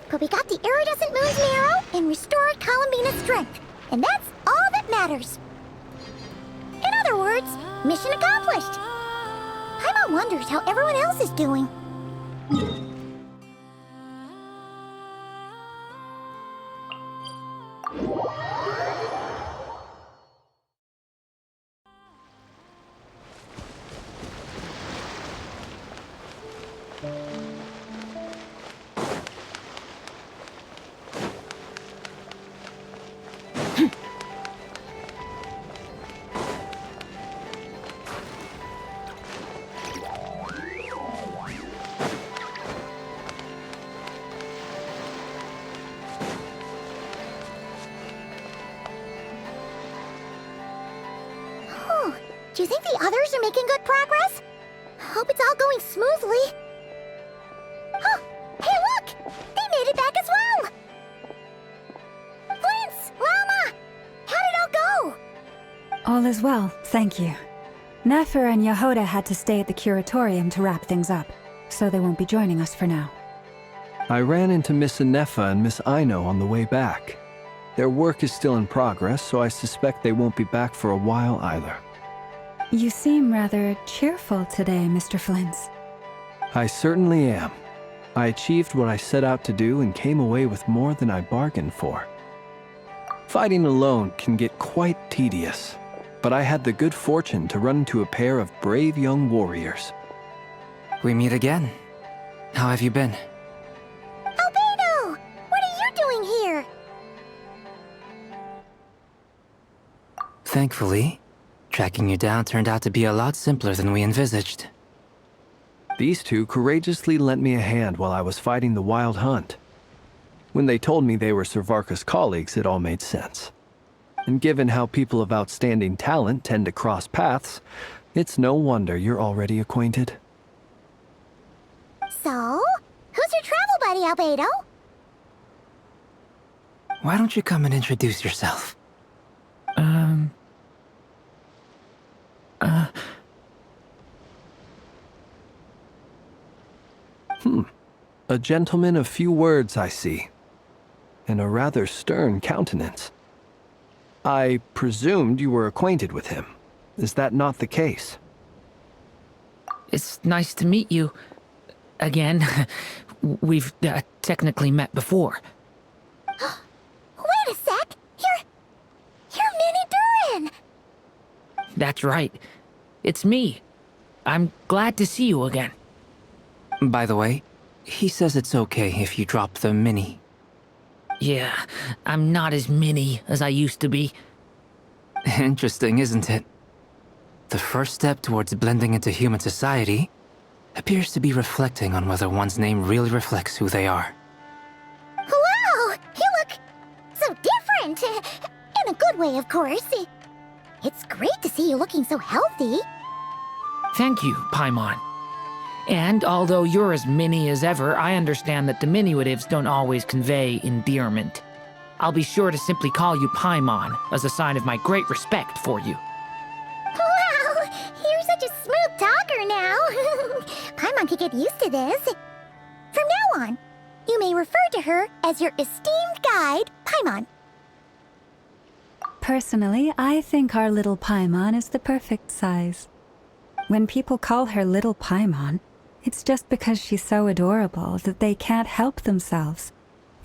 But we got the iridescent moon's arrow and restored Columbina's strength. And that's all that matters. In other words, mission accomplished. Paimon wonders how everyone else is doing. Do you think the others are making good progress? Hope it's all going smoothly. Huh! Hey, look! They made it back as well! Prince! Lama! How did it all go? All is well, thank you. Nefer and Yehoda had to stay at the curatorium to wrap things up, so they won't be joining us for now. I ran into Miss Anefa and Miss Aino on the way back. Their work is still in progress, so I suspect they won't be back for a while either. You seem rather cheerful today, Mr. Flintz. I certainly am. I achieved what I set out to do and came away with more than I bargained for. Fighting alone can get quite tedious, but I had the good fortune to run into a pair of brave young warriors. We meet again. How have you been? Albedo! What are you doing here? Thankfully, tracking you down turned out to be a lot simpler than we envisaged. These two courageously lent me a hand while I was fighting the wild hunt. When they told me they were Servarka's colleagues, it all made sense. And given how people of outstanding talent tend to cross paths, it's no wonder you're already acquainted. So, who's your travel buddy, Albedo? Why don't you come and introduce yourself? A gentleman of few words, I see. And a rather stern countenance. I presumed you were acquainted with him. Is that not the case? It's nice to meet you. Again. We've technically met before. Wait a sec! You're Minnie Durin! That's right. It's me. I'm glad to see you again. By the way, he says it's okay if you drop the mini. Yeah, I'm not as mini as I used to be. Interesting, isn't it? The first step towards blending into human society appears to be reflecting on whether one's name really reflects who they are. Wow! You look so different! In a good way, of course. It's great to see you looking so healthy. Thank you, Paimon. And although you're as mini as ever, I understand that diminutives don't always convey endearment. I'll be sure to simply call you Paimon as a sign of my great respect for you. Wow! You're such a smooth talker now. Paimon could get used to this. From now on, you may refer to her as your esteemed guide, Paimon. Personally, I think our little Paimon is the perfect size. When people call her Little Paimon, it's just because she's so adorable that they can't help themselves.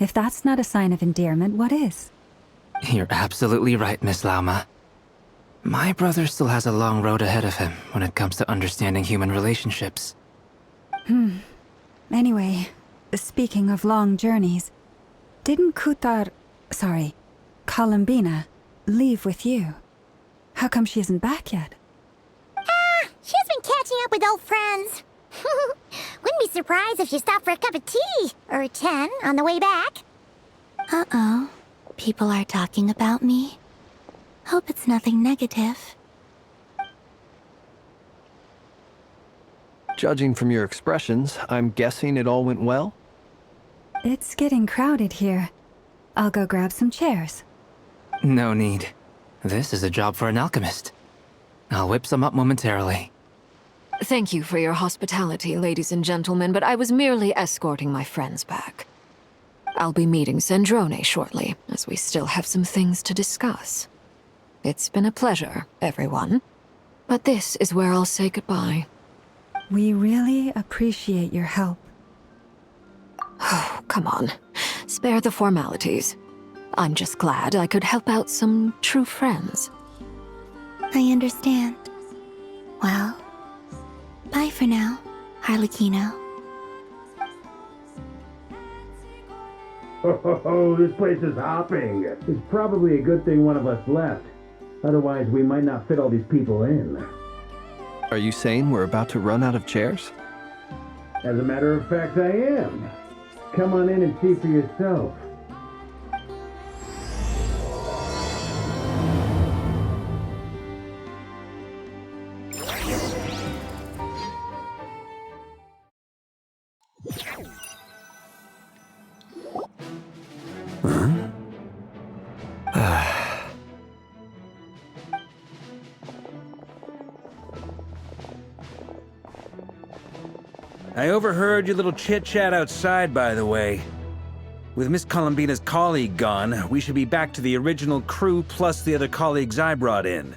If that's not a sign of endearment, what is? You're absolutely right, Miss Lauma. My brother still has a long road ahead of him when it comes to understanding human relationships. Anyway, speaking of long journeys, didn't Columbina, leave with you? How come she isn't back yet? She's been catching up with old friends. Wouldn't be surprised if she stopped for a cup of tea or 10 on the way back. Uh-oh. People are talking about me. Hope it's nothing negative. Judging from your expressions, I'm guessing it all went well? It's getting crowded here. I'll go grab some chairs. No need. This is a job for an alchemist. I'll whip some up momentarily. Thank you for your hospitality, ladies and gentlemen, but I was merely escorting my friends back. I'll be meeting Zendrone shortly, as we still have some things to discuss. It's been a pleasure, everyone. But this is where I'll say goodbye. We really appreciate your help. Oh, come on. Spare the formalities. I'm just glad I could help out some true friends. I understand. Well, bye for now, Harlequino. Oh, this place is hopping. It's probably a good thing one of us left. Otherwise, we might not fit all these people in. Are you saying we're about to run out of chairs? As a matter of fact, I am. Come on in and see for yourself. I overheard your little chit-chat outside, by the way. With Miss Columbina's colleague gone, we should be back to the original crew plus the other colleagues I brought in.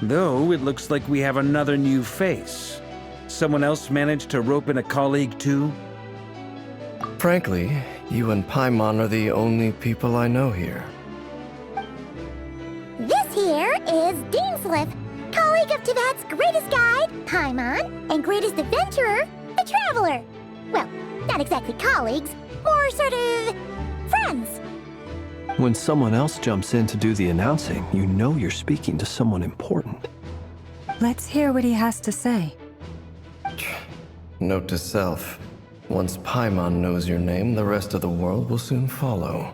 Though, it looks like we have another new face. Someone else managed to rope in a colleague too? Frankly, you and Paimon are the only people I know here. This here is Dainsleif, colleague of Teyvat's greatest guide, Paimon, and greatest adventurer, the Traveler. Well, not exactly colleagues, more sort of friends. When someone else jumps in to do the announcing, you know you're speaking to someone important. Let's hear what he has to say. Note to self. Once Paimon knows your name, the rest of the world will soon follow.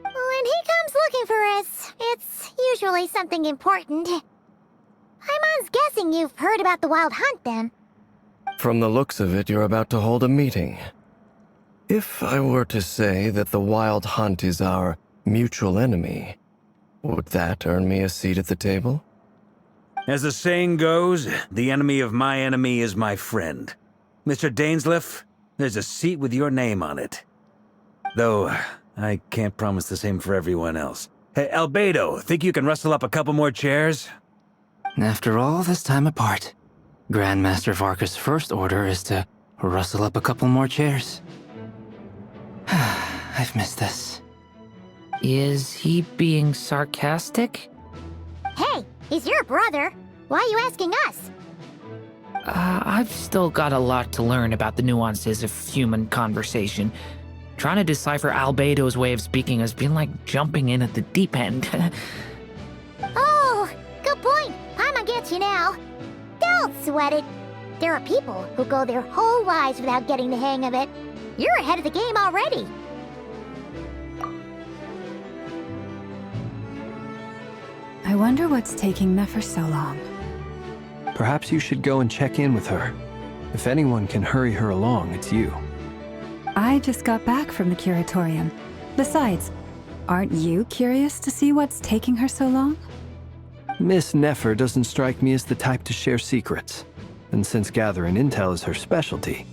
When he comes looking for us, it's usually something important. Paimon's guessing you've heard about the Wild Hunt, then. From the looks of it, you're about to hold a meeting. If I were to say that the Wild Hunt is our mutual enemy, would that earn me a seat at the table? As the saying goes, the enemy of my enemy is my friend. Mr. Dainsleif, there's a seat with your name on it. Though, I can't promise the same for everyone else. Hey, Albedo, think you can rustle up a couple more chairs? After all this time apart, Grandmaster Varka's first order is to rustle up a couple more chairs. I've missed this. Is he being sarcastic? Hey, he's your brother. Why are you asking us? I've still got a lot to learn about the nuances of human conversation. Trying to decipher Albedo's way of speaking has been like jumping in at the deep end. Oh, good point. Paimon gets you now. Don't sweat it. There are people who go their whole lives without getting the hang of it. You're ahead of the game already. I wonder what's taking Nefer so long. Perhaps you should go and check in with her. If anyone can hurry her along, it's you. I just got back from the curatorium. Besides, aren't you curious to see what's taking her so long? Miss Nefer doesn't strike me as the type to share secrets. And since gathering intel is her specialty,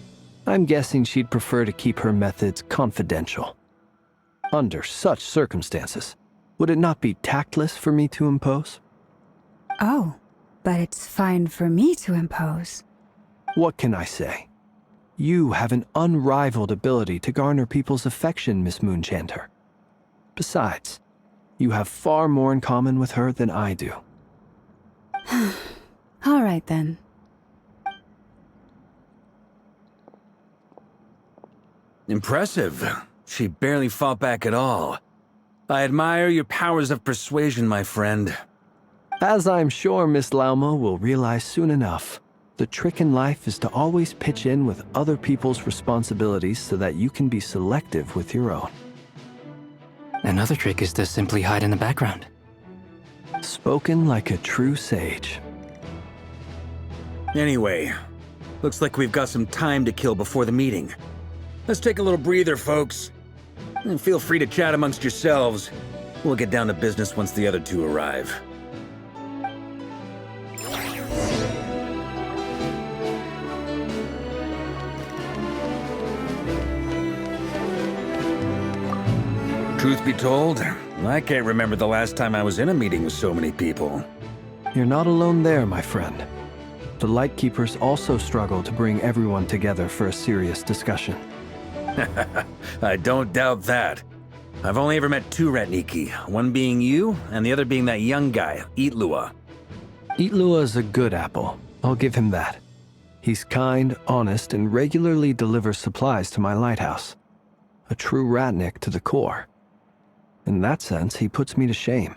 I'm guessing she'd prefer to keep her methods confidential. Under such circumstances, would it not be tactless for me to impose? Oh, but it's fine for me to impose. What can I say? You have an unrivaled ability to garner people's affection, Miss Moonchanter. Besides, you have far more in common with her than I do. All right, then. Impressive. She barely fought back at all. I admire your powers of persuasion, my friend. As I'm sure Miss Lauma will realize soon enough, the trick in life is to always pitch in with other people's responsibilities so that you can be selective with your own. Another trick is to simply hide in the background. Spoken like a true sage. Anyway, looks like we've got some time to kill before the meeting. Let's take a little breather, folks. And feel free to chat amongst yourselves. We'll get down to business once the other two arrive. Truth be told, I can't remember the last time I was in a meeting with so many people. You're not alone there, my friend. The Lightkeepers also struggle to bring everyone together for a serious discussion. I don't doubt that. I've only ever met two Ratniki, one being you, and the other being that young guy, Itlua. Itlua is a good apple. I'll give him that. He's kind, honest, and regularly delivers supplies to my lighthouse. A true Ratnik to the core. In that sense, he puts me to shame.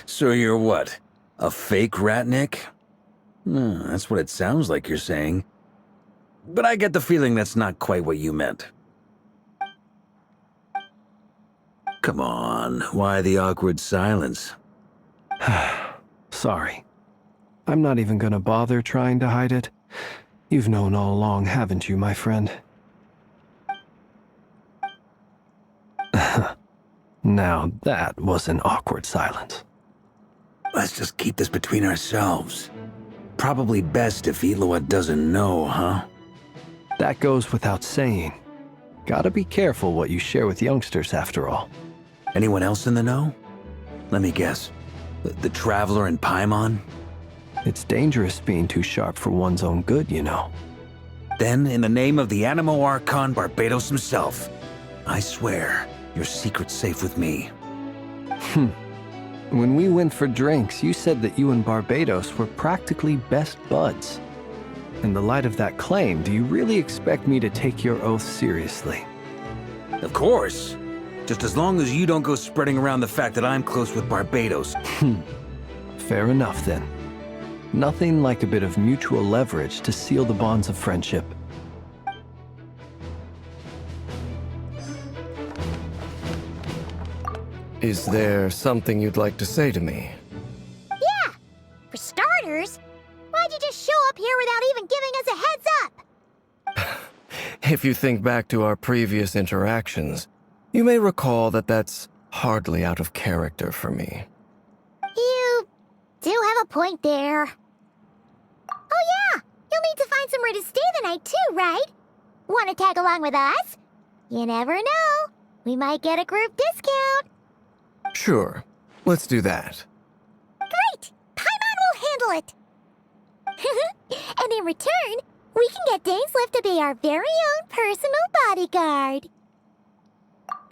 So you're what? A fake Ratnik? That's what it sounds like you're saying. But I get the feeling that's not quite what you meant. Come on, why the awkward silence? Sorry. I'm not even gonna bother trying to hide it. You've known all along, haven't you, my friend? Now that was an awkward silence. Let's just keep this between ourselves. Probably best if Itlua doesn't know, huh? That goes without saying. Gotta be careful what you share with youngsters, after all. Anyone else in the know? Let me guess. The Traveler and Paimon? It's dangerous being too sharp for one's own good, you know. Then, in the name of the Animo Archon Barbados himself, I swear your secret's safe with me. When we went for drinks, you said that you and Barbados were practically best buds. In the light of that claim, do you really expect me to take your oath seriously? Of course. Just as long as you don't go spreading around the fact that I'm close with Barbados. Fair enough, then. Nothing like a bit of mutual leverage to seal the bonds of friendship. Is there something you'd like to say to me? Yeah! For starters, why'd you just show up here without even giving us a heads up? If you think back to our previous interactions, you may recall that that's hardly out of character for me. You do have a point there. Oh yeah! You'll need to find somewhere to stay the night too, right? Want to tag along with us? You never know. We might get a group discount. Sure, let's do that. Great! Paimon will handle it! And in return, we can get Dainslift to be our very own personal bodyguard.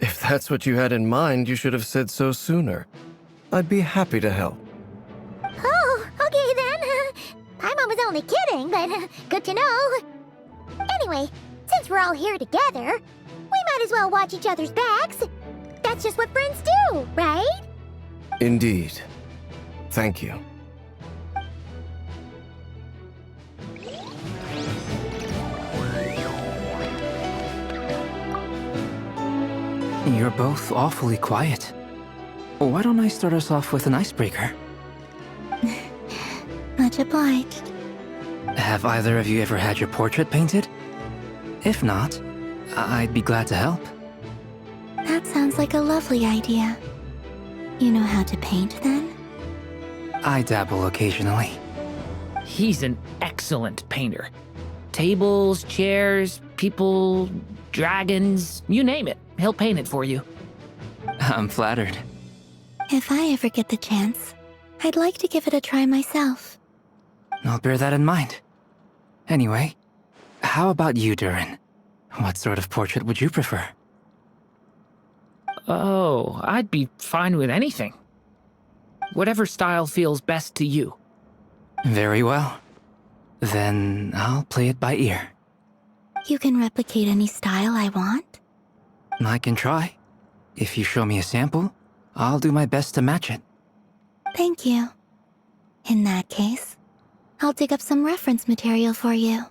If that's what you had in mind, you should have said so sooner. I'd be happy to help. Oh, okay then. Paimon was only kidding, but good to know. Anyway, since we're all here together, we might as well watch each other's backs. That's just what friends do, right? Indeed. Thank you. You're both awfully quiet. Why don't I start us off with an icebreaker? Much obliged. Have either of you ever had your portrait painted? If not, I'd be glad to help. That sounds like a lovely idea. You know how to paint, then? I dabble occasionally. He's an excellent painter. Tables, chairs, people, dragons, you name it. He'll paint it for you. I'm flattered. If I ever get the chance, I'd like to give it a try myself. I'll bear that in mind. Anyway, how about you, Durin? What sort of portrait would you prefer? Oh, I'd be fine with anything. Whatever style feels best to you. Very well. Then I'll play it by ear. You can replicate any style I want? I can try. If you show me a sample, I'll do my best to match it. Thank you. In that case, I'll dig up some reference material for you.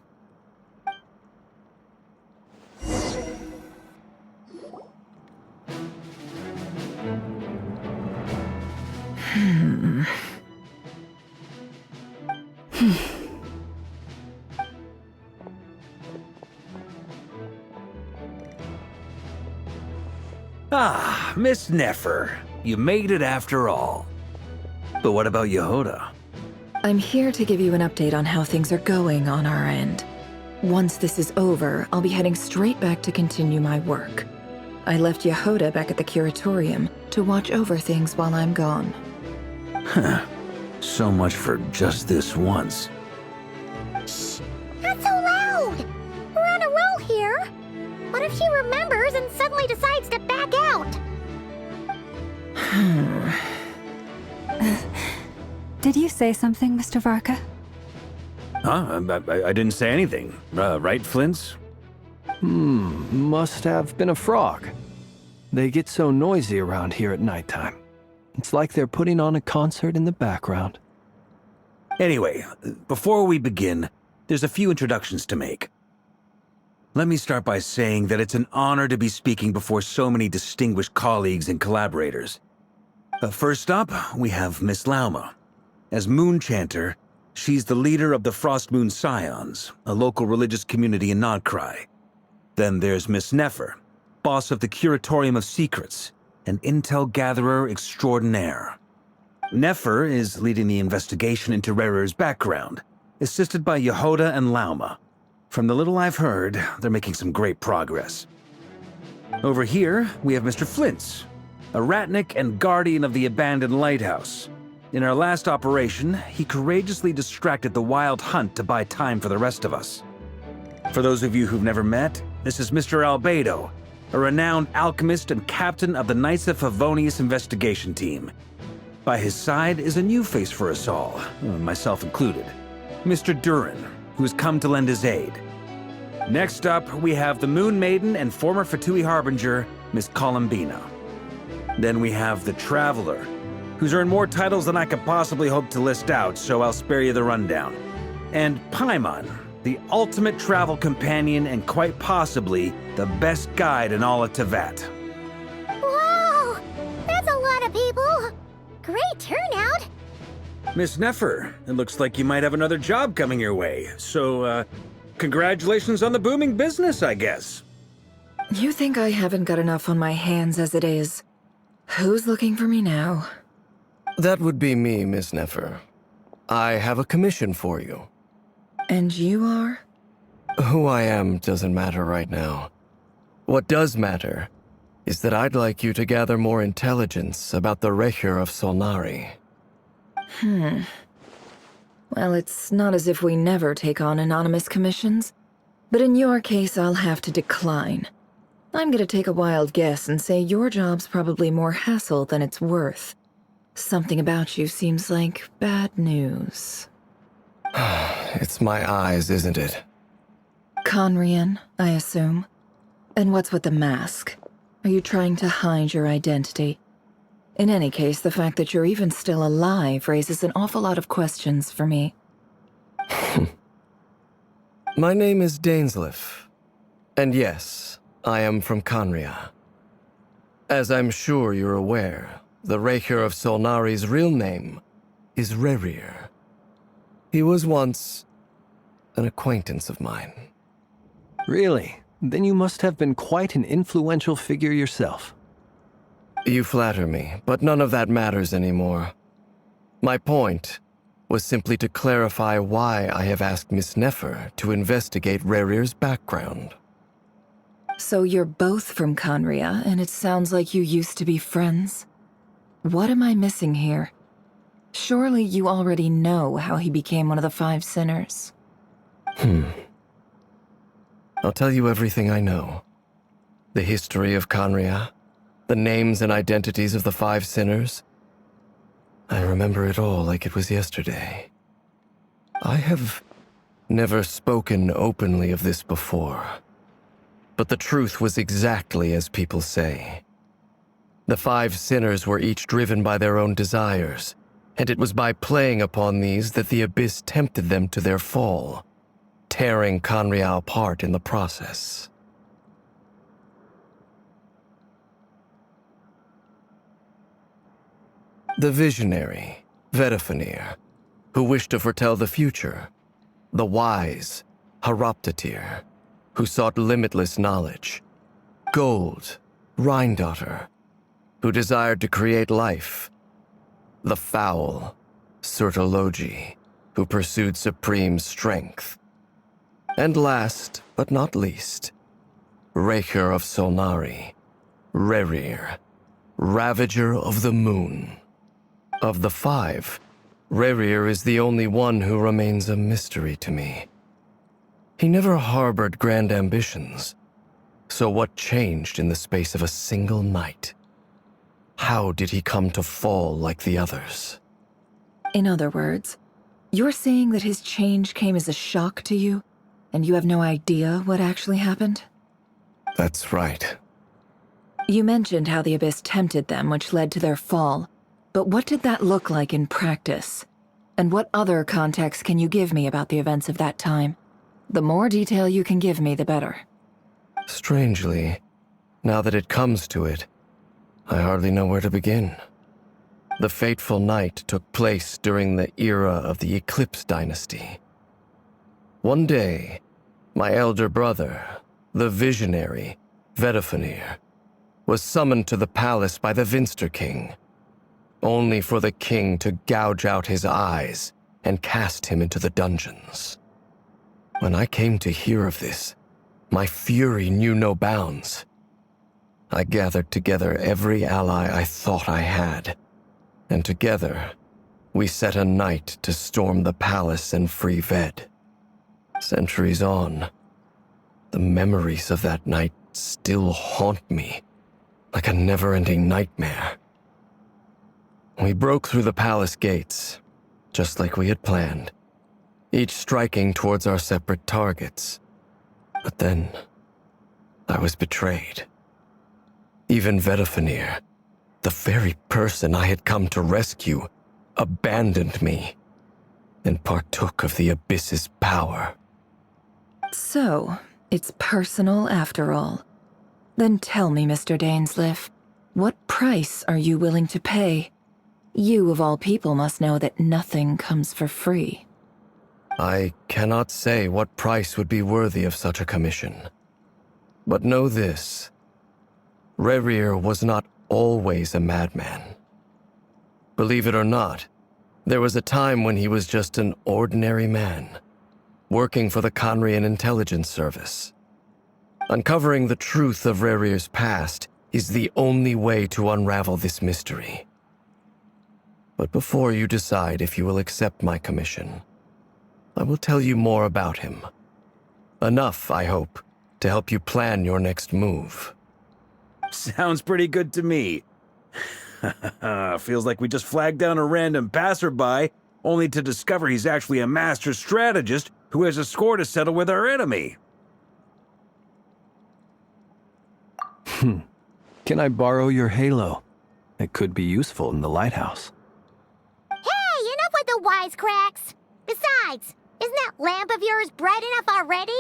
Ah, Miss Nefer. You made it after all. But what about Yehoda? I'm here to give you an update on how things are going on our end. Once this is over, I'll be heading straight back to continue my work. I left Yehoda back at the curatorium to watch over things while I'm gone. So much for just this once. Shh! Not so loud! We're on a roll here! What if she remembers and suddenly decides to back out? Did you say something, Mr. Varka? Huh? I didn't say anything. Right, Flint's? Must have been a frog. They get so noisy around here at nighttime. It's like they're putting on a concert in the background. Anyway, before we begin, there's a few introductions to make. Let me start by saying that it's an honor to be speaking before so many distinguished colleagues and collaborators. First up, we have Miss Lauma. As Moon Chanter, she's the leader of the Frost Moon Scions, a local religious community in Nodcry. Then there's Miss Nefer, boss of the Curatorium of Secrets, an intel gatherer extraordinaire. Nefer is leading the investigation into Rerer's background, assisted by Yehoda and Lauma. From the little I've heard, they're making some great progress. Over here, we have Mr. Flint's, a ratnik and guardian of the abandoned lighthouse. In our last operation, he courageously distracted the Wild Hunt to buy time for the rest of us. For those of you who've never met, this is Mr. Albedo, a renowned alchemist and captain of the Knights of Favonius investigation team. By his side is a new face for us all, myself included, Mr. Durin, who has come to lend his aid. Next up, we have the Moon Maiden and former Fatui Harbinger, Miss Columbina. Then we have the Traveler, who's earned more titles than I could possibly hope to list out, so I'll spare you the rundown. And Paimon, the ultimate travel companion and quite possibly the best guide in all of Tevat. Whoa! That's a lot of people! Great turnout! Miss Nefer, it looks like you might have another job coming your way, so, congratulations on the booming business, I guess. You think I haven't got enough on my hands as it is? Who's looking for me now? That would be me, Miss Nefer. I have a commission for you. And you are? Who I am doesn't matter right now. What does matter is that I'd like you to gather more intelligence about the Recher of Solnari. Well, it's not as if we never take on anonymous commissions, but in your case, I'll have to decline. I'm gonna take a wild guess and say your job's probably more hassle than it's worth. Something about you seems like bad news. It's my eyes, isn't it? Conrian, I assume. And what's with the mask? Are you trying to hide your identity? In any case, the fact that you're even still alive raises an awful lot of questions for me. My name is Dainsleif. And yes, I am from Conria. As I'm sure you're aware, the Recher of Solnari's real name is Rerir. He was once an acquaintance of mine. Really? Then you must have been quite an influential figure yourself. You flatter me, but none of that matters anymore. My point was simply to clarify why I have asked Miss Nefer to investigate Rerir's background. So you're both from Conria, and it sounds like you used to be friends? What am I missing here? Surely you already know how he became one of the Five Sinners. I'll tell you everything I know. The history of Conria, the names and identities of the Five Sinners. I remember it all like it was yesterday. I have never spoken openly of this before. But the truth was exactly as people say. The Five Sinners were each driven by their own desires, and it was by playing upon these that the Abyss tempted them to their fall, tearing Conria apart in the process. The visionary, Vedifenir, who wished to foretell the future. The wise, Haroptatir, who sought limitless knowledge. Gold, Rhindaughter, who desired to create life. The foul, Surtologi, who pursued supreme strength. And last, but not least, Recher of Solnari, Rerir, Ravager of the Moon. Of the five, Rerir is the only one who remains a mystery to me. He never harbored grand ambitions. So what changed in the space of a single night? How did he come to fall like the others? In other words, you're saying that his change came as a shock to you, and you have no idea what actually happened? That's right. You mentioned how the Abyss tempted them, which led to their fall. But what did that look like in practice? And what other context can you give me about the events of that time? The more detail you can give me, the better. Strangely, now that it comes to it, I hardly know where to begin. The fateful night took place during the era of the Eclipse Dynasty. One day, my elder brother, the visionary, Vedifenir, was summoned to the palace by the Vinster King, only for the king to gouge out his eyes and cast him into the dungeons. When I came to hear of this, my fury knew no bounds. I gathered together every ally I thought I had, and together, we set a night to storm the palace and free Ved. Centuries on, the memories of that night still haunt me like a never-ending nightmare. We broke through the palace gates, just like we had planned, each striking towards our separate targets. But then, I was betrayed. Even Vedifenir, the very person I had come to rescue, abandoned me and partook of the Abyss's power. So, it's personal after all. Then tell me, Mr. Dainsleif, what price are you willing to pay? You, of all people, must know that nothing comes for free. I cannot say what price would be worthy of such a commission. But know this. Rerir was not always a madman. Believe it or not, there was a time when he was just an ordinary man, working for the Conrian Intelligence Service. Uncovering the truth of Rerir's past is the only way to unravel this mystery. But before you decide if you will accept my commission, I will tell you more about him. Enough, I hope, to help you plan your next move. Sounds pretty good to me. Feels like we just flagged down a random passerby, only to discover he's actually a master strategist who has a score to settle with our enemy. Can I borrow your halo? It could be useful in the lighthouse. Hey, enough with the wisecracks! Besides, isn't that lamp of yours bright enough already?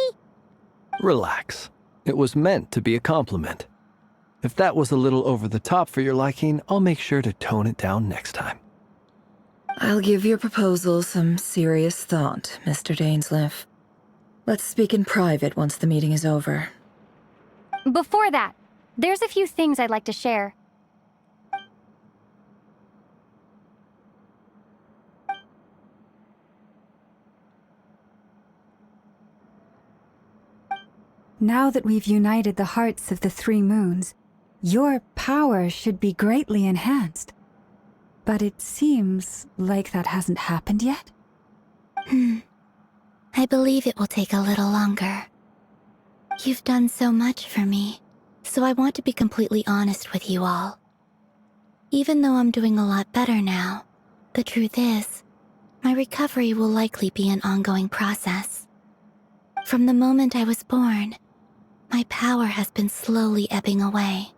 Relax. It was meant to be a compliment. If that was a little over the top for your liking, I'll make sure to tone it down next time. I'll give your proposal some serious thought, Mr. Dainsleif. Let's speak in private once the meeting is over. Before that, there's a few things I'd like to share. Now that we've united the hearts of the three moons, your power should be greatly enhanced. But it seems like that hasn't happened yet. I believe it will take a little longer. You've done so much for me, so I want to be completely honest with you all. Even though I'm doing a lot better now, the truth is, my recovery will likely be an ongoing process. From the moment I was born, my power has been slowly ebbing away.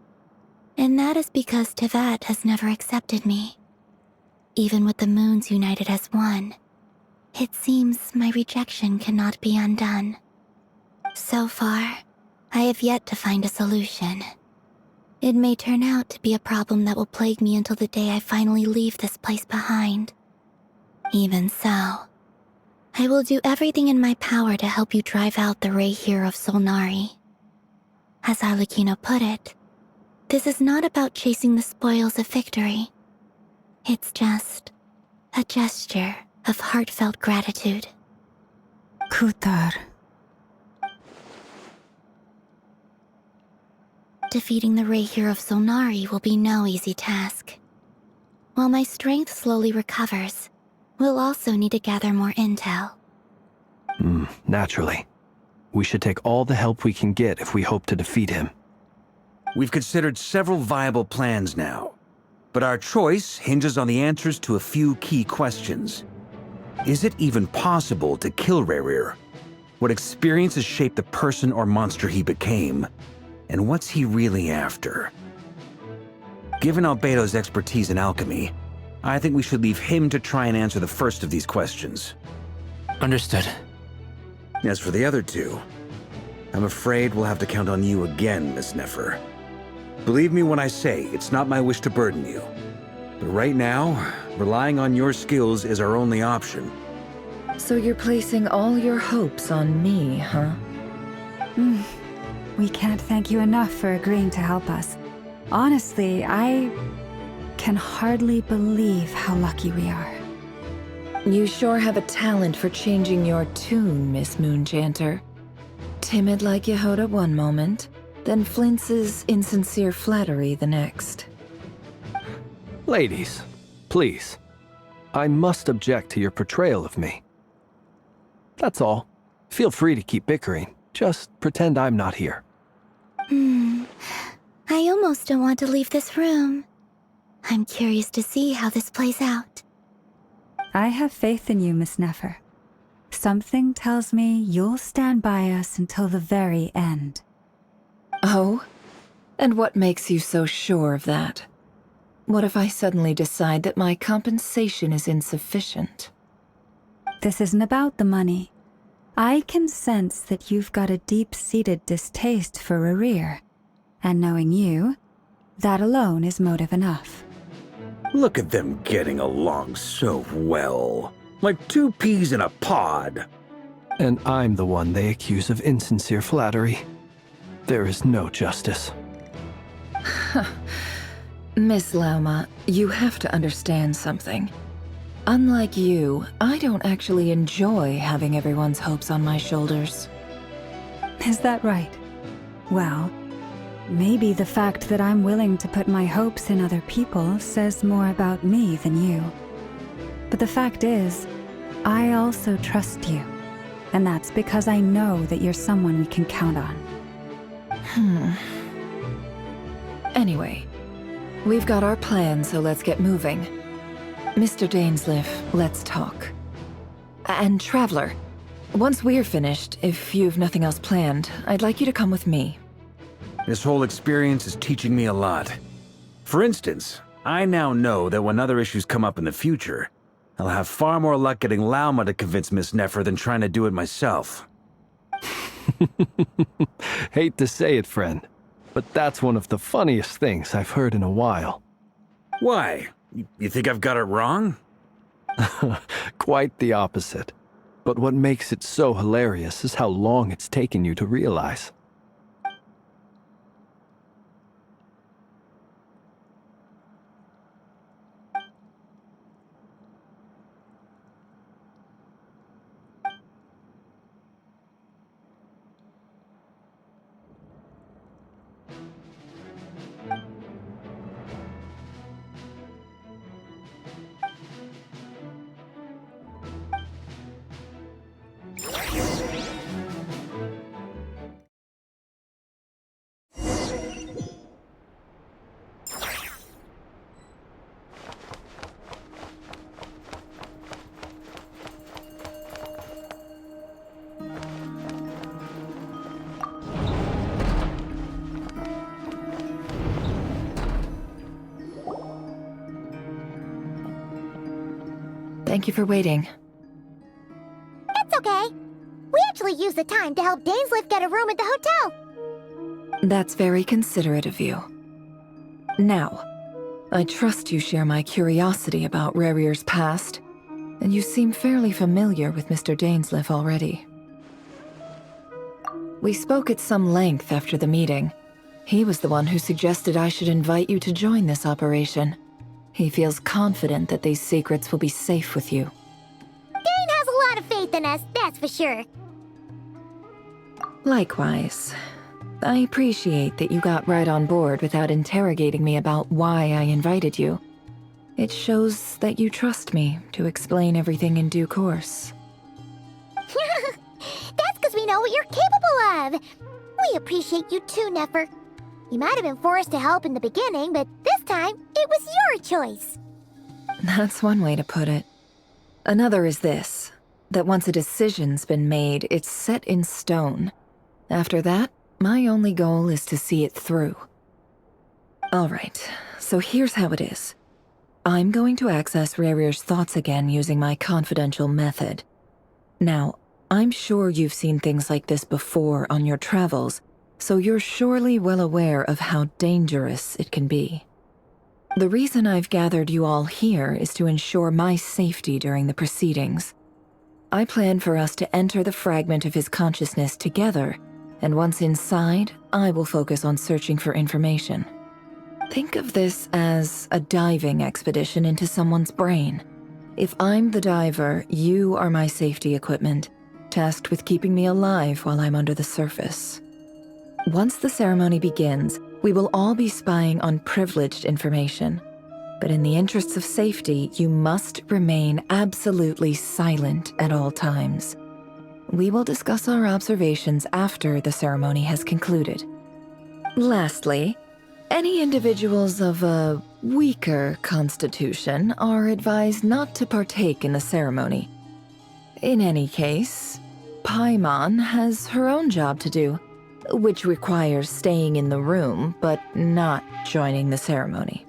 And that is because Tevat has never accepted me. Even with the moons united as one, it seems my rejection cannot be undone. So far, I have yet to find a solution. It may turn out to be a problem that will plague me until the day I finally leave this place behind. Even so, I will do everything in my power to help you drive out the Rayhir of Solnari. As Arlecchino put it, this is not about chasing the spoils of victory. It's just a gesture of heartfelt gratitude. Kutar. Defeating the Rahier of Solnari will be no easy task. While my strength slowly recovers, we'll also need to gather more intel. Naturally. We should take all the help we can get if we hope to defeat him. We've considered several viable plans now, but our choice hinges on the answers to a few key questions. Is it even possible to kill Rahier? What experiences shaped the person or monster he became? And what's he really after? Given Albedo's expertise in alchemy, I think we should leave him to try and answer the first of these questions. Understood. As for the other two, I'm afraid we'll have to count on you again, Miss Nefer. Believe me when I say it's not my wish to burden you. But right now, relying on your skills is our only option. So you're placing all your hopes on me, huh? We can't thank you enough for agreeing to help us. Honestly, I can hardly believe how lucky we are. You sure have a talent for changing your tune, Miss Moonchanter. Timid like Yehoda one moment, then flinches insincere flattery the next. Ladies, please. I must object to your portrayal of me. That's all. Feel free to keep bickering. Just pretend I'm not here. I almost don't want to leave this room. I'm curious to see how this plays out. I have faith in you, Miss Nefer. Something tells me you'll stand by us until the very end. Oh? And what makes you so sure of that? What if I suddenly decide that my compensation is insufficient? This isn't about the money. I can sense that you've got a deep-seated distaste for Rahier. And knowing you, that alone is motive enough. Look at them getting along so well. Like two peas in a pod. And I'm the one they accuse of insincere flattery. There is no justice. Miss Lauma, you have to understand something. Unlike you, I don't actually enjoy having everyone's hopes on my shoulders. Is that right? Well, maybe the fact that I'm willing to put my hopes in other people says more about me than you. But the fact is, I also trust you. And that's because I know that you're someone we can count on. Anyway, we've got our plan, so let's get moving. Mr. Dainsleif, let's talk. And Traveler, once we're finished, if you've nothing else planned, I'd like you to come with me. This whole experience is teaching me a lot. For instance, I now know that when other issues come up in the future, I'll have far more luck getting Lauma to convince Miss Nefer than trying to do it myself. Hate to say it, friend, but that's one of the funniest things I've heard in a while. Why? You think I've got it wrong? Quite the opposite. But what makes it so hilarious is how long it's taken you to realize. Thank you for waiting. It's okay. We actually used the time to help Dainsleif get a room at the hotel. That's very considerate of you. Now, I trust you share my curiosity about Rahier's past, and you seem fairly familiar with Mr. Dainsleif already. We spoke at some length after the meeting. He was the one who suggested I should invite you to join this operation. He feels confident that these secrets will be safe with you. Dane has a lot of faith in us, that's for sure. Likewise. I appreciate that you got right on board without interrogating me about why I invited you. It shows that you trust me to explain everything in due course. That's because we know what you're capable of. We appreciate you too, Nefer. You might have been forced to help in the beginning, but this time, it was your choice. That's one way to put it. Another is this, that once a decision's been made, it's set in stone. After that, my only goal is to see it through. Alright, so here's how it is. I'm going to access Rarir's thoughts again using my confidential method. Now, I'm sure you've seen things like this before on your travels, so you're surely well aware of how dangerous it can be. The reason I've gathered you all here is to ensure my safety during the proceedings. I plan for us to enter the fragment of his consciousness together, and once inside, I will focus on searching for information. Think of this as a diving expedition into someone's brain. If I'm the diver, you are my safety equipment, tasked with keeping me alive while I'm under the surface. Once the ceremony begins, we will all be spying on privileged information. But in the interests of safety, you must remain absolutely silent at all times. We will discuss our observations after the ceremony has concluded. Lastly, any individuals of a weaker constitution are advised not to partake in the ceremony. In any case, Paimon has her own job to do, which requires staying in the room but not joining the ceremony.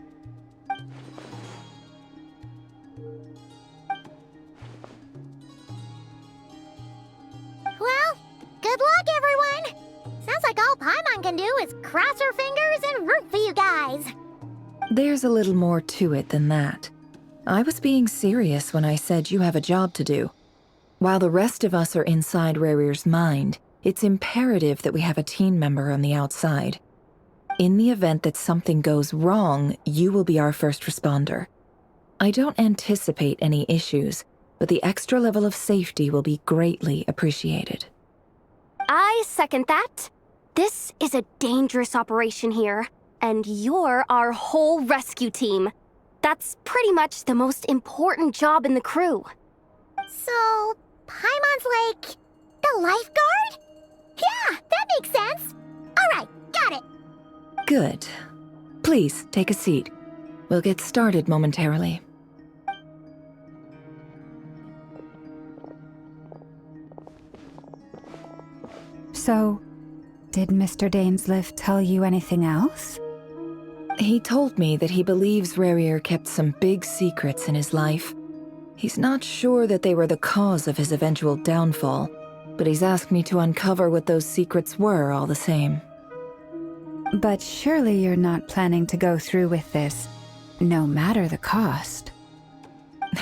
Well, good luck, everyone. Sounds like all Paimon can do is cross her fingers and root for you guys. There's a little more to it than that. I was being serious when I said you have a job to do. While the rest of us are inside Rarir's mind, it's imperative that we have a team member on the outside. In the event that something goes wrong, you will be our first responder. I don't anticipate any issues, but the extra level of safety will be greatly appreciated. I second that. This is a dangerous operation here, and you're our whole rescue team. That's pretty much the most important job in the crew. So, Paimon's like the lifeguard? Yeah, that makes sense. All right, got it. Good. Please, take a seat. We'll get started momentarily. So, did Mr. Dainsliff tell you anything else? He told me that he believes Rarir kept some big secrets in his life. He's not sure that they were the cause of his eventual downfall, but he's asked me to uncover what those secrets were all the same. But surely you're not planning to go through with this, no matter the cost.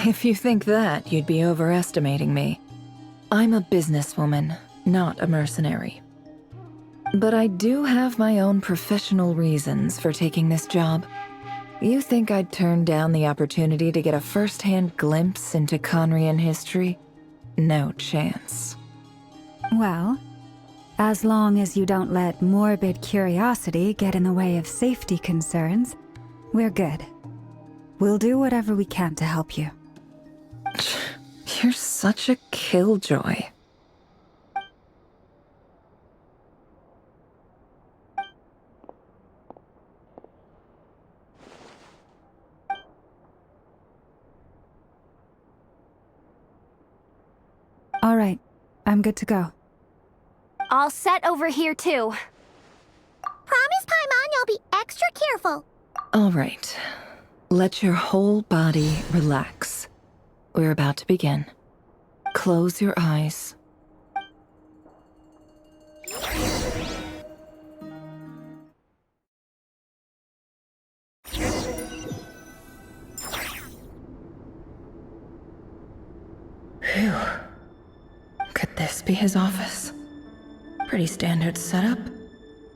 If you think that, you'd be overestimating me. I'm a businesswoman, not a mercenary. But I do have my own professional reasons for taking this job. You think I'd turn down the opportunity to get a first-hand glimpse into Conrian history? No chance. Well, as long as you don't let morbid curiosity get in the way of safety concerns, we're good. We'll do whatever we can to help you. You're such a killjoy. All right, I'm good to go. All set over here, too. Promise, Paimon, you'll be extra careful. All right. Let your whole body relax. We're about to begin. Close your eyes. Phew. Could this be his office? Pretty standard setup.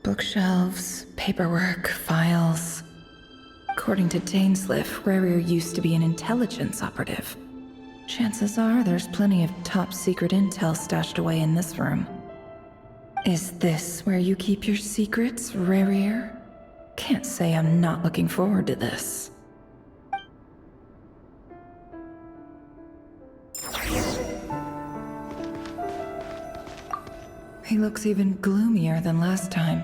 Bookshelves, paperwork, files. According to Dainsliff, Rarir used to be an intelligence operative. Chances are there's plenty of top-secret intel stashed away in this room. Is this where you keep your secrets, Rarier? Can't say I'm not looking forward to this. He looks even gloomier than last time.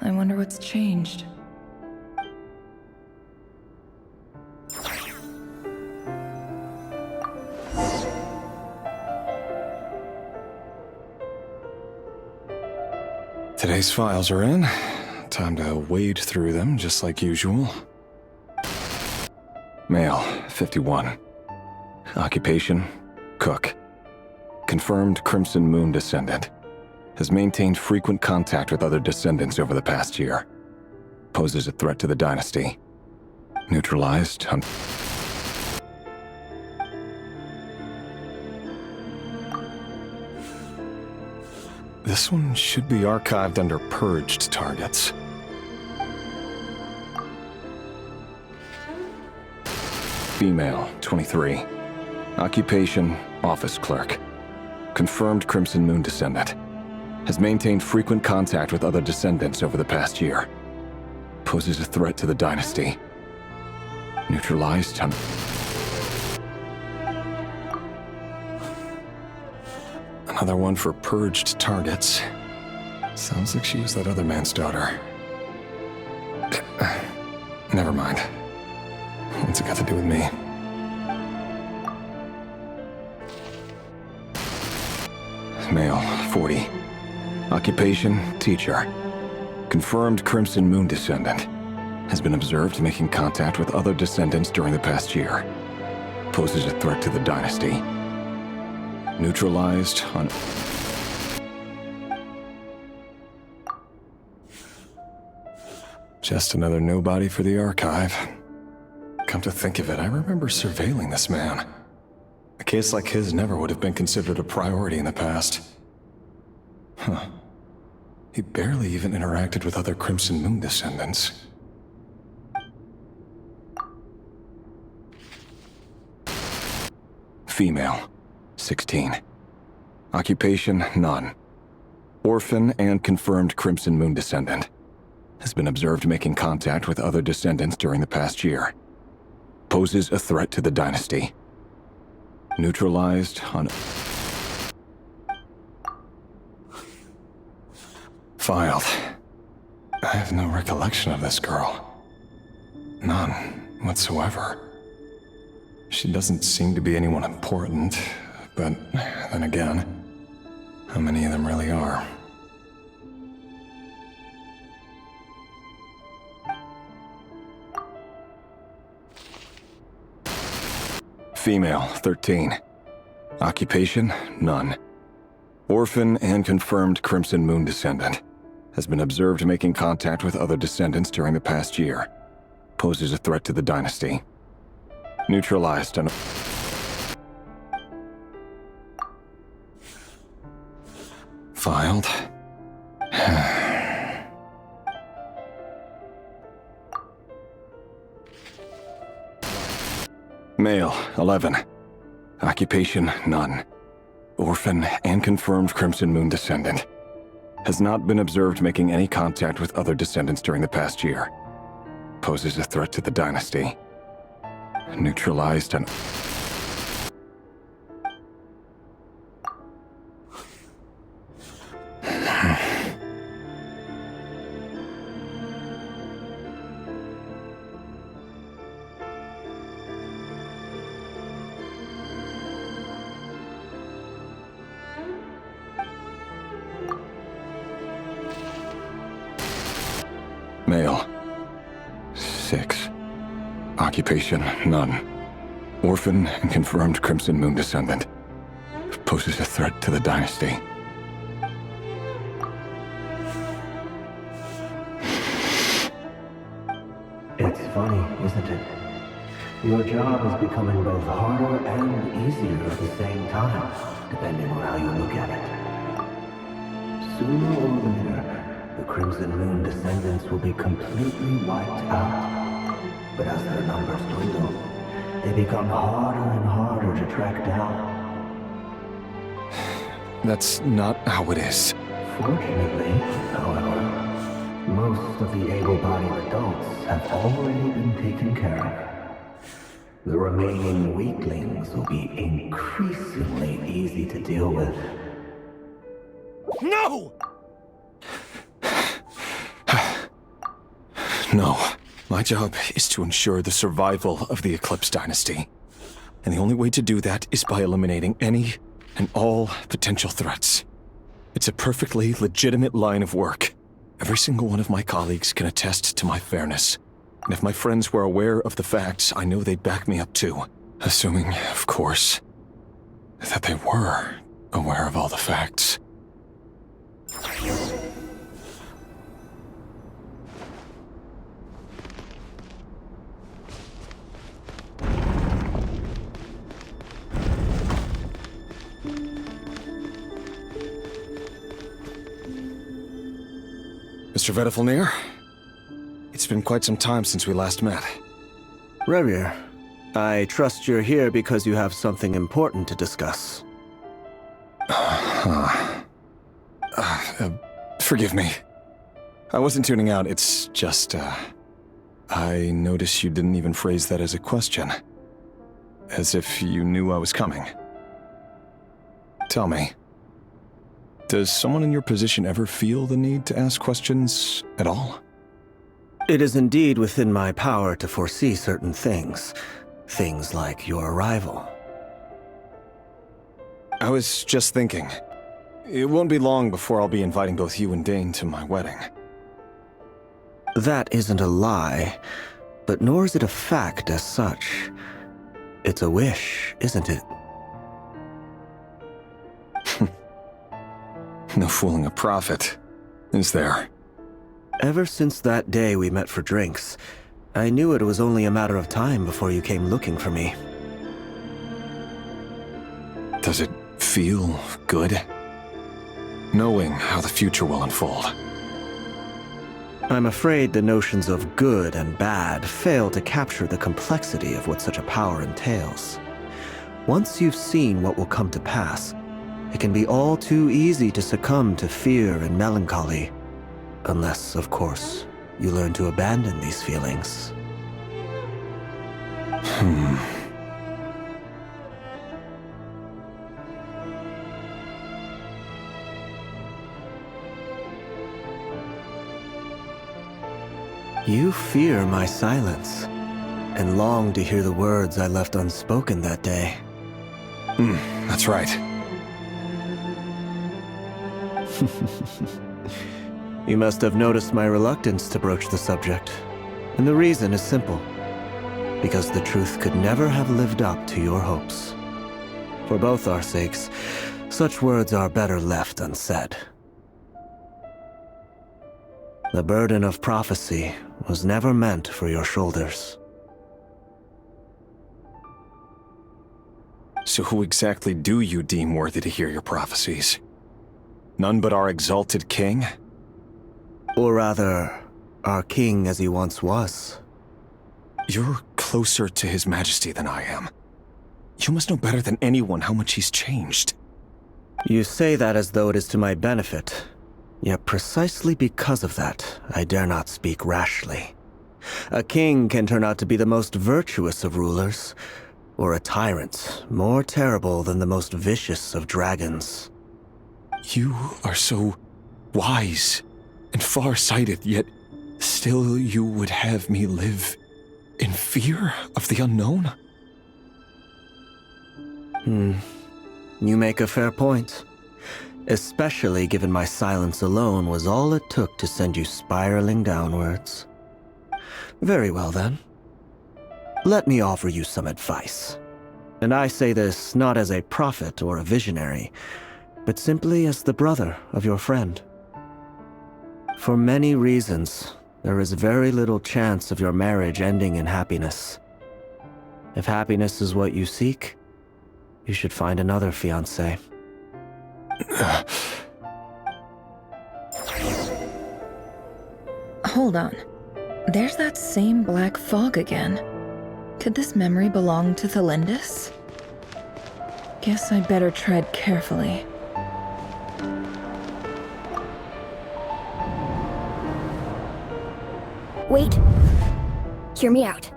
I wonder what's changed. Today's files are in. Time to wade through them, just like usual. Male, 51. Occupation, cook. Confirmed Crimson Moon descendant. Has maintained frequent contact with other descendants over the past year. Poses a threat to the dynasty. Neutralized on... This one should be archived under purged targets. Female, 23. Occupation, office clerk. Confirmed Crimson Moon descendant. Has maintained frequent contact with other descendants over the past year. Poses a threat to the dynasty. Neutralized on... Another one for purged targets. Sounds like she was that other man's daughter. Never mind. What's it got to do with me? Male, 40. Occupation, teacher. Confirmed Crimson Moon descendant. Has been observed making contact with other descendants during the past year. Poses a threat to the dynasty. Neutralized on... Just another nobody for the archive. Come to think of it, I remember surveilling this man. A case like his never would have been considered a priority in the past. Huh. He barely even interacted with other Crimson Moon descendants. Female, 16. Occupation, none. Orphan and confirmed Crimson Moon descendant. Has been observed making contact with other descendants during the past year. Poses a threat to the dynasty. Neutralized on... Filed. I have no recollection of this girl. None whatsoever. She doesn't seem to be anyone important, but then again, how many of them really are? Female, 13. Occupation, none. Orphan and confirmed Crimson Moon descendant. Has been observed making contact with other descendants during the past year. Poses a threat to the dynasty. Neutralized on... Filed. Male, 11. Occupation, none. Orphan and confirmed Crimson Moon descendant. Has not been observed making any contact with other descendants during the past year. Poses a threat to the dynasty. Neutralized on... Male. 6. Occupation, none. Orphan and confirmed Crimson Moon descendant. Poses a threat to the dynasty. It's funny, isn't it? Your job is becoming both harder and easier at the same time, depending on how you look at it. Sooner or later, the Crimson Moon descendants will be completely wiped out. But as their numbers dwindle, they become harder and harder to track down. That's not how it is. Fortunately, however, most of the able-bodied adults have already been taken care of. The remaining weaklings will be increasingly easy to deal with. No! No. My job is to ensure the survival of the Eclipse Dynasty. And the only way to do that is by eliminating any and all potential threats. It's a perfectly legitimate line of work. Every single one of my colleagues can attest to my fairness. And if my friends were aware of the facts, I know they'd back me up too. Assuming, of course, that they were aware of all the facts. Mr. Vedifalnir, it's been quite some time since we last met. Rerir, I trust you're here because you have something important to discuss. Forgive me. I wasn't tuning out, it's just, I noticed you didn't even phrase that as a question. As if you knew I was coming. Tell me, does someone in your position ever feel the need to ask questions at all? It is indeed within my power to foresee certain things. Things like your arrival. I was just thinking. It won't be long before I'll be inviting both you and Dane to my wedding. That isn't a lie, but nor is it a fact as such. It's a wish, isn't it? No fooling a prophet, is there? Ever since that day we met for drinks, I knew it was only a matter of time before you came looking for me. Does it feel good? Knowing how the future will unfold. I'm afraid the notions of good and bad fail to capture the complexity of what such a power entails. Once you've seen what will come to pass, it can be all too easy to succumb to fear and melancholy. Unless, of course, you learn to abandon these feelings. You fear my silence, and long to hear the words I left unspoken that day. That's right. You must have noticed my reluctance to broach the subject, and the reason is simple. Because the truth could never have lived up to your hopes. For both our sakes, such words are better left unsaid. The burden of prophecy was never meant for your shoulders. So who exactly do you deem worthy to hear your prophecies? None but our exalted king? Or rather, our king as he once was. You're closer to his majesty than I am. You must know better than anyone how much he's changed. You say that as though it is to my benefit. Yet precisely because of that, I dare not speak rashly. A king can turn out to be the most virtuous of rulers, or a tyrant more terrible than the most vicious of dragons. You are so wise and far-sighted, yet still you would have me live in fear of the unknown? You make a fair point. Especially given my silence alone was all it took to send you spiraling downwards. Very well then. Let me offer you some advice. And I say this not as a prophet or a visionary, but simply as the brother of your friend. For many reasons, there is very little chance of your marriage ending in happiness. If happiness is what you seek, you should find another fiancé. Hold on. There's that same black fog again. Could this memory belong to Thelindis? Guess I better tread carefully. Wait. Hear me out.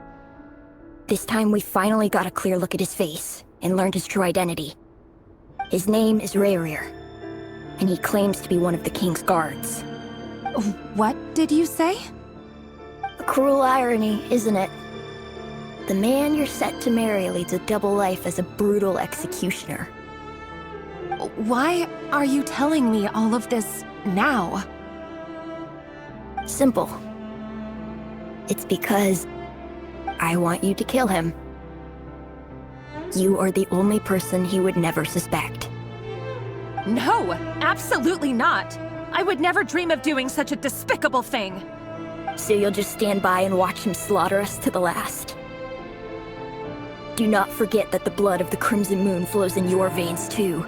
This time we finally got a clear look at his face and learned his true identity. His name is Rayrir, and he claims to be one of the king's guards. What did you say? A cruel irony, isn't it? The man you're set to marry leads a double life as a brutal executioner. Why are you telling me all of this now? Simple. It's because I want you to kill him. You are the only person he would never suspect. No, absolutely not. I would never dream of doing such a despicable thing. So you'll just stand by and watch him slaughter us to the last. Do not forget that the blood of the Crimson Moon flows in your veins too.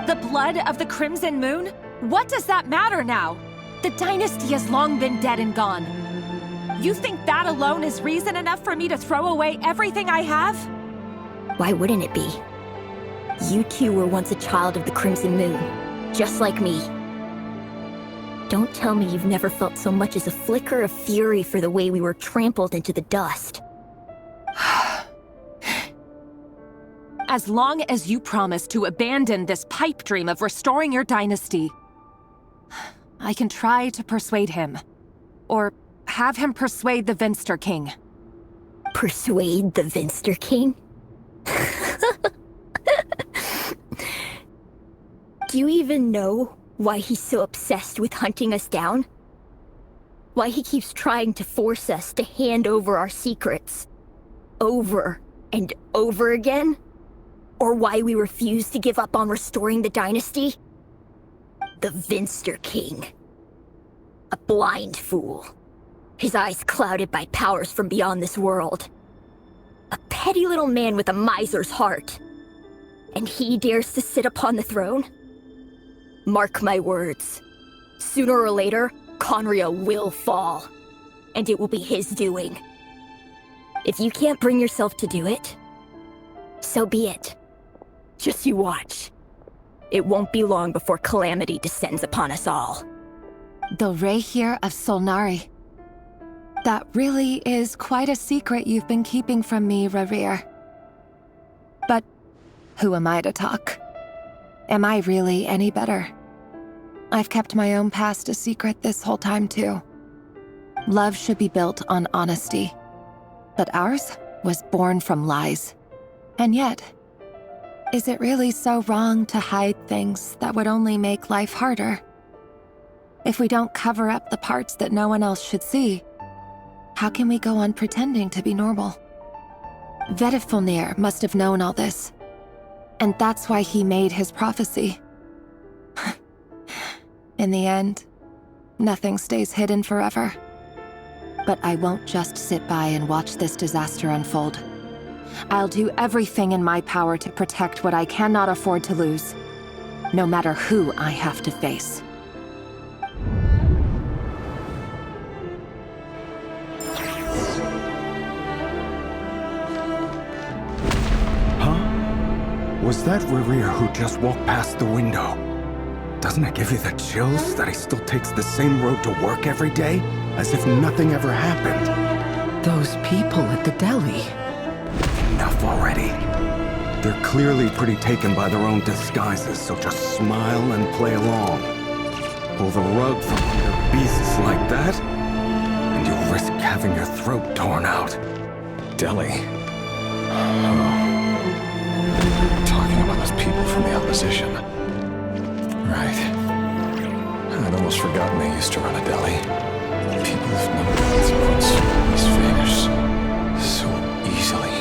The blood of the Crimson Moon? What does that matter now? The dynasty has long been dead and gone. You think that alone is reason enough for me to throw away everything I have? Why wouldn't it be? You two were once a child of the Crimson Moon, just like me. Don't tell me you've never felt so much as a flicker of fury for the way we were trampled into the dust. As long as you promise to abandon this pipe dream of restoring your dynasty, I can try to persuade him. Or have him persuade the Vinster King. Persuade the Vinster King? Do you even know why he's so obsessed with hunting us down? Why he keeps trying to force us to hand over our secrets? Over and over again? Or why we refuse to give up on restoring the dynasty? The Vinster King. A blind fool. His eyes clouded by powers from beyond this world. A petty little man with a miser's heart. And he dares to sit upon the throne? Mark my words. Sooner or later, Conria will fall. And it will be his doing. If you can't bring yourself to do it, so be it. Just you watch. It won't be long before calamity descends upon us all. The Rayrir of Solnari. That really is quite a secret you've been keeping from me, Rayrir. But who am I to talk? Am I really any better? I've kept my own past a secret this whole time too. Love should be built on honesty. But ours was born from lies. And yet, is it really so wrong to hide things that would only make life harder? If we don't cover up the parts that no one else should see, how can we go on pretending to be normal? Vedifulnir must have known all this. And that's why he made his prophecy. In the end, nothing stays hidden forever. But I won't just sit by and watch this disaster unfold. I'll do everything in my power to protect what I cannot afford to lose, no matter who I have to face. Was that Rayrir who just walked past the window? Doesn't it give you the chills that he still takes the same road to work every day, as if nothing ever happened? Those people at the deli. Enough already. They're clearly pretty taken by their own disguises, so just smile and play along. Pull the rug from under beasts like that, and you'll risk having your throat torn out. Deli. Talking about those people from the opposition. Right. I'd almost forgotten they used to run a deli. People who've known consequence always vanish so easily.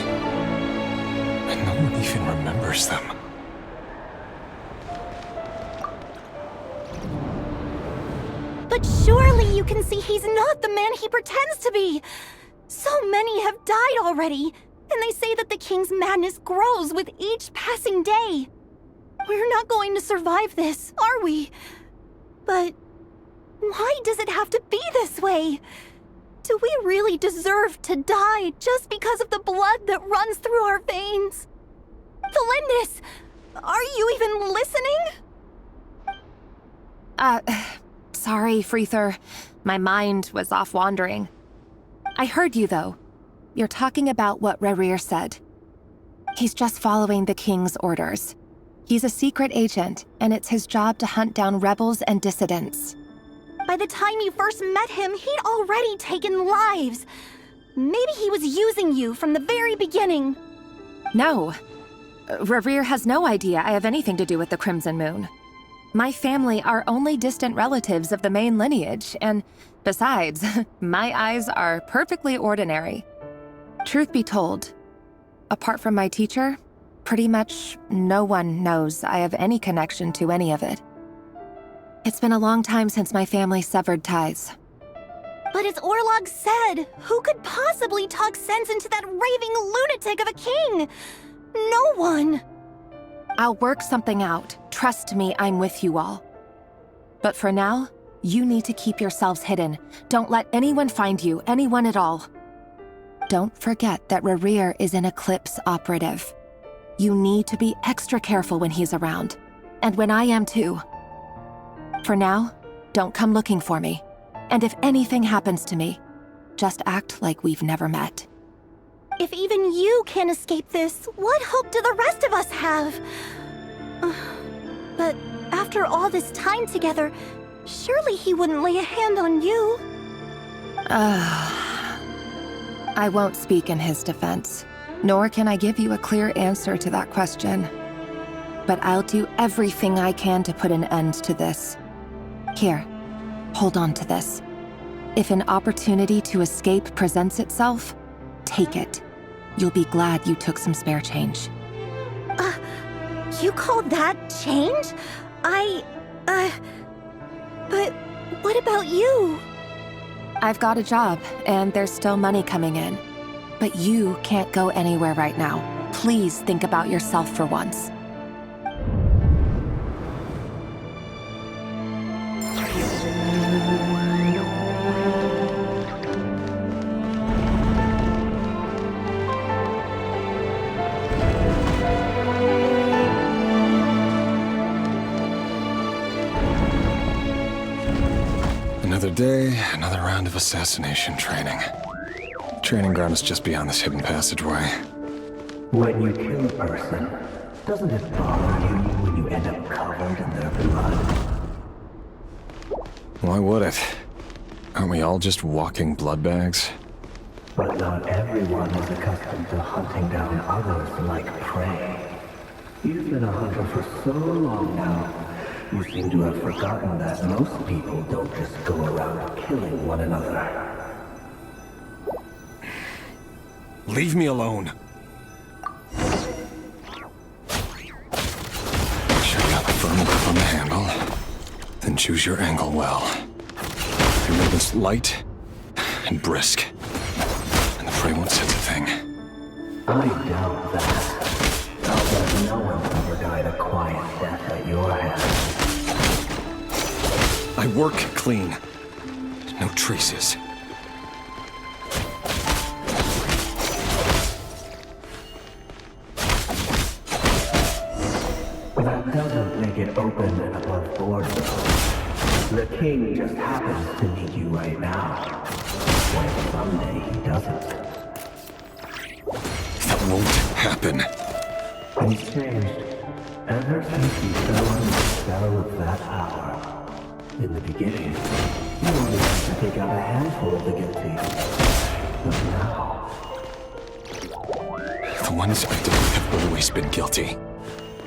And no one even remembers them. But surely you can see he's not the man he pretends to be! So many have died already, and they say that the king's madness grows with each passing day. We're not going to survive this, are we? But why does it have to be this way? Do we really deserve to die just because of the blood that runs through our veins? Felindis, are you even listening? Sorry, Freether. My mind was off wandering. I heard you, though. You're talking about what Rerir said. He's just following the king's orders. He's a secret agent, and it's his job to hunt down rebels and dissidents. By the time you first met him, he'd already taken lives. Maybe he was using you from the very beginning. No. Rerir has no idea I have anything to do with the Crimson Moon. My family are only distant relatives of the main lineage, and besides, my eyes are perfectly ordinary. Truth be told, apart from my teacher, pretty much no one knows I have any connection to any of it. It's been a long time since my family severed ties. But as Orlog said, who could possibly talk sense into that raving lunatic of a king? No one. I'll work something out. Trust me, I'm with you all. But for now, you need to keep yourselves hidden. Don't let anyone find you, anyone at all. Don't forget that Rerir is an Eclipse operative. You need to be extra careful when he's around, and when I am too. For now, don't come looking for me. And if anything happens to me, just act like we've never met. If even you can't escape this, what hope do the rest of us have? But after all this time together, surely he wouldn't lay a hand on you. I won't speak in his defense, nor can I give you a clear answer to that question. But I'll do everything I can to put an end to this. Here, hold on to this. If an opportunity to escape presents itself, take it. You'll be glad you took some spare change. You call that change? But what about you? I've got a job, and there's still money coming in. But you can't go anywhere right now. Please think about yourself for once. Another day, another round of assassination training. Training ground is just beyond this hidden passageway. When you kill a person, doesn't it bother you when you end up covered in their blood? Why would it? Aren't we all just walking blood bags? But not everyone is accustomed to hunting down others like prey. You've been a hunter for so long now, you seem to have forgotten that most people don't just go around killing one another. Leave me alone. Make sure you got a firm grip on the handle. Then choose your angle well. Your movement's light and brisk. And the prey won't sense a thing. I doubt that. I'll bet no one ever died a quiet death at your hands. I work clean. No traces. That doesn't make it open and above board, though. The king just happens to need you right now. When someday he doesn't. That won't happen. He's changed. Ever since he fell under the spell of that power. In the beginning, you only had to take out a handful of the guilty. But now... The ones I did have always been guilty.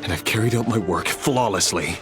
And I've carried out my work flawlessly.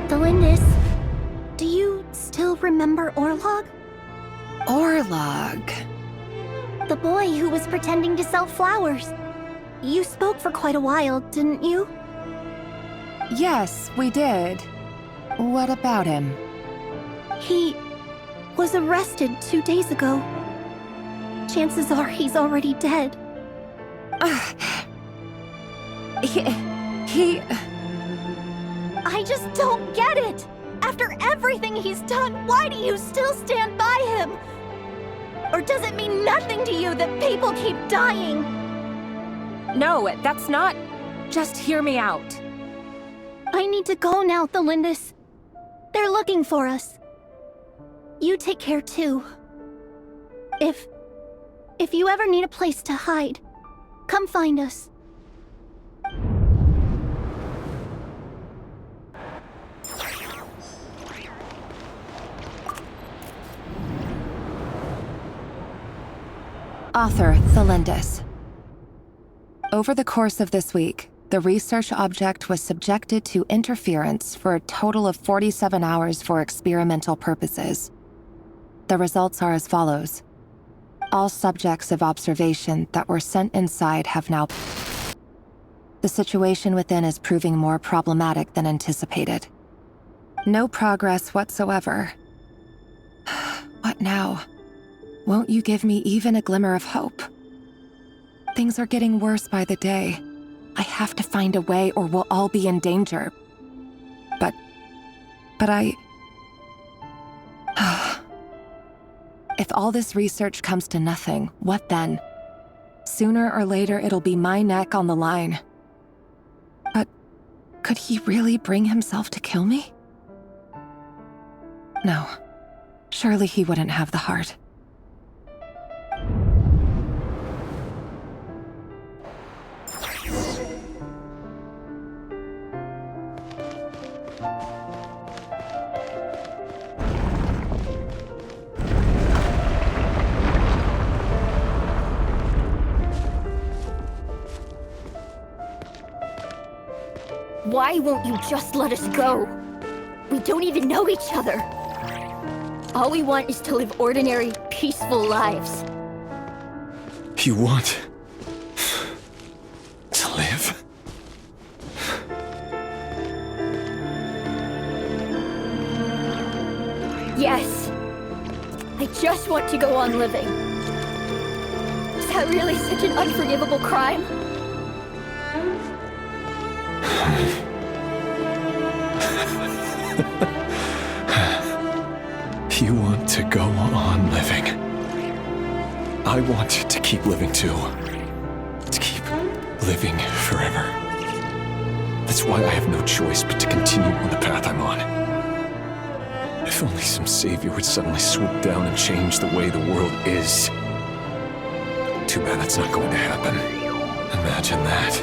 Valindis, do you still remember Orlog? Orlog. The boy who was pretending to sell flowers. You spoke for quite a while, didn't you? Yes, we did. What about him? He was arrested 2 days ago. Chances are he's already dead. He... I just don't get it! After everything he's done, why do you still stand by him? Or does it mean nothing to you that people keep dying? No, that's not... Just hear me out. I need to go now, Thelindis. They're looking for us. You take care too. If you ever need a place to hide, come find us. Author Thelindis. Over the course of this week, the research object was subjected to interference for a total of 47 hours for experimental purposes. The results are as follows. All subjects of observation that were sent inside have now... The situation within is proving more problematic than anticipated. No progress whatsoever. What now? Won't you give me even a glimmer of hope? Things are getting worse by the day. I have to find a way or we'll all be in danger. But I... If all this research comes to nothing, what then? Sooner or later it'll be my neck on the line. But could he really bring himself to kill me? No. Surely he wouldn't have the heart. Why won't you just let us go? We don't even know each other. All we want is to live ordinary, peaceful lives. You want to live? Yes. I just want to go on living. Is that really such an unforgivable crime? You want to go on living. I want to keep living too. To keep living forever. That's why I have no choice but to continue on the path I'm on. If only some savior would suddenly swoop down and change the way the world is. Too bad that's not going to happen. Imagine that.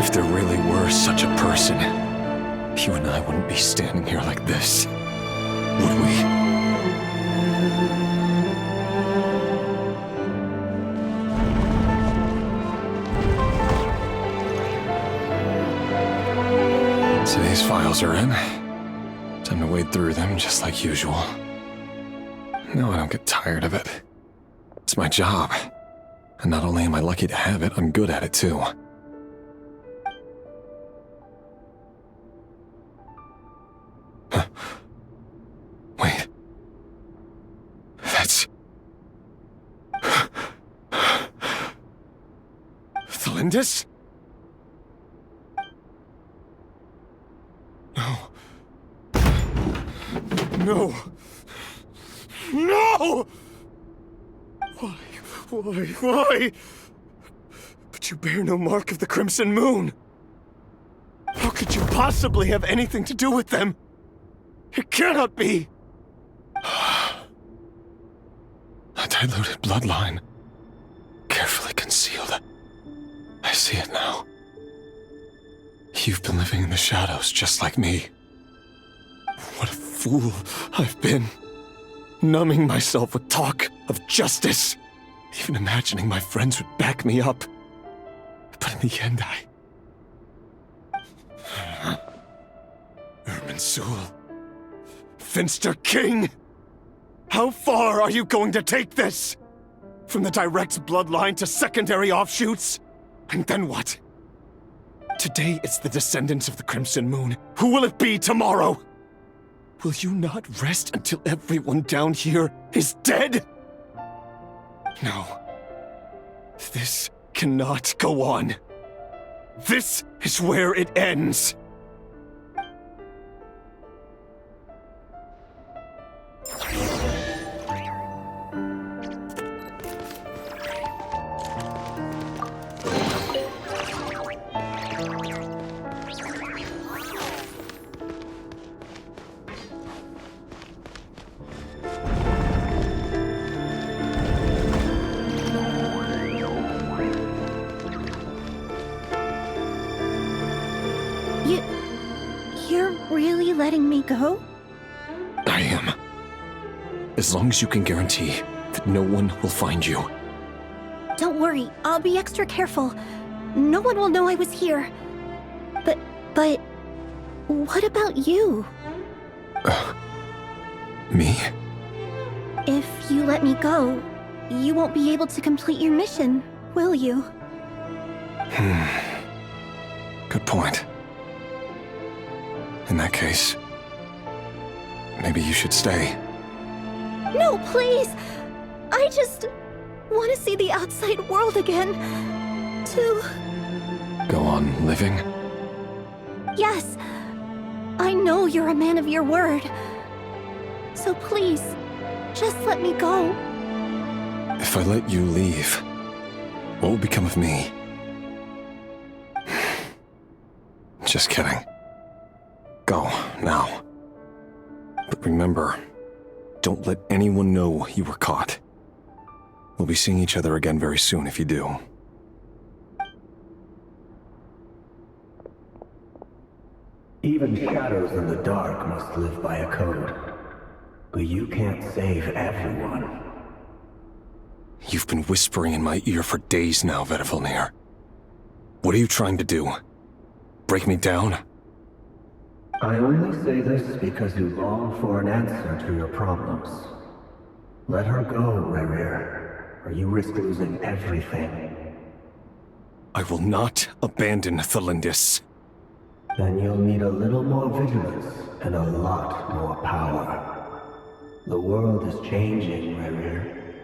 If there really were such a person, you and I wouldn't be standing here like this, would we? So these files are in. Time to wade through them just like usual. No, I don't get tired of it. It's my job. And not only am I lucky to have it, I'm good at it too. Wait. That's... Thelindis? No. No! No! Why? But you bear no mark of the Crimson Moon. How could you possibly have anything to do with them? It cannot be! A diluted bloodline. Carefully concealed. I see it now. You've been living in the shadows just like me. What a fool I've been. Numbing myself with talk of justice. Even imagining my friends would back me up. But in the end, Irminsul. Finster King! How far are you going to take this? From the direct bloodline to secondary offshoots? And then what? Today it's the descendants of the Crimson Moon. Who will it be tomorrow? Will you not rest until everyone down here is dead? No. This cannot go on. This is where it ends. You're really letting me go? I am. As long as you can guarantee that no one will find you. Don't worry, I'll be extra careful. No one will know I was here. But what about you? Me? If you let me go, you won't be able to complete your mission, will you? Good point. In that case, maybe you should stay. No, please! I just want to see the outside world again. To... Go on living? Yes. I know you're a man of your word. So please, just let me go. If I let you leave, what will become of me? Just kidding. Go, now. But remember, don't let anyone know you were caught. We'll be seeing each other again very soon if you do. Even shadows in the dark must live by a code. But you can't save everyone. You've been whispering in my ear for days now, Vedifilnir. What are you trying to do? Break me down? I only say this because you long for an answer to your problems. Let her go, Rerir, or you risk losing everything. I will not abandon Thalindis. Then you'll need a little more vigilance and a lot more power. The world is changing, Rerir.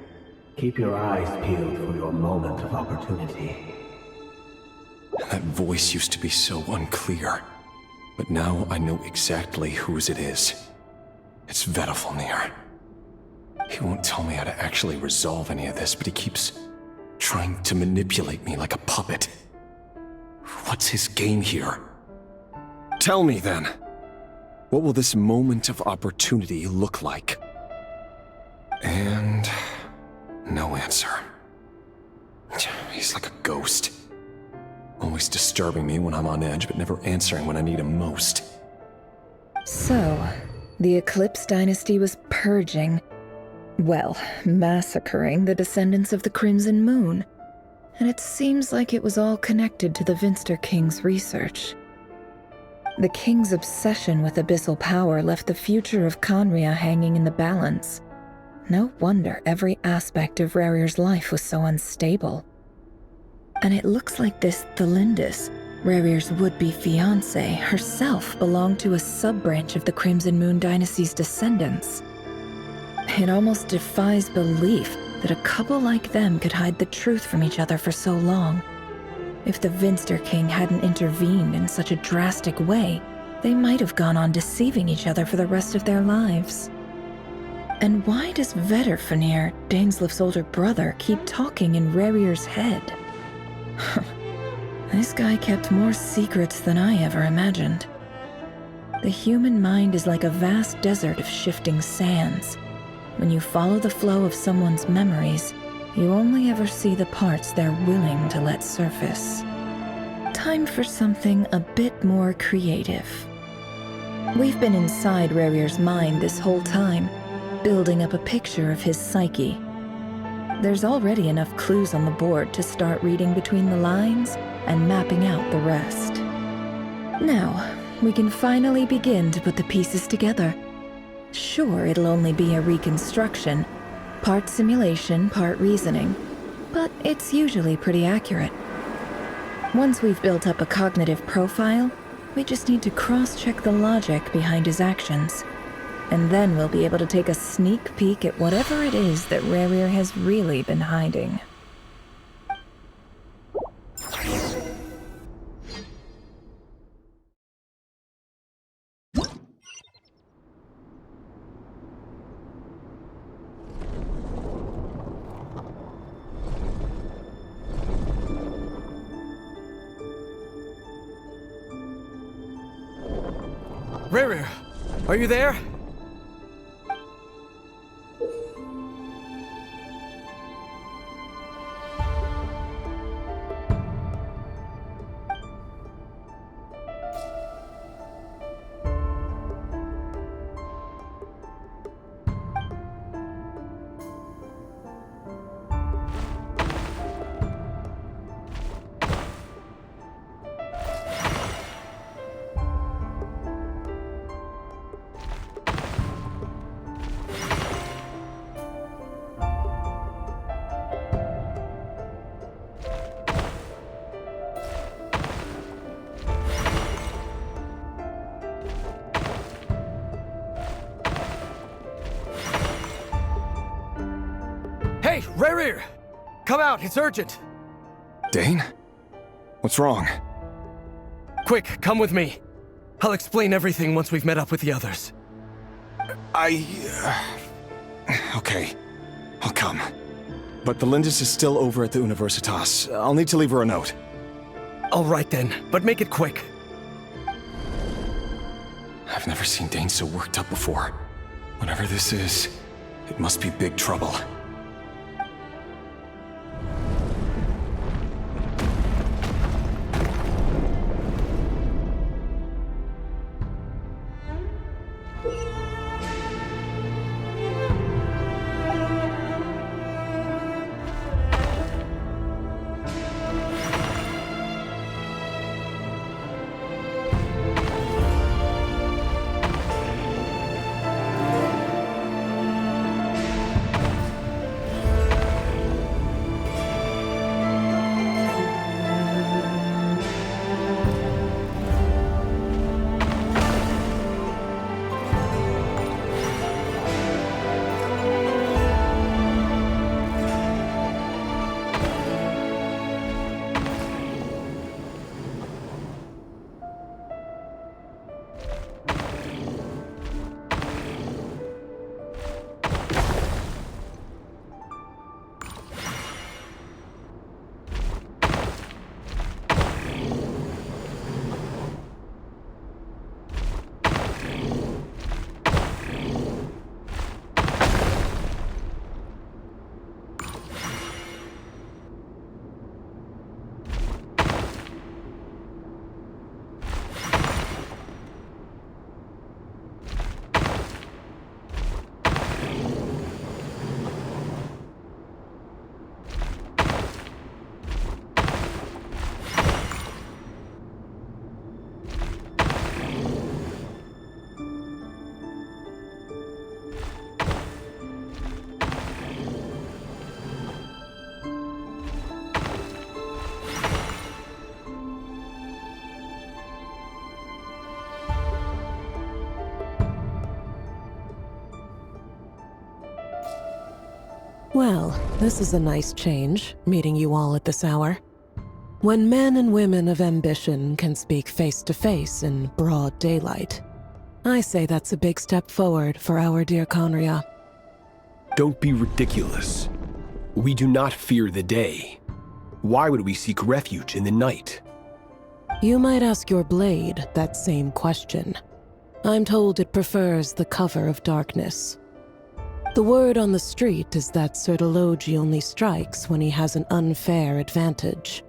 Keep your eyes peeled for your moment of opportunity. That voice used to be so unclear. But now I know exactly whose it is. It's Vedifilnir. He won't tell me how to actually resolve any of this, but he keeps trying to manipulate me like a puppet. What's his game here? Tell me then. What will this moment of opportunity look like? And no answer. He's like a ghost. Always disturbing me when I'm on edge, but never answering when I need him most. So, the Eclipse Dynasty was purging, well, massacring the descendants of the Crimson Moon. And it seems like it was all connected to the Vinster King's research. The King's obsession with abyssal power left the future of Khaenri'ah hanging in the balance. No wonder every aspect of Rerir's life was so unstable. And it looks like this Thalindis, Rerir's would-be fiancé, herself belonged to a sub-branch of the Crimson Moon Dynasty's descendants. It almost defies belief that a couple like them could hide the truth from each other for so long. If the Vinster King hadn't intervened in such a drastic way, they might have gone on deceiving each other for the rest of their lives. And why does Vedifilnir, Dainslif's older brother, keep talking in Rerir's head? This guy kept more secrets than I ever imagined. The human mind is like a vast desert of shifting sands. When you follow the flow of someone's memories, you only ever see the parts they're willing to let surface. Time for something a bit more creative. We've been inside Rerir's mind this whole time, building up a picture of his psyche. There's already enough clues on the board to start reading between the lines and mapping out the rest. Now, we can finally begin to put the pieces together. Sure, it'll only be a reconstruction, part simulation, part reasoning, but it's usually pretty accurate. Once we've built up a cognitive profile, we just need to cross-check the logic behind his actions. And then we'll be able to take a sneak peek at whatever it is that Rerir has really been hiding. Rerir, are you there? Hey, Rerir! Come out, it's urgent! Dane? What's wrong? Quick, come with me. I'll explain everything once we've met up with the others. Okay, I'll come. But Belindis is still over at the Universitas. I'll need to leave her a note. All right then, but make it quick. I've never seen Dane so worked up before. Whatever this is, it must be big trouble. Well, this is a nice change, meeting you all at this hour. When men and women of ambition can speak face to face in broad daylight, I say that's a big step forward for our dear Conria. Don't be ridiculous. We do not fear the day. Why would we seek refuge in the night? You might ask your blade that same question. I'm told it prefers the cover of darkness. The word on the street is that Sir Elegy only strikes when he has an unfair advantage.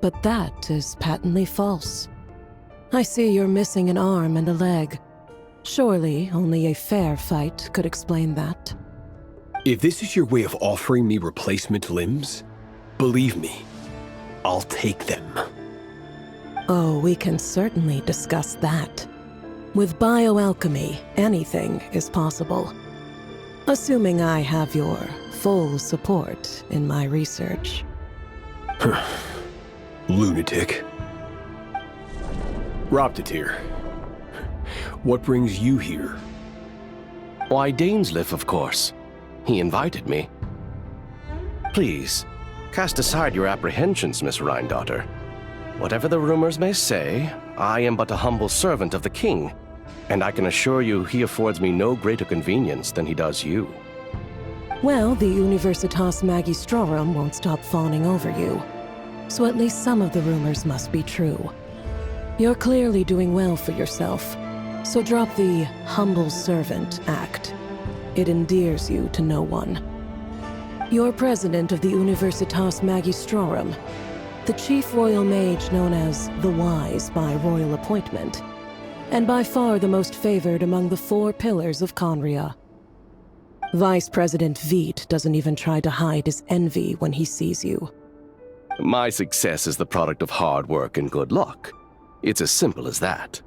But that is patently false. I see you're missing an arm and a leg. Surely only a fair fight could explain that. If this is your way of offering me replacement limbs, believe me, I'll take them. Oh, we can certainly discuss that. With bioalchemy, anything is possible. Assuming I have your full support in my research. Lunatic. Roptatir, what brings you here? Why, Dainsleif, of course. He invited me. Please, cast aside your apprehensions, Miss Rhindaughter. Whatever the rumors may say, I am but a humble servant of the king, and I can assure you he affords me no greater convenience than he does you. Well, the Universitas Magistrorum won't stop fawning over you. So at least some of the rumors must be true. You're clearly doing well for yourself, so drop the humble servant act. It endears you to no one. You're president of the Universitas Magistrorum, the chief royal mage known as the Wise by royal appointment, and by far the most favored among the 4 pillars of Conria. Vice President Veit doesn't even try to hide his envy when he sees you. My success is the product of hard work and good luck. It's as simple as that.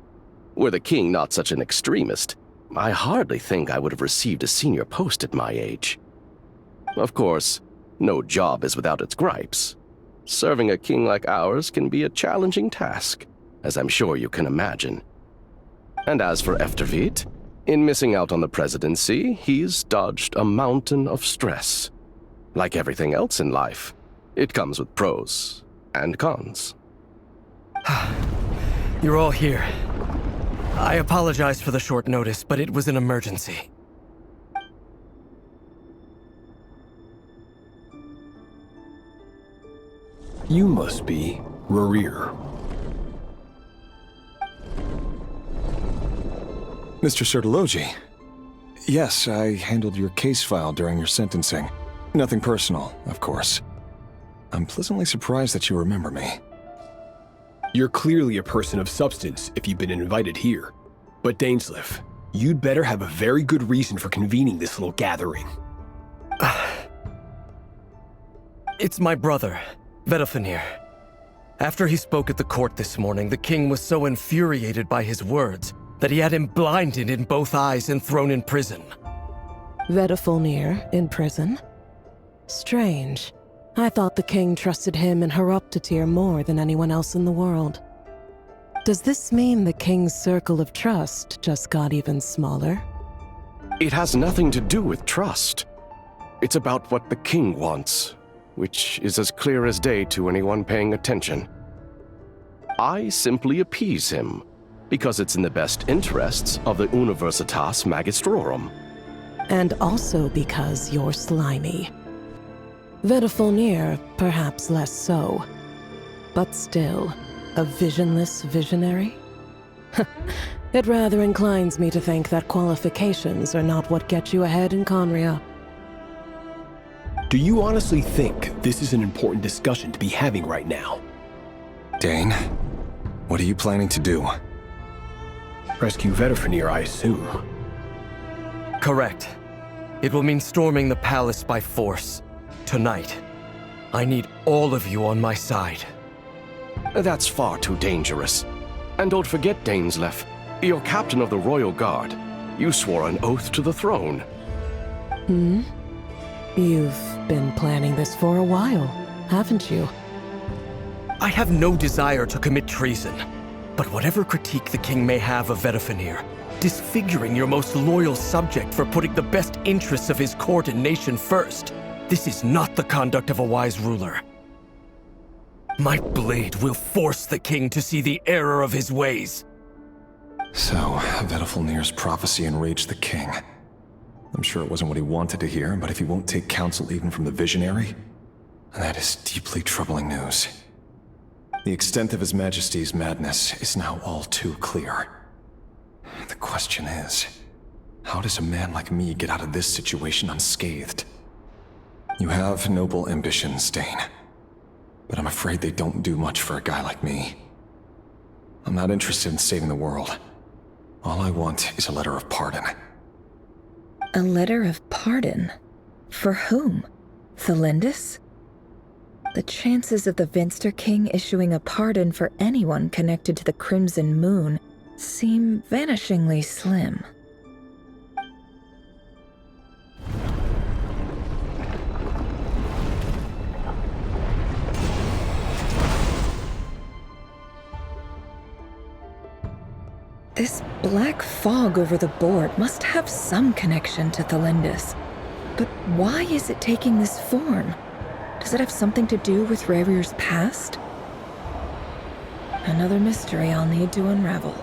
Were the king not such an extremist, I hardly think I would have received a senior post at my age. Of course, no job is without its gripes. Serving a king like ours can be a challenging task, as I'm sure you can imagine. And as for Efterveit, in missing out on the presidency, he's dodged a mountain of stress. Like everything else in life, it comes with pros and cons. You're all here. I apologize for the short notice, but it was an emergency. You must be Rarir. Mr. Sertologi. Yes, I handled your case file during your sentencing. Nothing personal, of course. I'm pleasantly surprised that you remember me. You're clearly a person of substance if you've been invited here. But Dainsleif, you'd better have a very good reason for convening this little gathering. It's my brother, Vedalfenir. After he spoke at the court this morning, the king was so infuriated by his words that he had him blinded in both eyes and thrown in prison. Vedalfenir in prison? Strange. I thought the king trusted him and Roptatir more than anyone else in the world. Does this mean the king's circle of trust just got even smaller? It has nothing to do with trust. It's about what the king wants, which is as clear as day to anyone paying attention. I simply appease him, because it's in the best interests of the Universitas Magistrorum. And also because you're slimy. Vedalfenir, perhaps less so. But still, a visionless visionary? It rather inclines me to think that qualifications are not what get you ahead in Conria. Do you honestly think this is an important discussion to be having right now? Dane, what are you planning to do? Rescue Vedalfenir, I assume. Correct. It will mean storming the palace by force. Tonight. I need all of you on my side. That's far too dangerous. And don't forget, Dainsleif, you're captain of the Royal Guard. You swore an oath to the throne. You've been planning this for a while, haven't you? I have no desire to commit treason. But whatever critique the king may have of Vedalfenir, disfiguring your most loyal subject for putting the best interests of his court and nation first, this is not the conduct of a wise ruler. My blade will force the king to see the error of his ways. So, Vedalfenir's prophecy enraged the king. I'm sure it wasn't what he wanted to hear, but if he won't take counsel even from the visionary, that is deeply troubling news. The extent of His Majesty's madness is now all too clear. The question is, how does a man like me get out of this situation unscathed? You have noble ambitions, Dane, but I'm afraid they don't do much for a guy like me. I'm not interested in saving the world. All I want is a letter of pardon. A letter of pardon? For whom? Thelindis? The chances of the Venster King issuing a pardon for anyone connected to the Crimson Moon seem vanishingly slim. This black fog over the board must have some connection to Thelindis. But why is it taking this form? Does it have something to do with Revir's past? Another mystery I'll need to unravel.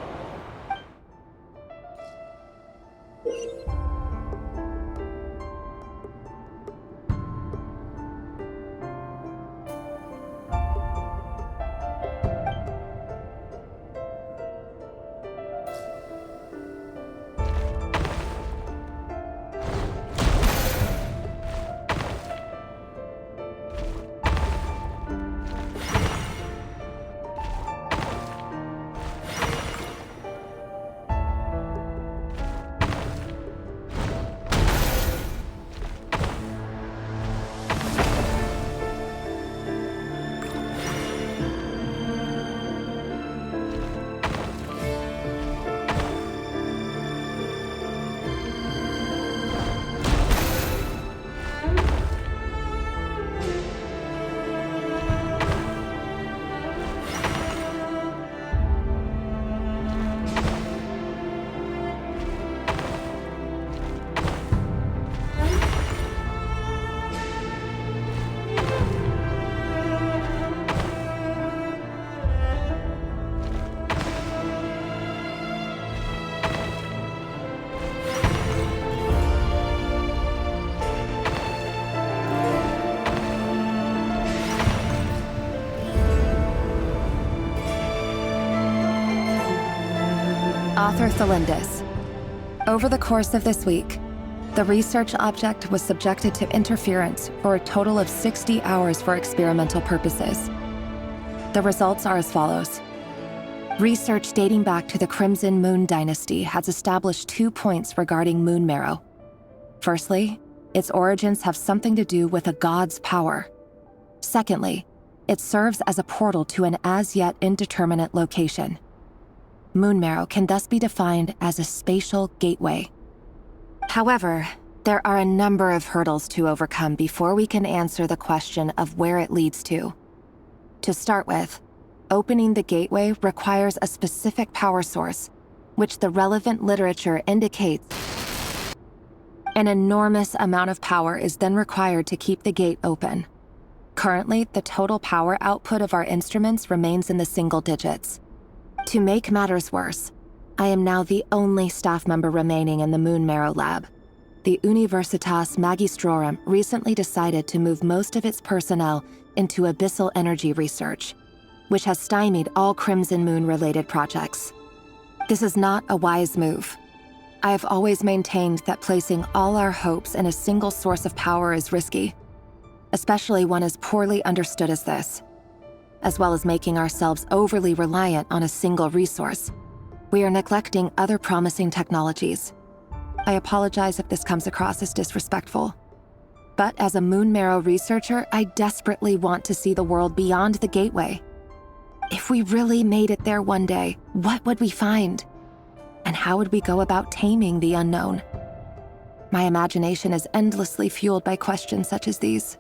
Author Thelindis. Over the course of this week, the research object was subjected to interference for a total of 60 hours for experimental purposes. The results are as follows. Research dating back to the Crimson Moon Dynasty has established 2 points regarding Moon Marrow. Firstly, its origins have something to do with a god's power. Secondly, it serves as a portal to an as-yet indeterminate location. Moon Marrow can thus be defined as a spatial gateway. However, there are a number of hurdles to overcome before we can answer the question of where it leads to. To start with, opening the gateway requires a specific power source, which the relevant literature indicates. An enormous amount of power is then required to keep the gate open. Currently, the total power output of our instruments remains in the single digits. To make matters worse, I am now the only staff member remaining in the Moon Marrow lab. The Universitas Magistrorum recently decided to move most of its personnel into abyssal energy research, which has stymied all Crimson Moon-related projects. This is not a wise move. I have always maintained that placing all our hopes in a single source of power is risky, especially one as poorly understood as this. As well as making ourselves overly reliant on a single resource, we are neglecting other promising technologies. I apologize if this comes across as disrespectful. But as a Moon Marrow researcher, I desperately want to see the world beyond the gateway. If we really made it there one day, what would we find? And how would we go about taming the unknown? My imagination is endlessly fueled by questions such as these.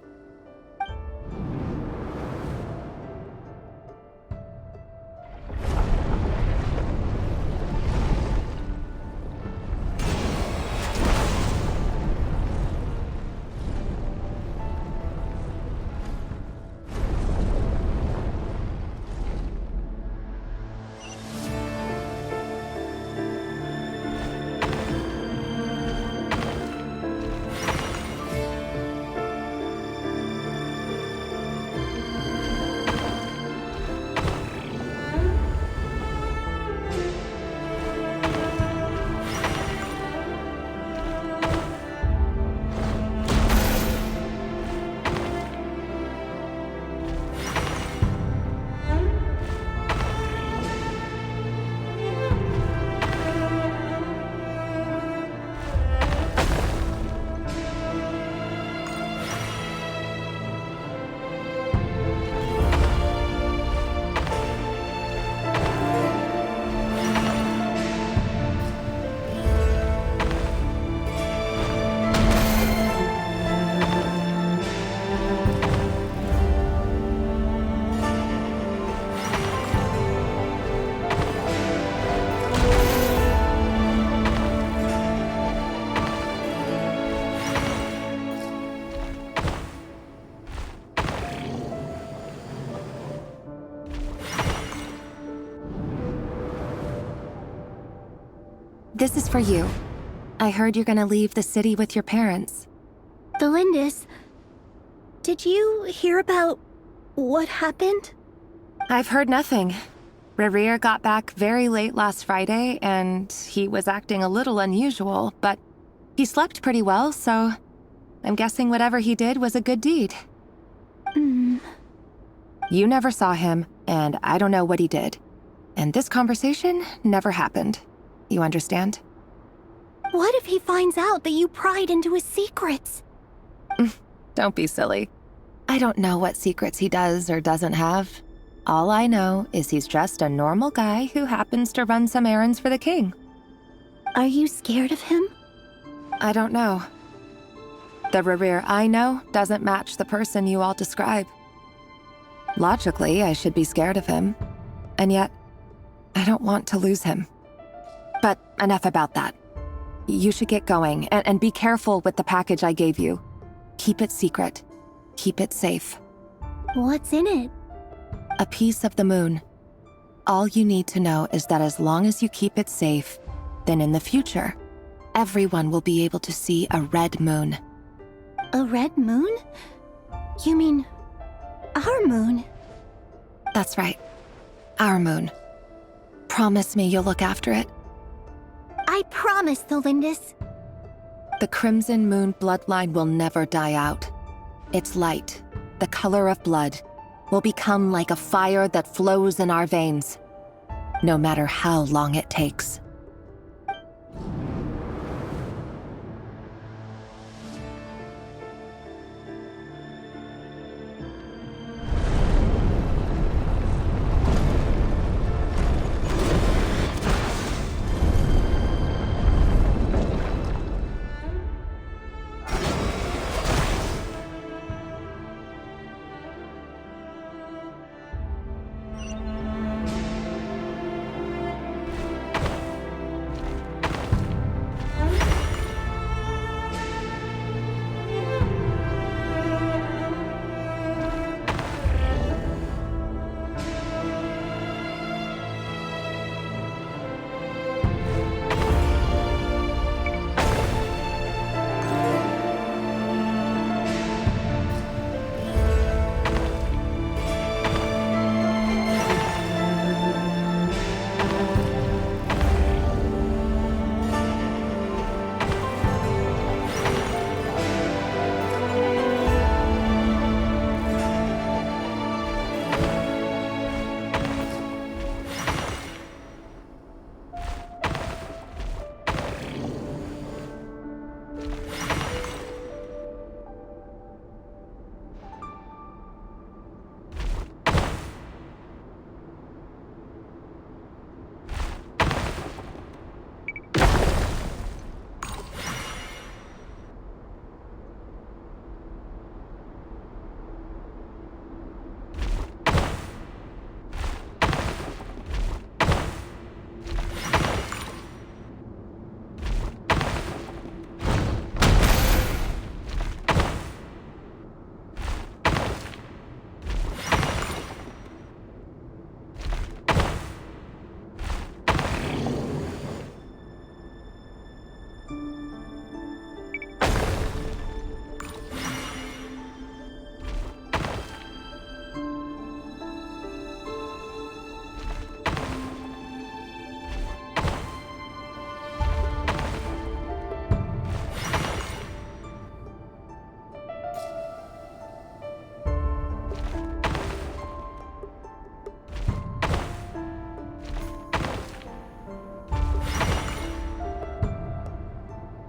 This is for you. I heard you're gonna leave the city with your parents. The Lindis, did you hear about what happened? I've heard nothing. Rerir got back very late last Friday, and he was acting a little unusual, but he slept pretty well, so I'm guessing whatever he did was a good deed. You never saw him, and I don't know what he did. And this conversation never happened. You understand? What if he finds out that you pried into his secrets? Don't be silly. I don't know what secrets he does or doesn't have. All I know is he's just a normal guy who happens to run some errands for the king. Are you scared of him? I don't know. The Rerir I know doesn't match the person you all describe. Logically, I should be scared of him. And yet, I don't want to lose him. But enough about that. You should get going, and be careful with the package I gave you. Keep it secret. Keep it safe. What's in it? A piece of the moon. All you need to know is that as long as you keep it safe, then in the future, everyone will be able to see a red moon. A red moon? You mean our moon? That's right. Our moon. Promise me you'll look after it. I promise, the Lindis. The Crimson Moon bloodline will never die out. Its light, the color of blood, will become like a fire that flows in our veins, no matter how long it takes.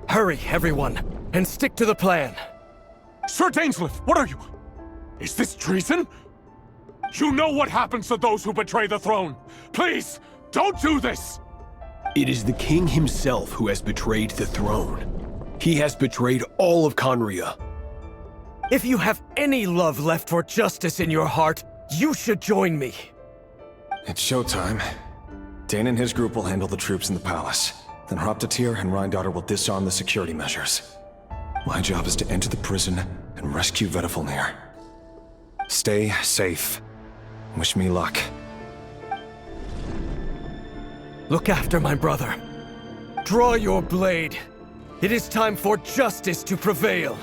Hurry, everyone, and stick to the plan. Sir Dainsleif, what are you? Is this treason? You know what happens to those who betray the throne. Please, don't do this! It is the king himself who has betrayed the throne. He has betrayed all of Conria. If you have any love left for justice in your heart, you should join me. It's showtime. Dane and his group will handle the troops in the palace. Then Hraptatir and Rheindotter will disarm the security measures. My job is to enter the prison and rescue Vedifalnir. Stay safe. Wish me luck. Look after my brother. Draw your blade. It is time for justice to prevail.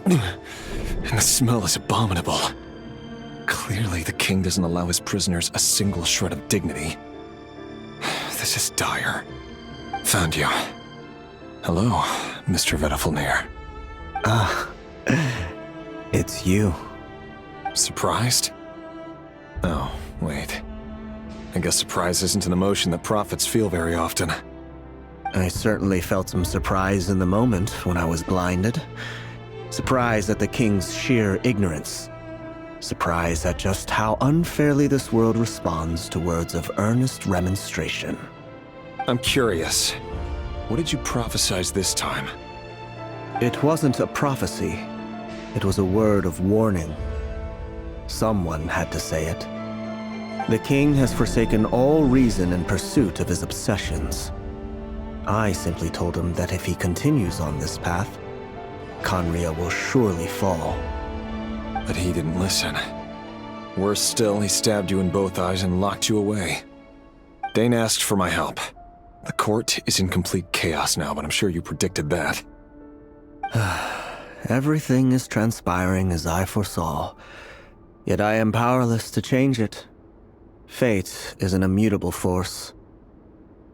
And the smell is abominable. Clearly, the king doesn't allow his prisoners a single shred of dignity. This is dire. Found you. Hello, Mr. Vedafulnir. Ah, it's you. Surprised? Oh, wait. I guess surprise isn't an emotion that prophets feel very often. I certainly felt some surprise in the moment when I was blinded. Surprise at the king's sheer ignorance. Surprise at just how unfairly this world responds to words of earnest remonstration. I'm curious. What did you prophesize this time? It wasn't a prophecy. It was a word of warning. Someone had to say it. The king has forsaken all reason in pursuit of his obsessions. I simply told him that if he continues on this path, Conria will surely fall. But he didn't listen. Worse still, he stabbed you in both eyes and locked you away. Dane asked for my help. The court is in complete chaos now, but I'm sure you predicted that. Everything is transpiring as I foresaw, yet I am powerless to change it. Fate is an immutable force.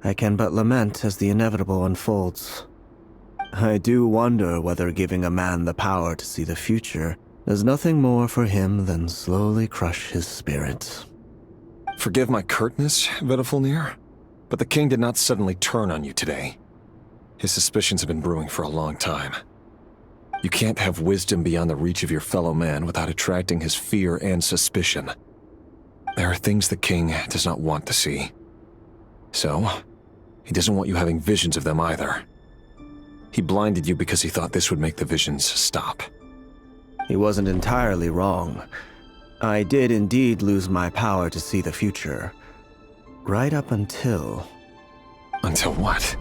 I can but lament as the inevitable unfolds. I do wonder whether giving a man the power to see the future does nothing more for him than slowly crush his spirit. Forgive my curtness, Vedafulnir, but the king did not suddenly turn on you today. His suspicions have been brewing for a long time. You can't have wisdom beyond the reach of your fellow man without attracting his fear and suspicion. There are things the king does not want to see. So, he doesn't want you having visions of them either. He blinded you because he thought this would make the visions stop. He wasn't entirely wrong. I did indeed lose my power to see the future. Right up until... Until what?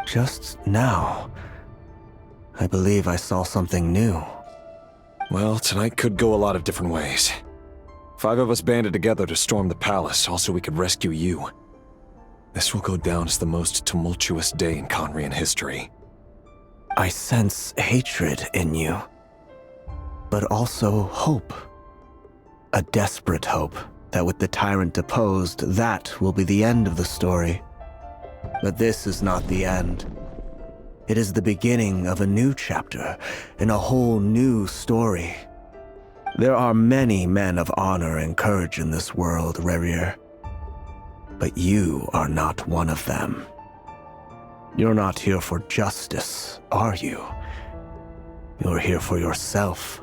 Just now. I believe I saw something new. Well, tonight could go a lot of different ways. 5 of us banded together to storm the palace, also we could rescue you. This will go down as the most tumultuous day in Conrian history. I sense hatred in you, but also hope. A desperate hope that with the tyrant deposed, that will be the end of the story. But this is not the end. It is the beginning of a new chapter in a whole new story. There are many men of honor and courage in this world, Rerir. But you are not one of them. You're not here for justice, are you? You're here for yourself.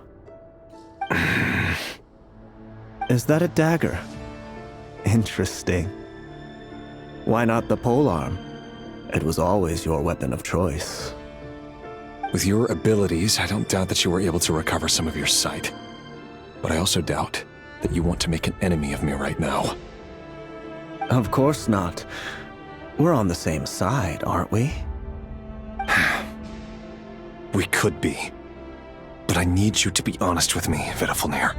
Is that a dagger? Interesting. Why not the polearm? It was always your weapon of choice. With your abilities, I don't doubt that you were able to recover some of your sight. But I also doubt that you want to make an enemy of me right now. Of course not. We're on the same side, aren't we? We could be. But I need you to be honest with me, Vedafilnir.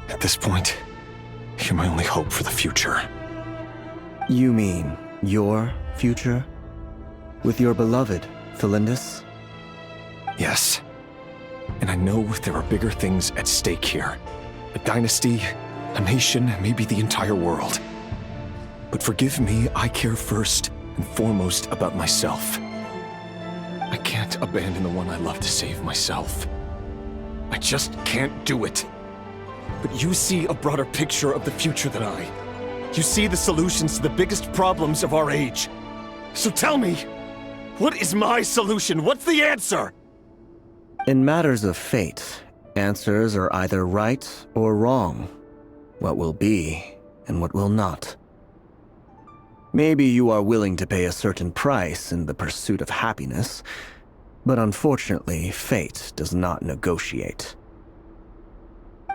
At this point, you're my only hope for the future. You mean your future? With your beloved, Thelindis? Yes. And I know there are bigger things at stake here. A dynasty, a nation, maybe the entire world. But forgive me, I care first and foremost about myself. I can't abandon the one I love to save myself. I just can't do it. But you see a broader picture of the future than I. You see the solutions to the biggest problems of our age. So tell me, what is my solution? What's the answer? In matters of fate, answers are either right or wrong. What will be and what will not. Maybe you are willing to pay a certain price in the pursuit of happiness, but unfortunately, fate does not negotiate.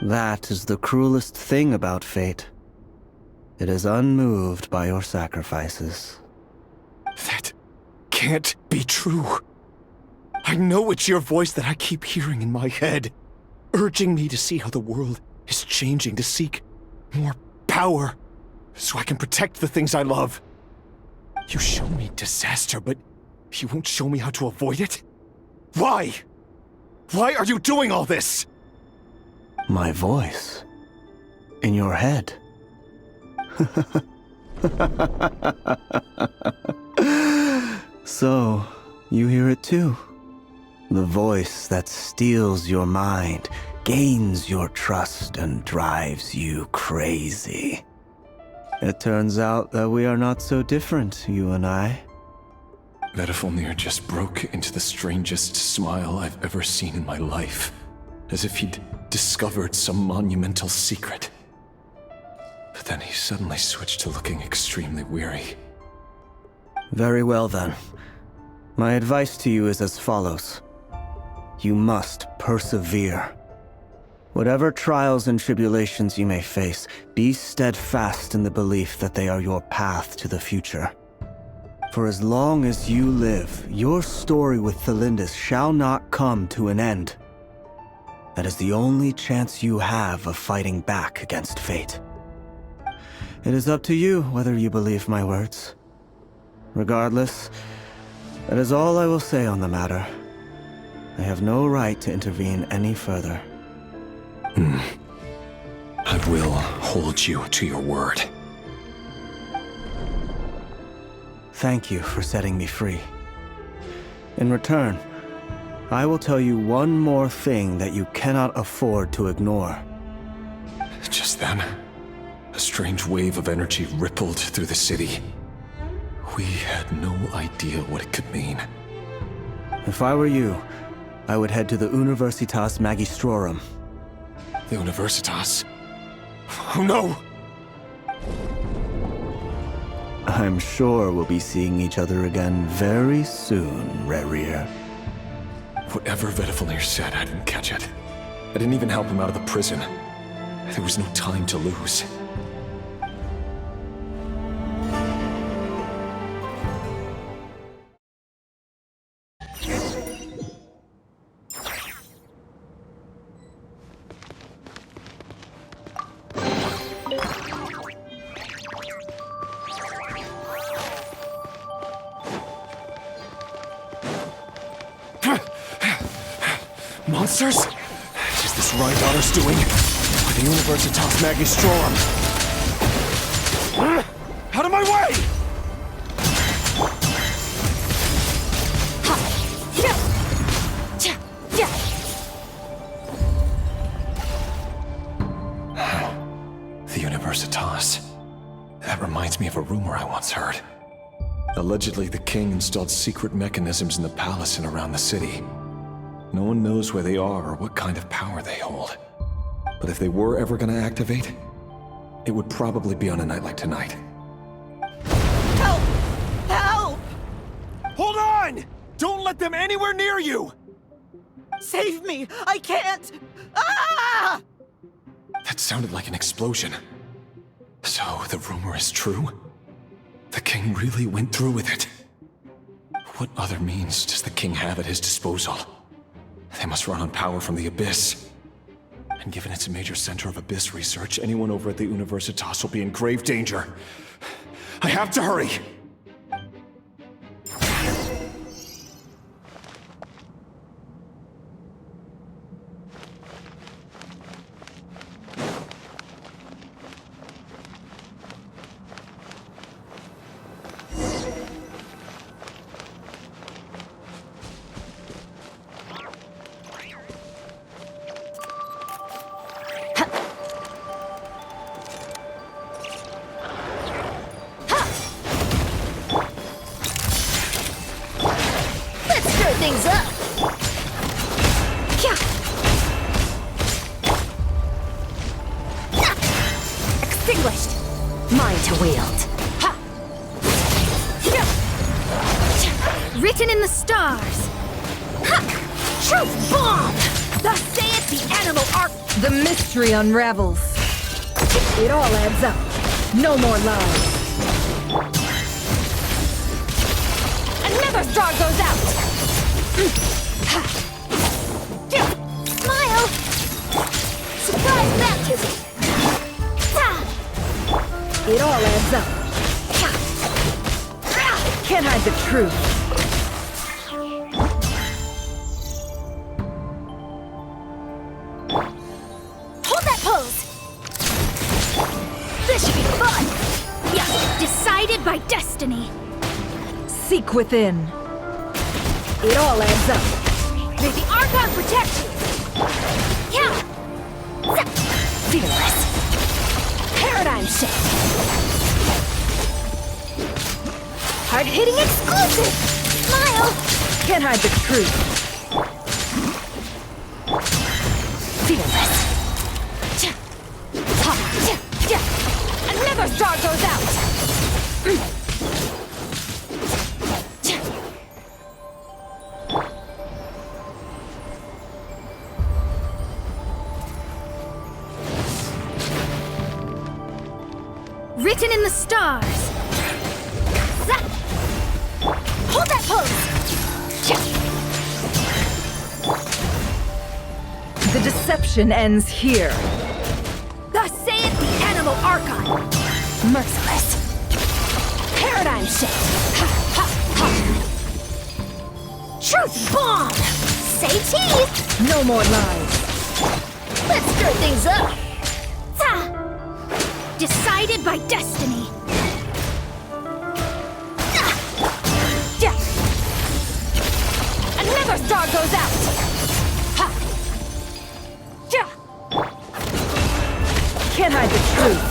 That is the cruelest thing about fate. It is unmoved by your sacrifices. That can't be true. I know it's your voice that I keep hearing in my head, urging me to see how the world is changing, to seek more power, so I can protect the things I love. You show me disaster, but you won't show me how to avoid it? Why? Why are you doing all this? My voice. In your head. So, you hear it too? The voice that steals your mind, gains your trust, and drives you crazy. It turns out that we are not so different, you and I. Vedafilnir just broke into the strangest smile I've ever seen in my life, as if he'd discovered some monumental secret. But then he suddenly switched to looking extremely weary. Very well then. My advice to you is as follows. You must persevere. Whatever trials and tribulations you may face, be steadfast in the belief that they are your path to the future. For as long as you live, your story with Thelindis shall not come to an end. That is the only chance you have of fighting back against fate. It is up to you whether you believe my words. Regardless, that is all I will say on the matter. I have no right to intervene any further. I will hold you to your word. Thank you for setting me free. In return, I will tell you one more thing that you cannot afford to ignore. Just then, a strange wave of energy rippled through the city. We had no idea what it could mean. If I were you, I would head to the Universitas Magistrorum. The Universitas? Oh no! I'm sure we'll be seeing each other again very soon, Rerir. Whatever Vedifalnir said, I didn't catch it. I didn't even help him out of the prison. There was no time to lose. Monsters? Is this Rhine Daughter's doing? Or the Universitas Magistrorum? Out of my way! The Universitas. That reminds me of a rumor I once heard. Allegedly, the king installed secret mechanisms in the palace and around the city. No one knows where they are or what kind of power they hold. But if they were ever gonna activate, it would probably be on a night like tonight. Help! Help! Hold on! Don't let them anywhere near you! Save me! I can't! Ah! That sounded like an explosion. So, the rumor is true? The king really went through with it. What other means does the king have at his disposal? They must run on power from the Abyss. And given it's a major center of Abyss research, anyone over at the Universitas will be in grave danger. I have to hurry! Things up. Extinguished. Mine to wield. Written in the stars. Truth bomb. Thus saith the animal arc. The mystery unravels. It all adds up. No more lies. Another star goes out. Smile! Surprise baptism! It all adds up. Can't hide the truth. Hold that pose! This should be fun! Yeah, decided by destiny. Seek within. It all adds up. May the Archon protect you! Yeah! Fearless! Paradigm shift! Hard-hitting exclusive! Smile! Can't hide the truth. Fearless! Another star goes out! Written in the stars. Hold that pose. The deception ends here. Thus saith the animal Archon. Merciless. Paradigm shift. Truth bomb. Say cheese. No more lies. Let's stir things up. Decided by destiny. Another star goes out. Can't hide the truth.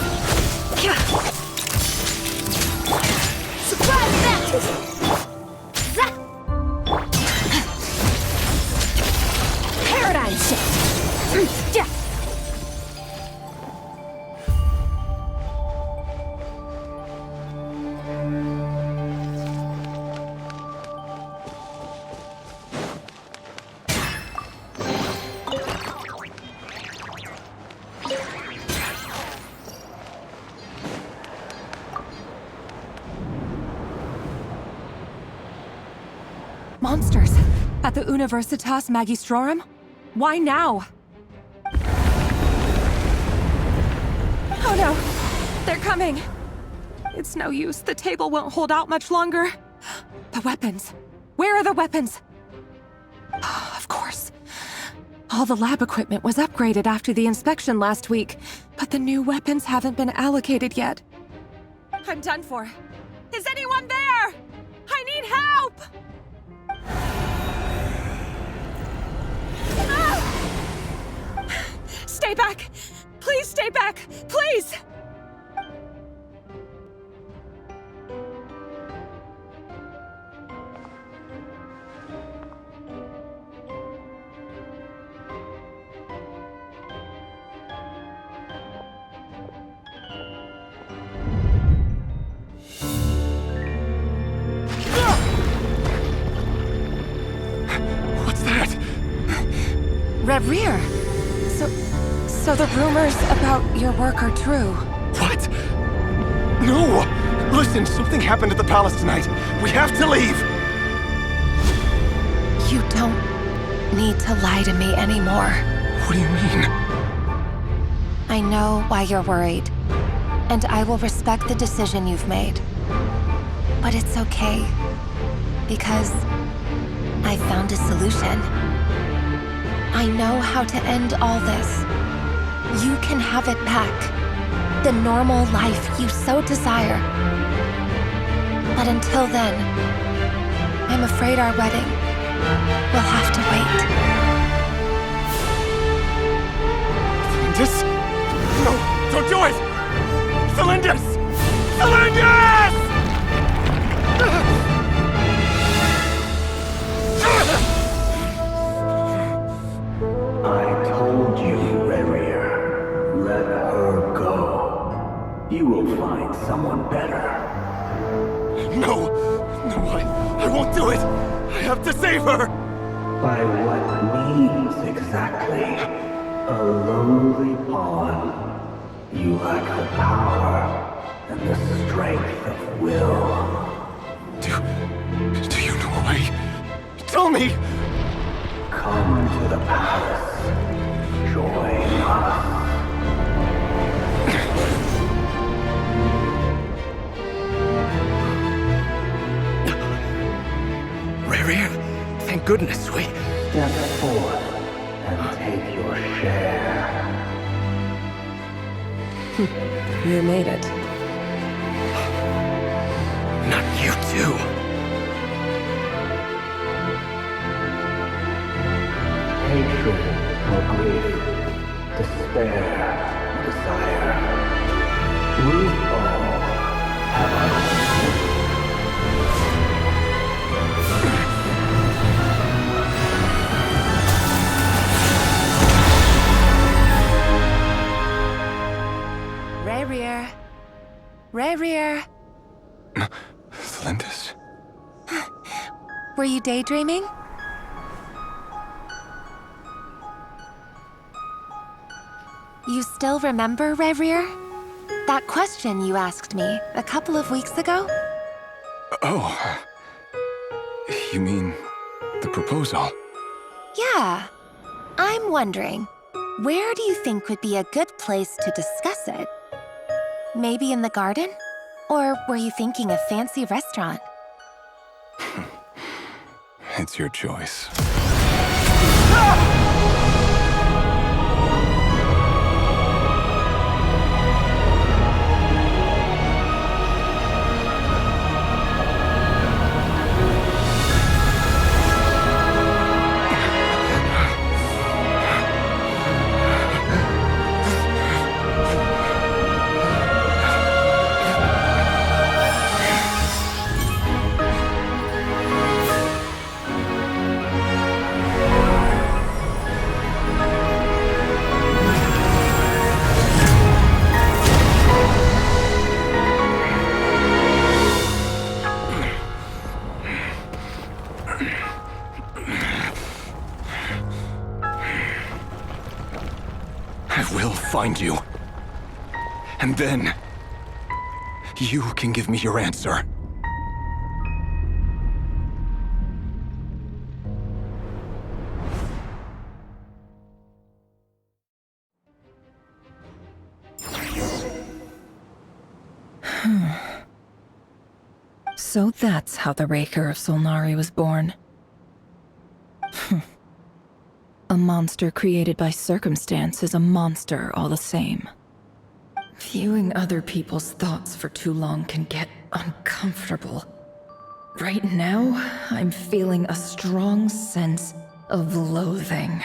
Surprise baptism. Paradigm shift. Monsters. At the Universitas Magistrorum? Why now? Oh no! They're coming! It's no use. The table won't hold out much longer. The weapons. Where are the weapons? Of course. All the lab equipment was upgraded after the inspection last week, but the new weapons haven't been allocated yet. I'm done for. Is anyone there? I need help! Ah! Stay back! Please stay back! Please! Rear. So the rumors about your work are true. What? No! Listen, something happened at the palace tonight. We have to leave! You don't need to lie to me anymore. What do you mean? I know why you're worried, and I will respect the decision you've made. But it's okay, because I found a solution. I know how to end all this. You can have it back. The normal life you so desire. But until then, I'm afraid our wedding will have to wait. Celindus? No, don't do it! Celindus! Celindus! I told you, Rerir. Let her go. You will find someone better. No! I won't do it! I have to save her! By what means exactly? A lowly pawn. You lack the power and the strength of will. Do you know why? Tell me! Come to the palace. Join us. Rerir, thank goodness we... Step forth and take your share. You made it. Not you too. Hatred or grief, despair or desire. We all have our own. Rerir. Celindus? Were you daydreaming? You still remember, Rerir? That question you asked me a couple of weeks ago? Oh. You mean the proposal? Yeah. I'm wondering, where do you think would be a good place to discuss it? Maybe in the garden? Or were you thinking a fancy restaurant? It's your choice. Find you. And then, you can give me your answer. So that's how the Raker of Solnari was born. A monster created by circumstance is a monster all the same. Viewing other people's thoughts for too long can get uncomfortable. Right now, I'm feeling a strong sense of loathing.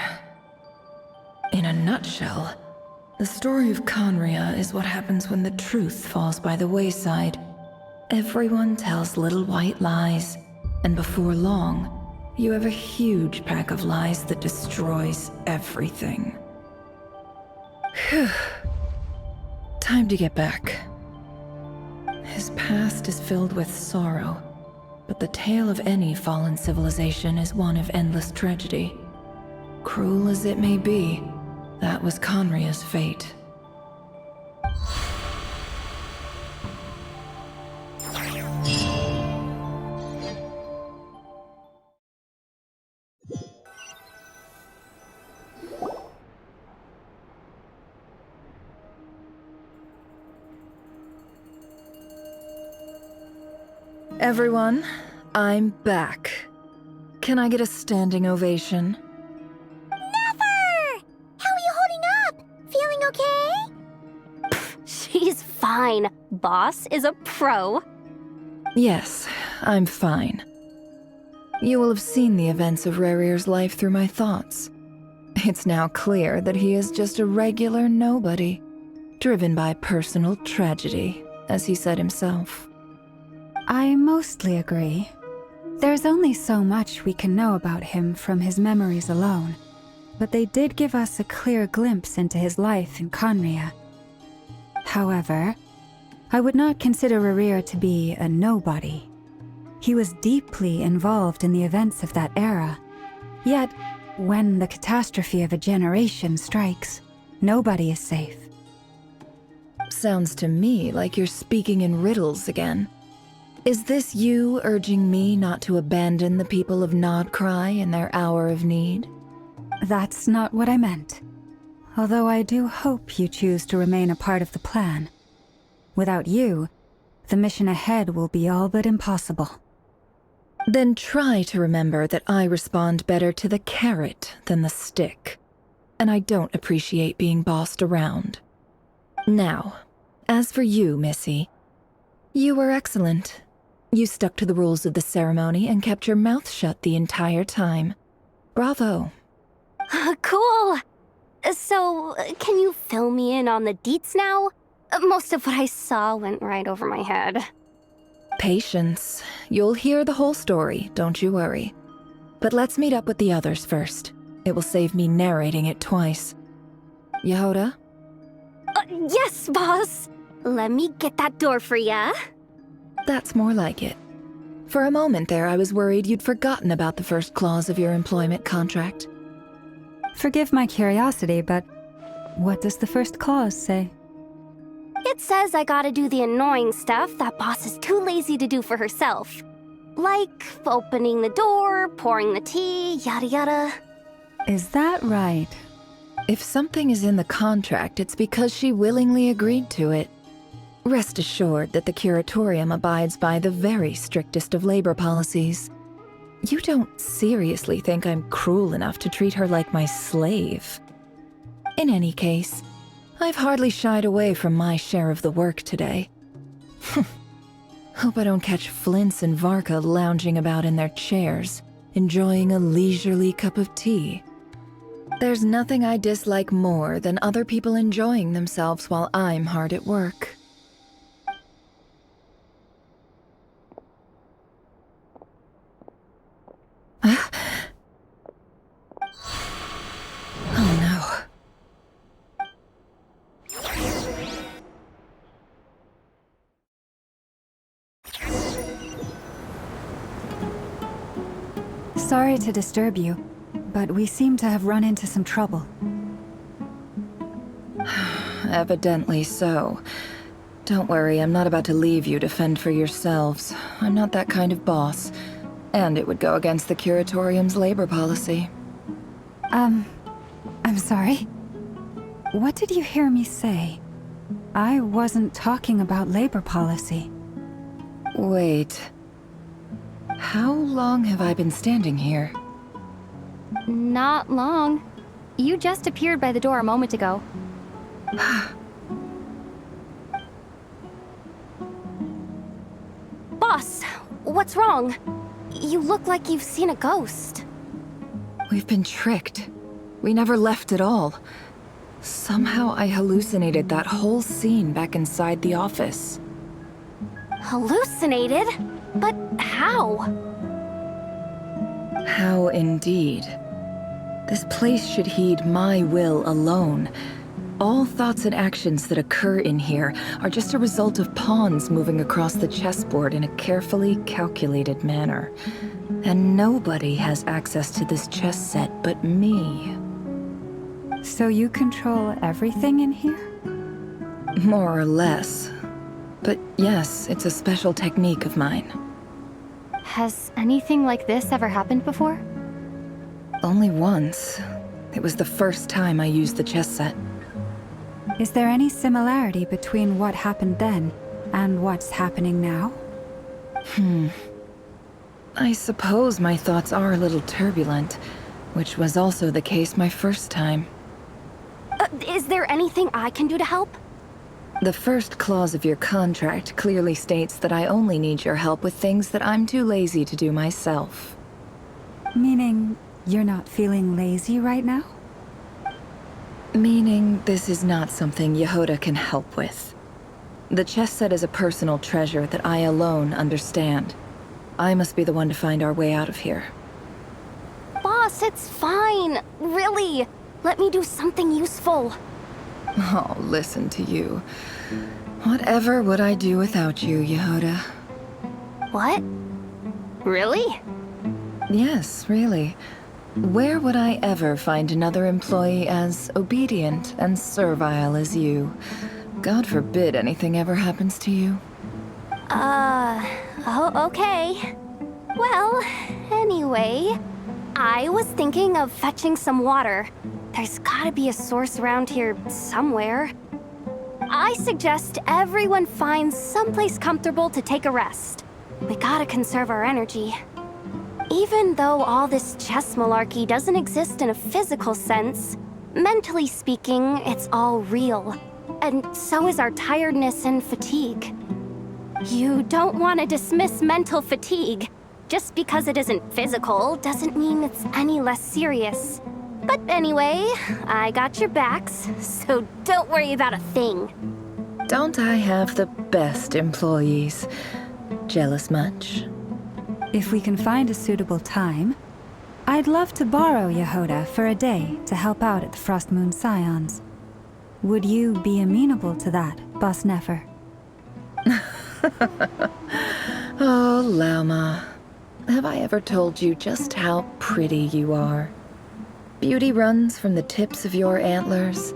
In a nutshell, the story of Conria is what happens when the truth falls by the wayside. Everyone tells little white lies, and before long, you have a huge pack of lies that destroys everything. Whew. Time to get back. His past is filled with sorrow, but the tale of any fallen civilization is one of endless tragedy. Cruel as it may be, that was Conria's fate. Everyone, I'm back. Can I get a standing ovation? Never! How are you holding up? Feeling okay? She's fine. Boss is a pro. Yes, I'm fine. You will have seen the events of Rarir's life through my thoughts. It's now clear that he is just a regular nobody, driven by personal tragedy, as he said himself. I mostly agree. There's only so much we can know about him from his memories alone, but they did give us a clear glimpse into his life in Conria. However, I would not consider Rarir to be a nobody. He was deeply involved in the events of that era. Yet, when the catastrophe of a generation strikes, nobody is safe. Sounds to me like you're speaking in riddles again. Is this you urging me not to abandon the people of Nodcry in their hour of need? That's not what I meant. Although I do hope you choose to remain a part of the plan. Without you, the mission ahead will be all but impossible. Then try to remember that I respond better to the carrot than the stick. And I don't appreciate being bossed around. Now, as for you, Missy, you were excellent. You stuck to the rules of the ceremony and kept your mouth shut the entire time. Bravo. Cool. So, can you fill me in on the deets now? Most of what I saw went right over my head. Patience. You'll hear the whole story, don't you worry. But let's meet up with the others first. It will save me narrating it twice. Yehoda? Yes, boss. Let me get that door for ya. That's more like it. For a moment there, I was worried you'd forgotten about the first clause of your employment contract. Forgive my curiosity, but what does the first clause say? It says I gotta do the annoying stuff that boss is too lazy to do for herself. Like opening the door, pouring the tea, yada yada. Is that right? If something is in the contract, it's because she willingly agreed to it. Rest assured that the Curatorium abides by the very strictest of labor policies. You don't seriously think I'm cruel enough to treat her like my slave. In any case, I've hardly shied away from my share of the work today. Hope I don't catch Flintz and Varka lounging about in their chairs, enjoying a leisurely cup of tea. There's nothing I dislike more than other people enjoying themselves while I'm hard at work. Oh no. Sorry to disturb you, but we seem to have run into some trouble. Evidently so. Don't worry, I'm not about to leave you to fend for yourselves. I'm not that kind of boss. And it would go against the Curatorium's labor policy. I'm sorry? What did you hear me say? I wasn't talking about labor policy. Wait. How long have I been standing here? Not long. You just appeared by the door a moment ago. Boss, what's wrong? You look like you've seen a ghost. We've been tricked. We never left at all. Somehow I hallucinated that whole scene back inside the office. Hallucinated? But how? How indeed. This place should heed my will alone. All thoughts and actions that occur in here are just a result of pawns moving across the chessboard in a carefully calculated manner. And nobody has access to this chess set but me. So you control everything in here? More or less. But yes, it's a special technique of mine. Has anything like this ever happened before? Only once. It was the first time I used the chess set. Is there any similarity between what happened then and what's happening now? I suppose my thoughts are a little turbulent, which was also the case my first time. Is there anything I can do to help? The first clause of your contract clearly states that I only need your help with things that I'm too lazy to do myself. Meaning you're not feeling lazy right now? Meaning this is not something Yehoda can help with. The chess set is a personal treasure that I alone understand. I must be the one to find our way out of here. Boss, it's fine. Really. Let me do something useful. Oh, listen to you. Whatever would I do without you, Yehoda? What? Really? Yes, really. Where would I ever find another employee as obedient and servile as you? God forbid anything ever happens to you. Oh, okay. Well, anyway, I was thinking of fetching some water. There's gotta be a source around here somewhere. I suggest everyone finds someplace comfortable to take a rest. We gotta conserve our energy. Even though all this chess malarkey doesn't exist in a physical sense, mentally speaking, it's all real. And so is our tiredness and fatigue. You don't want to dismiss mental fatigue. Just because it isn't physical doesn't mean it's any less serious. But anyway, I got your backs, so don't worry about a thing. Don't I have the best employees? Jealous much? If we can find a suitable time, I'd love to borrow Yehoda for a day to help out at the Frost Moon Scions. Would you be amenable to that, Boss Nefer? Oh, Lauma. Have I ever told you just how pretty you are? Beauty runs from the tips of your antlers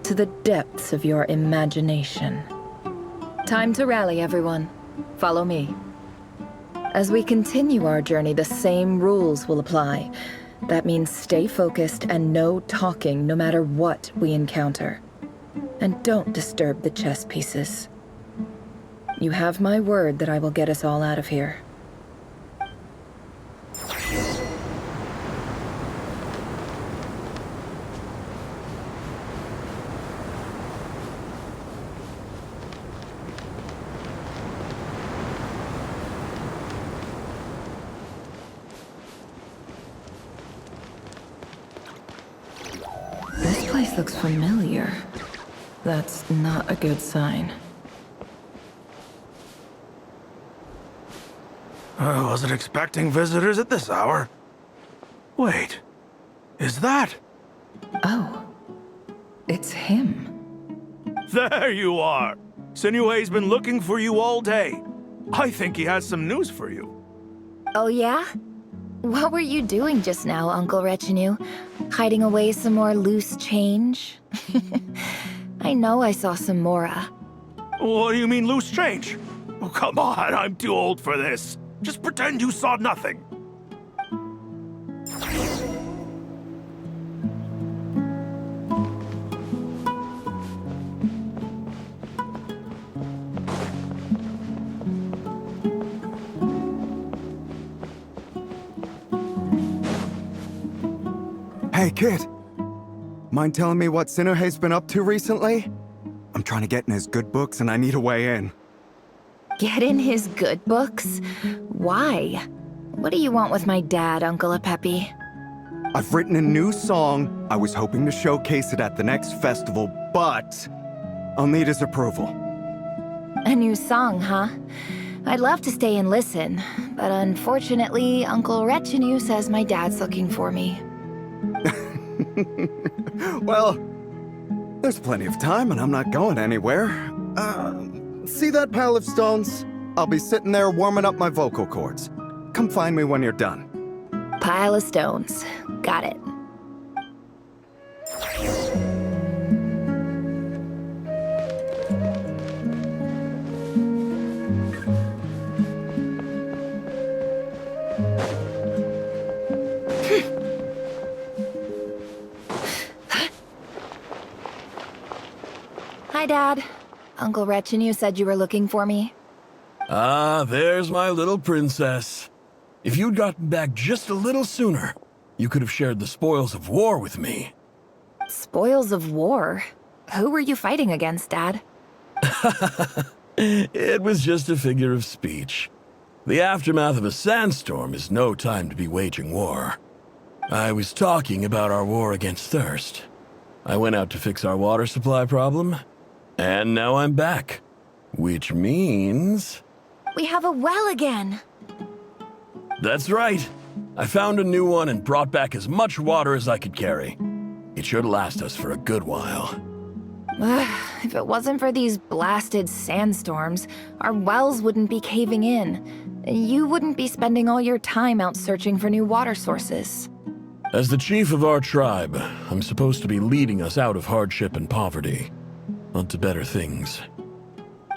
to the depths of your imagination. Time to rally, everyone. Follow me. As we continue our journey, the same rules will apply. That means stay focused and no talking no matter what we encounter. And don't disturb the chess pieces. You have my word that I will get us all out of here. This place looks familiar. That's not a good sign. I wasn't expecting visitors at this hour. Wait, is that? Oh, it's him. There you are! Sinue's been looking for you all day. I think he has some news for you. Oh yeah? What were you doing just now, Uncle Retinue? Hiding away some more loose change? I know I saw some Mora. What do you mean loose change? Oh, come on, I'm too old for this. Just pretend you saw nothing. Hey, kid. Mind telling me what Sinuhe's been up to recently? I'm trying to get in his good books and I need a way in. Get in his good books? Why? What do you want with my dad, Uncle Apepi? I've written a new song. I was hoping to showcase it at the next festival, but I'll need his approval. A new song, huh? I'd love to stay and listen, but unfortunately, Uncle Retinue says my dad's looking for me. Well, there's plenty of time and I'm not going anywhere. See that pile of stones? I'll be sitting there warming up my vocal cords. Come find me when you're done. Pile of stones. Got it. Hi, Dad. Uncle Retinue said you were looking for me. Ah, there's my little princess. If you'd gotten back just a little sooner, you could have shared the spoils of war with me. Spoils of war? Who were you fighting against, Dad? It was just a figure of speech. The aftermath of a sandstorm is no time to be waging war. I was talking about our war against thirst. I went out to fix our water supply problem, and now I'm back. Which means... We have a well again! That's right. I found a new one and brought back as much water as I could carry. It should last us for a good while. If it wasn't for these blasted sandstorms, our wells wouldn't be caving in. You wouldn't be spending all your time out searching for new water sources. As the chief of our tribe, I'm supposed to be leading us out of hardship and poverty, onto better things.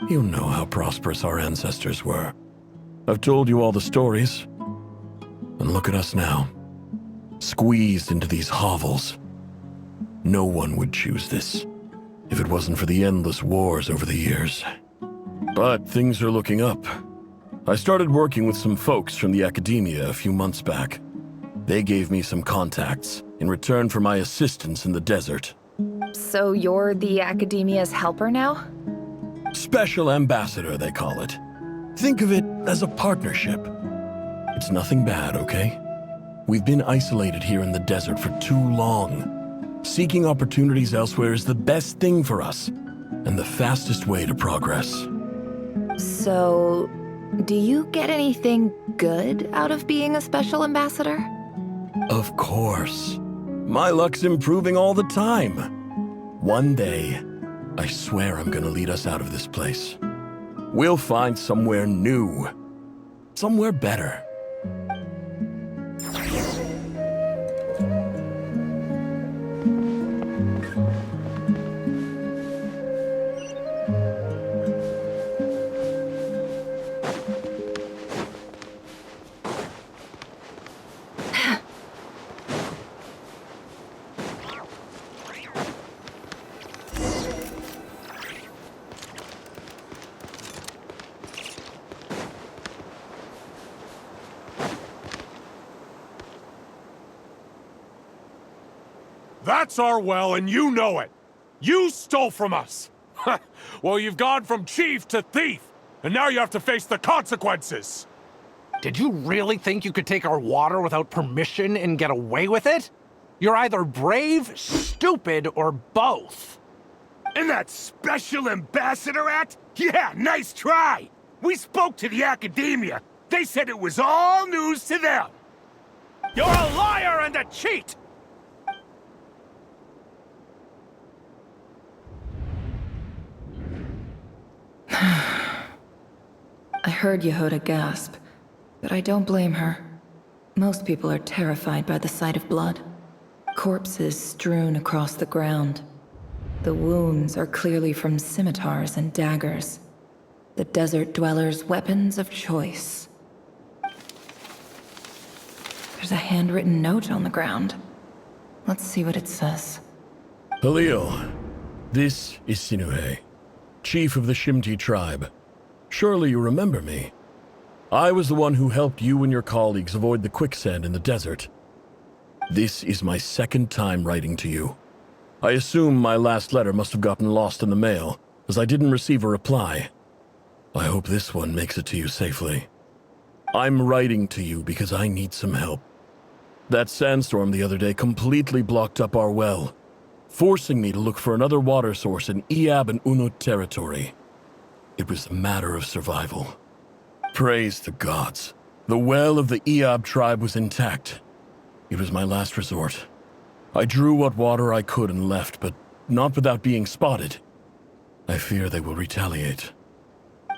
You know how prosperous our ancestors were. I've told you all the stories. And look at us now, squeezed into these hovels. No one would choose this, if it wasn't for the endless wars over the years. But things are looking up. I started working with some folks from the academia a few months back. They gave me some contacts in return for my assistance in the desert. So you're the academia's helper now? Special ambassador, they call it. Think of it as a partnership. It's nothing bad, okay? We've been isolated here in the desert for too long. Seeking opportunities elsewhere is the best thing for us, and the fastest way to progress. So, do you get anything good out of being a special ambassador? Of course. My luck's improving all the time. One day, I swear I'm gonna lead us out of this place. We'll find somewhere new. Somewhere better. That's our well, and you know it. You stole from us. Well, you've gone from chief to thief, and now you have to face the consequences. Did you really think you could take our water without permission and get away with it? You're either brave, stupid, or both. And that special ambassador act? Yeah, nice try. We spoke to the academia. They said it was all news to them. You're a liar and a cheat! I heard Yehuda gasp, but I don't blame her. Most people are terrified by the sight of blood. Corpses strewn across the ground. The wounds are clearly from scimitars and daggers. The desert dwellers' weapons of choice. There's a handwritten note on the ground. Let's see what it says. Halil, this is Sinuhe, chief of the Shimti tribe. Surely you remember me. I was the one who helped you and your colleagues avoid the quicksand in the desert. This is my second time writing to you. I assume my last letter must have gotten lost in the mail, as I didn't receive a reply. I hope this one makes it to you safely. I'm writing to you because I need some help. That sandstorm the other day completely blocked up our well, forcing me to look for another water source in Iab and Unut territory. It was a matter of survival. Praise the gods. The well of the Iab tribe was intact. It was my last resort. I drew what water I could and left, but not without being spotted. I fear they will retaliate.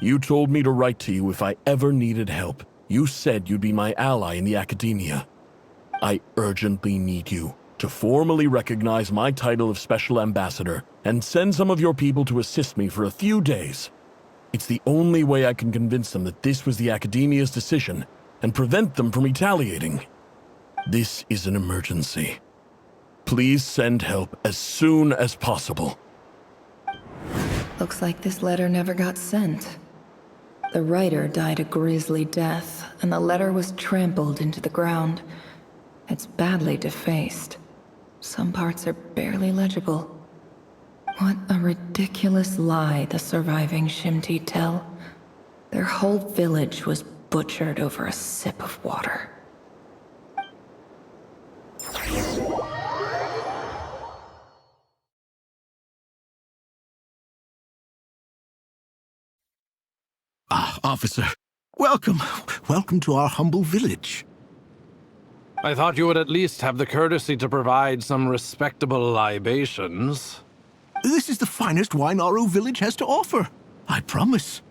You told me to write to you if I ever needed help. You said you'd be my ally in the academia. I urgently need you to formally recognize my title of Special Ambassador and send some of your people to assist me for a few days. It's the only way I can convince them that this was the academia's decision and prevent them from retaliating. This is an emergency. Please send help as soon as possible. Looks like this letter never got sent. The writer died a grisly death, and the letter was trampled into the ground. It's badly defaced. Some parts are barely legible. What a ridiculous lie the surviving Shimti tell. Their whole village was butchered over a sip of water. Ah, officer. Welcome. Welcome to our humble village. I thought you would at least have the courtesy to provide some respectable libations. This is the finest wine Aro village has to offer. I promise.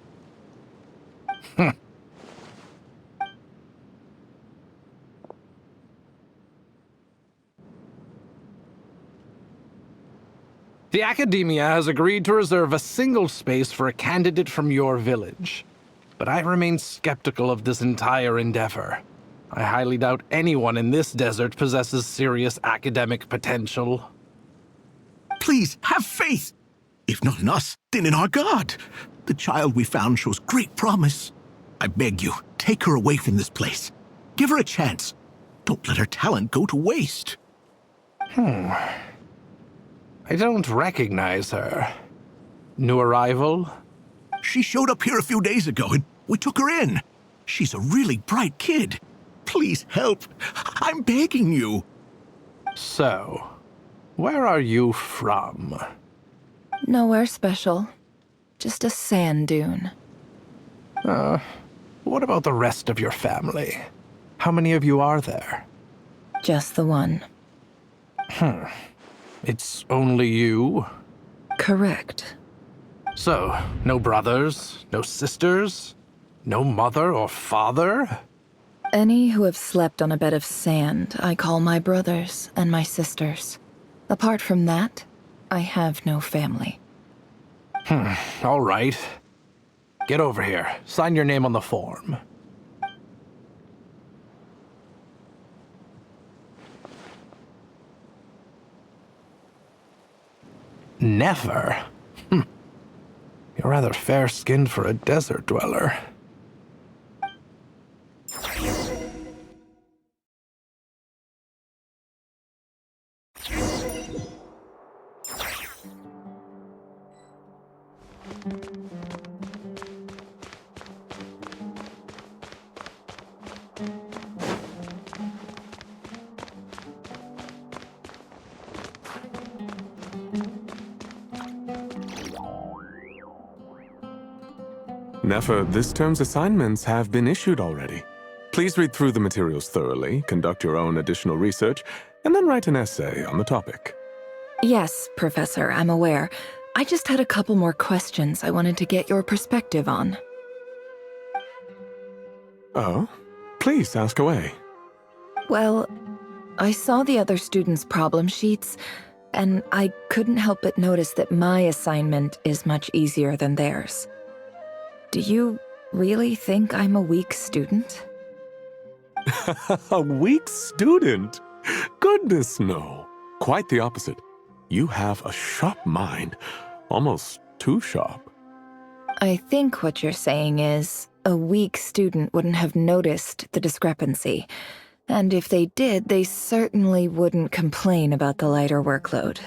The Academia has agreed to reserve a single space for a candidate from your village. But I remain skeptical of this entire endeavor. I highly doubt anyone in this desert possesses serious academic potential. Please, have faith. If not in us, then in our god. The child we found shows great promise. I beg you, take her away from this place. Give her a chance. Don't let her talent go to waste. I don't recognize her. New arrival? She showed up here a few days ago and we took her in. She's a really bright kid. Please help. I'm begging you. So, where are you from? Nowhere special. Just a sand dune. What about the rest of your family? How many of you are there? Just the one. It's only you? Correct. So, no brothers, no sisters, no mother or father? Any who have slept on a bed of sand, I call my brothers and my sisters. Apart from that, I have no family. All right. Get over here. Sign your name on the form. Never? You're rather fair-skinned for a desert dweller. Nefer, this term's assignments have been issued already. Please read through the materials thoroughly, conduct your own additional research, and then write an essay on the topic. Yes, Professor, I'm aware. I just had a couple more questions I wanted to get your perspective on. Oh? Please ask away. Well, I saw the other students' problem sheets, and I couldn't help but notice that my assignment is much easier than theirs. Do you really think I'm a weak student? A weak student? Goodness, no. Quite the opposite. You have a sharp mind, almost too sharp. I think what you're saying is, a weak student wouldn't have noticed the discrepancy. And if they did, they certainly wouldn't complain about the lighter workload.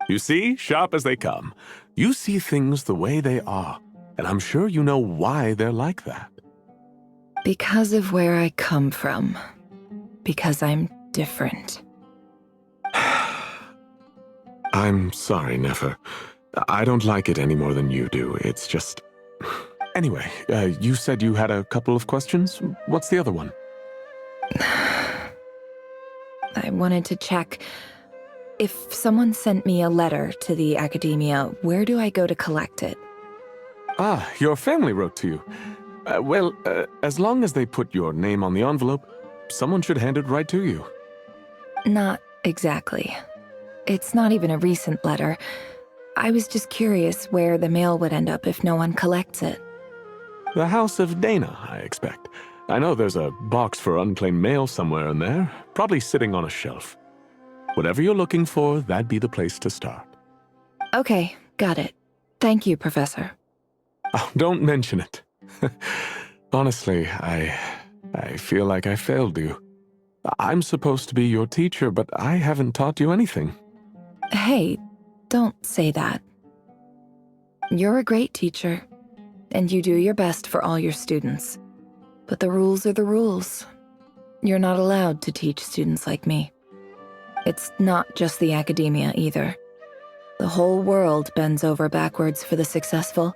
You see, sharp as they come. You see things the way they are, and I'm sure you know why they're like that. Because of where I come from. Because I'm different. I'm sorry, Nefer. I don't like it any more than you do. It's just... Anyway, you said you had a couple of questions. What's the other one? I wanted to check. If someone sent me a letter to the academia, where do I go to collect it? Ah, your family wrote to you. Well, as long as they put your name on the envelope, someone should hand it right to you. Not exactly. It's not even a recent letter. I was just curious where the mail would end up if no one collects it. The House of Dana, I expect. I know there's a box for unclaimed mail somewhere in there, probably sitting on a shelf. Whatever you're looking for, that'd be the place to start. Okay, got it. Thank you, Professor. Oh, don't mention it. Honestly, I feel like I failed you. I'm supposed to be your teacher, but I haven't taught you anything. Hey, don't say that. You're a great teacher, and you do your best for all your students. But the rules are the rules. You're not allowed to teach students like me. It's not just the academia either. The whole world bends over backwards for the successful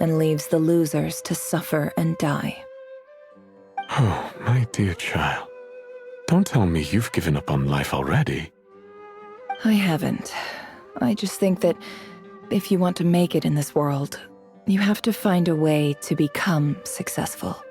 and leaves the losers to suffer and die. Oh, my dear child. Don't tell me you've given up on life already. I haven't. I just think that if you want to make it in this world, you have to find a way to become successful.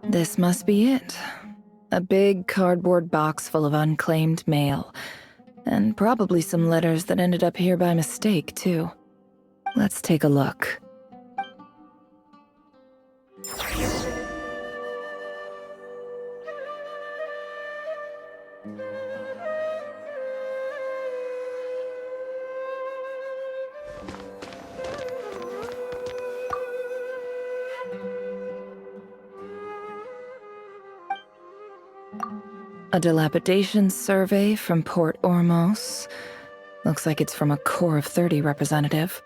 This must be it. A big cardboard box full of unclaimed mail. And probably some letters that ended up here by mistake, too. Let's take a look. A dilapidation survey from Port Ormos. Looks like it's from a Core of 30 representative.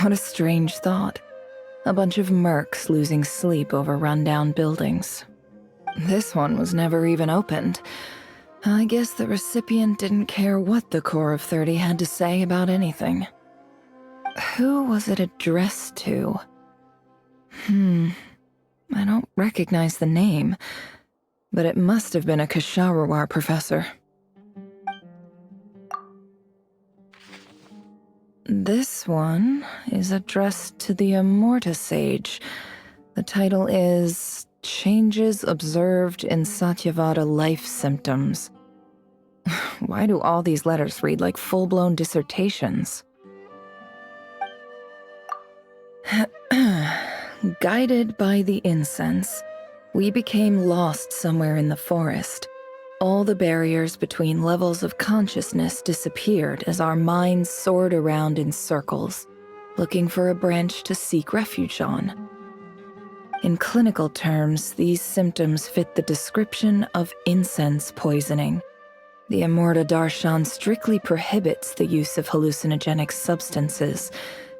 What a strange thought. A bunch of mercs losing sleep over rundown buildings. This one was never even opened. I guess the recipient didn't care what the Core of 30 had to say about anything. Who was it addressed to? I don't recognize the name. But it must have been a Kasharawar professor. This one is addressed to the Immorta Sage. The title is Changes Observed in Satyavada Life Symptoms. Why do all these letters read like full-blown dissertations? Guided by the incense, we became lost somewhere in the forest. All the barriers between levels of consciousness disappeared as our minds soared around in circles, looking for a branch to seek refuge on. In clinical terms, these symptoms fit the description of incense poisoning. The Immorta Darshan strictly prohibits the use of hallucinogenic substances,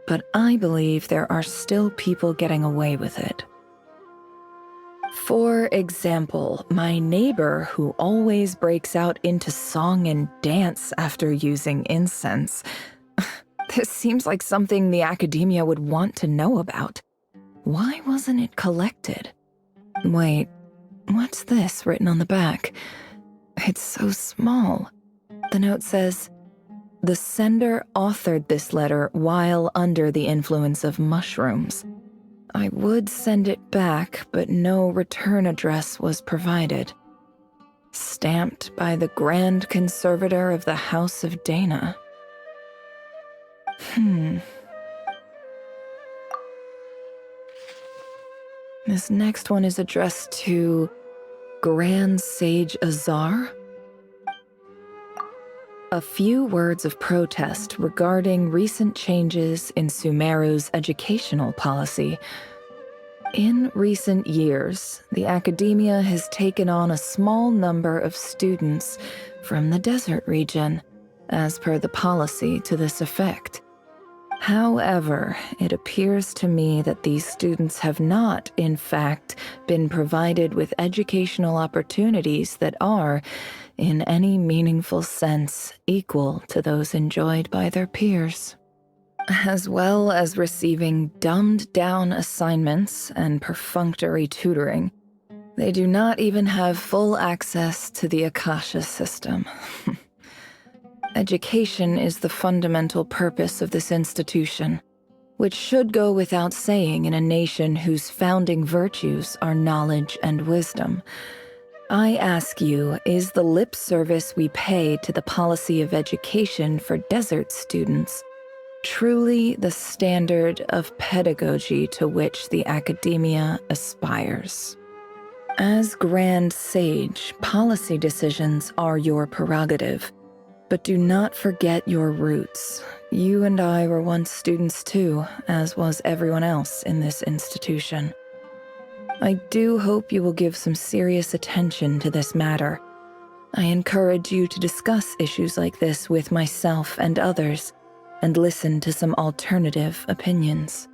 but I believe there are still people getting away with it. For example, my neighbor who always breaks out into song and dance after using incense. This seems like something the academia would want to know about. Why wasn't it collected? Wait, what's this written on the back? It's so small. The note says, "The sender authored this letter while under the influence of mushrooms." I would send it back, but no return address was provided. Stamped by the Grand Conservator of the House of Dana. This next one is addressed to Grand Sage Azar. A few words of protest regarding recent changes in Sumeru's educational policy. In recent years, the academia has taken on a small number of students from the desert region, as per the policy to this effect. However, it appears to me that these students have not, in fact, been provided with educational opportunities that are, in any meaningful sense, equal to those enjoyed by their peers. As well as receiving dumbed-down assignments and perfunctory tutoring, they do not even have full access to the Akasha system. Education is the fundamental purpose of this institution, which should go without saying in a nation whose founding virtues are knowledge and wisdom. I ask you, is the lip service we pay to the policy of education for desert students truly the standard of pedagogy to which the academia aspires? As Grand Sage, policy decisions are your prerogative, but do not forget your roots. You and I were once students too, as was everyone else in this institution. I do hope you will give some serious attention to this matter. I encourage you to discuss issues like this with myself and others, and listen to some alternative opinions.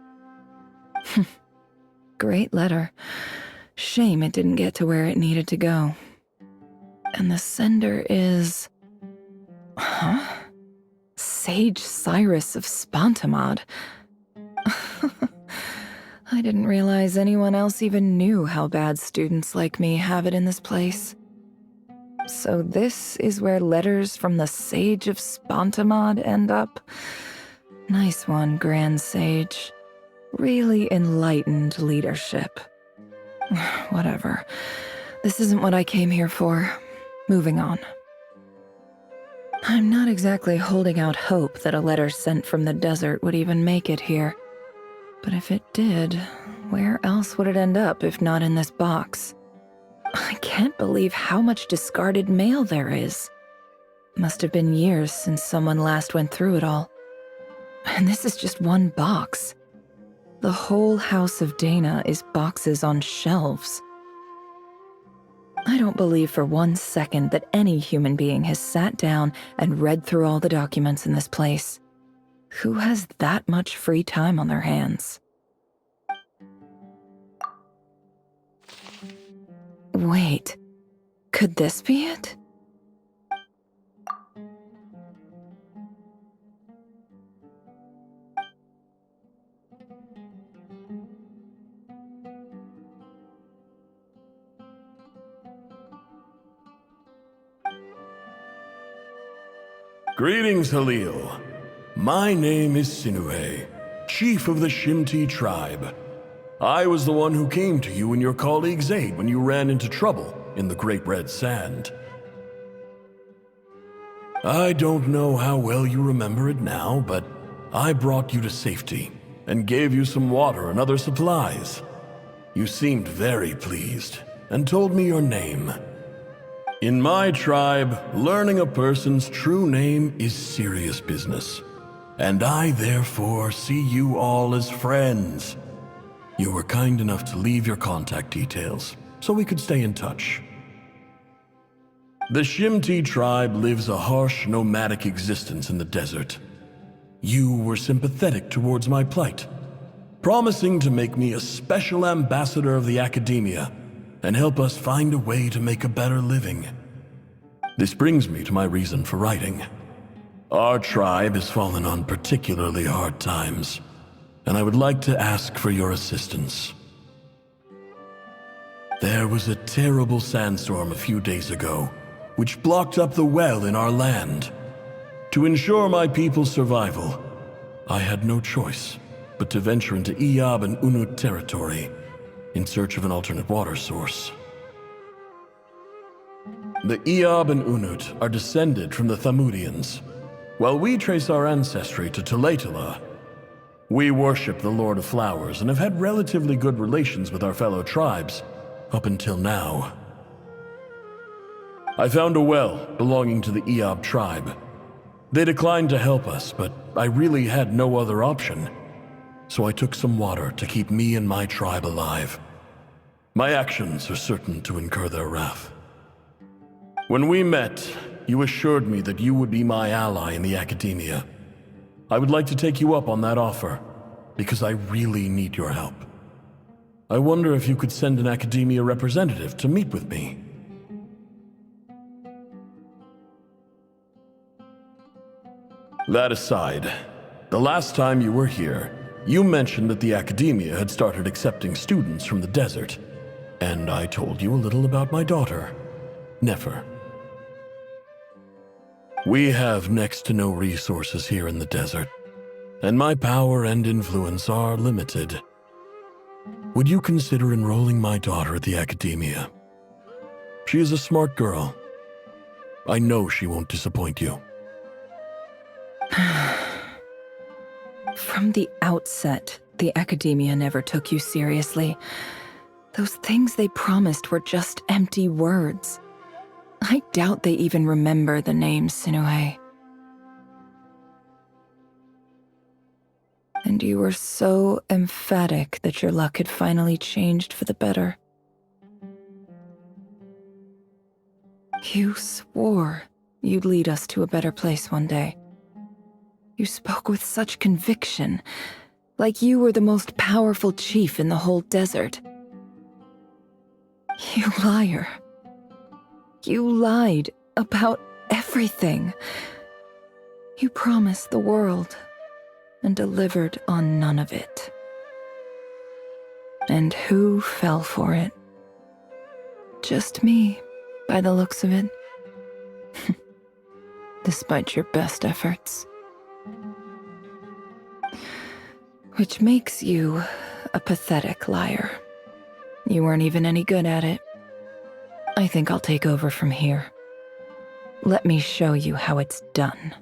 Great letter. Shame it didn't get to where it needed to go. And the sender is... Sage Cyrus of Spontamod. I didn't realize anyone else even knew how bad students like me have it in this place. So this is where letters from the Sage of Spontamod end up? Nice one, Grand Sage. Really enlightened leadership. Whatever. This isn't what I came here for. Moving on. I'm not exactly holding out hope that a letter sent from the desert would even make it here. But if it did, where else would it end up if not in this box? I can't believe how much discarded mail there is. Must have been years since someone last went through it all. And this is just one box. The whole House of Dana is boxes on shelves. I don't believe for 1 second that any human being has sat down and read through all the documents in this place. Who has that much free time on their hands? Wait, could this be it? Greetings, Halil. My name is Sinue, chief of the Shimti tribe. I was the one who came to you and your colleague's aid when you ran into trouble in the Great Red Sand. I don't know how well you remember it now, but I brought you to safety and gave you some water and other supplies. You seemed very pleased and told me your name. In my tribe, learning a person's true name is serious business, and I therefore see you all as friends. You were kind enough to leave your contact details, so we could stay in touch. The Shimti tribe lives a harsh, nomadic existence in the desert. You were sympathetic towards my plight, promising to make me a special ambassador of the academia and help us find a way to make a better living. This brings me to my reason for writing. Our tribe has fallen on particularly hard times, and I would like to ask for your assistance. There was a terrible sandstorm a few days ago, which blocked up the well in our land. To ensure my people's survival, I had no choice but to venture into Eob and Unut territory in search of an alternate water source. The Eob and Unut are descended from the Thamudians, while we trace our ancestry to Tulatula. We worship the Lord of Flowers and have had relatively good relations with our fellow tribes up until now. I found a well belonging to the Eob tribe. They declined to help us, but I really had no other option, so I took some water to keep me and my tribe alive. My actions are certain to incur their wrath. When we met, you assured me that you would be my ally in the academia. I would like to take you up on that offer, because I really need your help. I wonder if you could send an academia representative to meet with me. That aside, the last time you were here, you mentioned that the academia had started accepting students from the desert, and I told you a little about my daughter, Nefer. We have next to no resources here in the desert, and my power and influence are limited. Would you consider enrolling my daughter at the academia? She is a smart girl. I know she won't disappoint you. From the outset, the academia never took you seriously. Those things they promised were just empty words. I doubt they even remember the name Sinuhe. And you were so emphatic that your luck had finally changed for the better. You swore you'd lead us to a better place one day. You spoke with such conviction, like you were the most powerful chief in the whole desert. You liar. You lied about everything. You promised the world and delivered on none of it. And who fell for it? Just me, by the looks of it. Despite your best efforts. Which makes you a pathetic liar. You weren't even any good at it. I think I'll take over from here. Let me show you how it's done.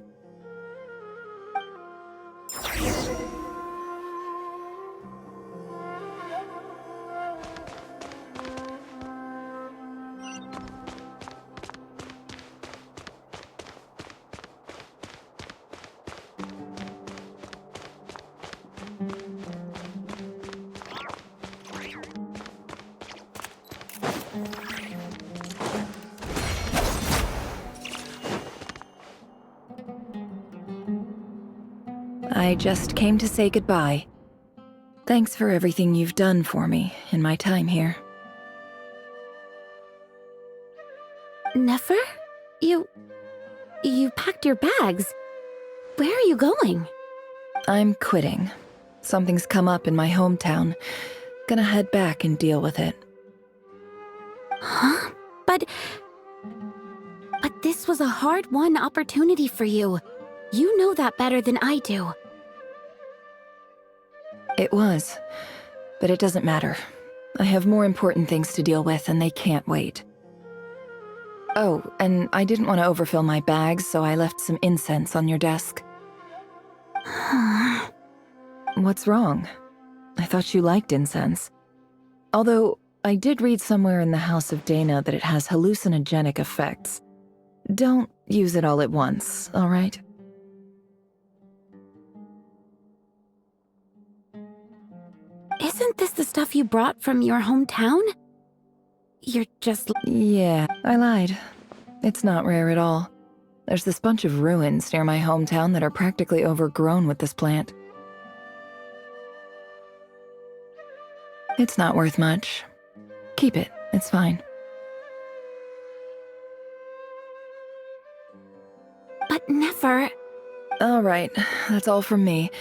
I just came to say goodbye. Thanks for everything you've done for me in my time here. Nefer? You packed your bags. Where are you going? I'm quitting. Something's come up in my hometown. Gonna head back and deal with it. Huh? But this was a hard-won opportunity for you. You know that better than I do. It was, but it doesn't matter. I have more important things to deal with, and they can't wait. Oh, and I didn't want to overfill my bags, so I left some incense on your desk. What's wrong? I thought you liked incense. Although, I did read somewhere in the House of Dana that it has hallucinogenic effects. Don't use it all at once, all right? Isn't this the stuff you brought from your hometown? You're just... Yeah, I lied. It's not rare at all. There's this bunch of ruins near my hometown that are practically overgrown with this plant. It's not worth much. Keep it, it's fine. But Nefer... All right, that's all from me.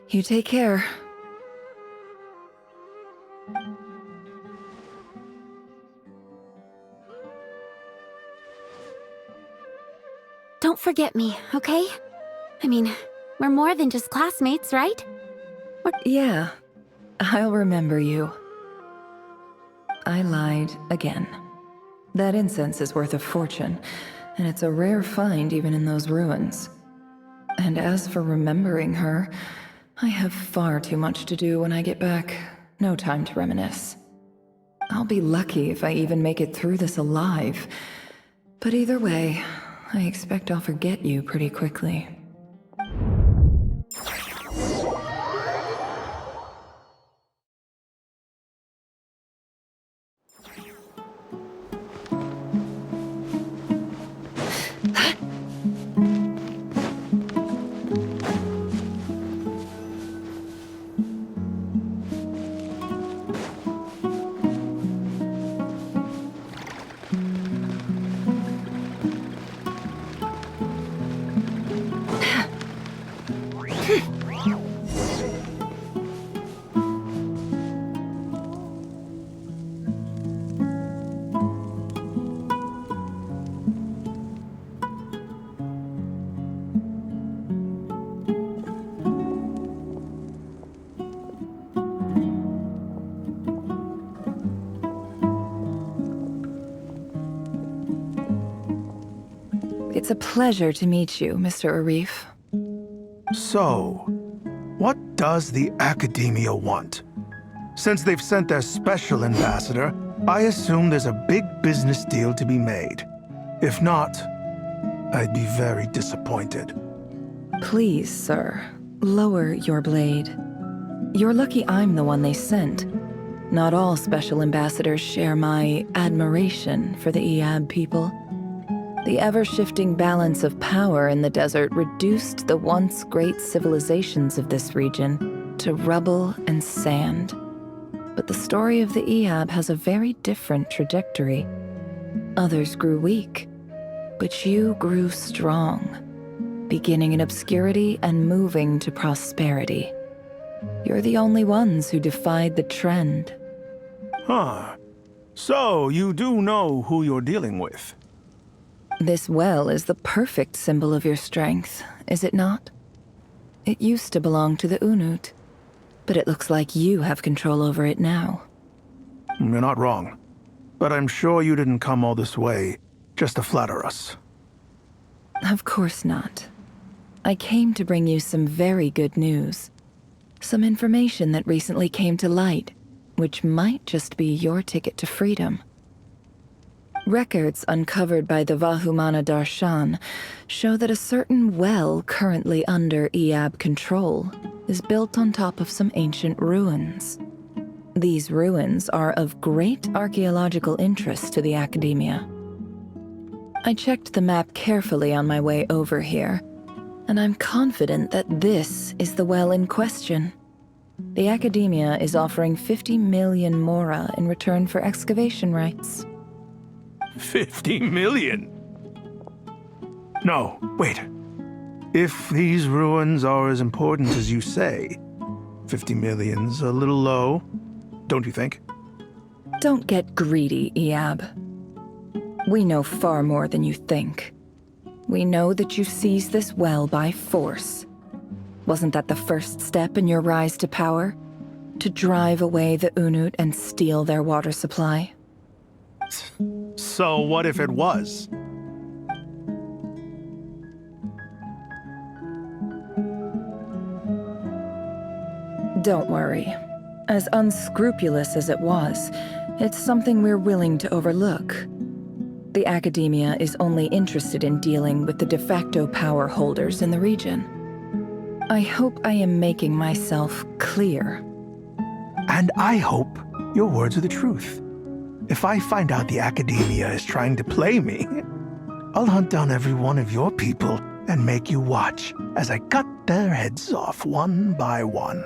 You take care. Don't forget me, okay? I mean, we're more than just classmates, right? Yeah, I'll remember you. I lied again. That incense is worth a fortune, and it's a rare find even in those ruins. And as for remembering her, I have far too much to do when I get back. No time to reminisce. I'll be lucky if I even make it through this alive. But either way, I expect I'll forget you pretty quickly. It's a pleasure to meet you, Mr. Arif. So, what does the Academia want? Since they've sent their special ambassador, I assume there's a big business deal to be made. If not, I'd be very disappointed. Please, sir, lower your blade. You're lucky I'm the one they sent. Not all special ambassadors share my admiration for the Iab people. The ever-shifting balance of power in the desert reduced the once great civilizations of this region to rubble and sand. But the story of the Iab has a very different trajectory. Others grew weak, but you grew strong, beginning in obscurity and moving to prosperity. You're the only ones who defied the trend. Huh. So, you do know who you're dealing with? This well is the perfect symbol of your strength, is it not? It used to belong to the Unut, but it looks like you have control over it now. You're not wrong. But I'm sure you didn't come all this way just to flatter us. Of course not. I came to bring you some very good news. Some information that recently came to light, which might just be your ticket to freedom. Records uncovered by the Vahumana Darshan show that a certain well currently under Iab control is built on top of some ancient ruins. These ruins are of great archaeological interest to the Academia. I checked the map carefully on my way over here, and I'm confident that this is the well in question. The Academia is offering 50 million mora in return for excavation rights. 50 million? No, wait. If these ruins are as important as you say, 50 million's a little low, don't you think? Don't get greedy, Iab. We know far more than you think. We know that you seized this well by force. Wasn't that the first step in your rise to power? To drive away the Unut and steal their water supply? So what if it was? Don't worry. As unscrupulous as it was, it's something we're willing to overlook. The Academia is only interested in dealing with the de facto power holders in the region. I hope I am making myself clear. And I hope your words are the truth. If I find out the Academia is trying to play me, I'll hunt down every one of your people and make you watch as I cut their heads off one by one.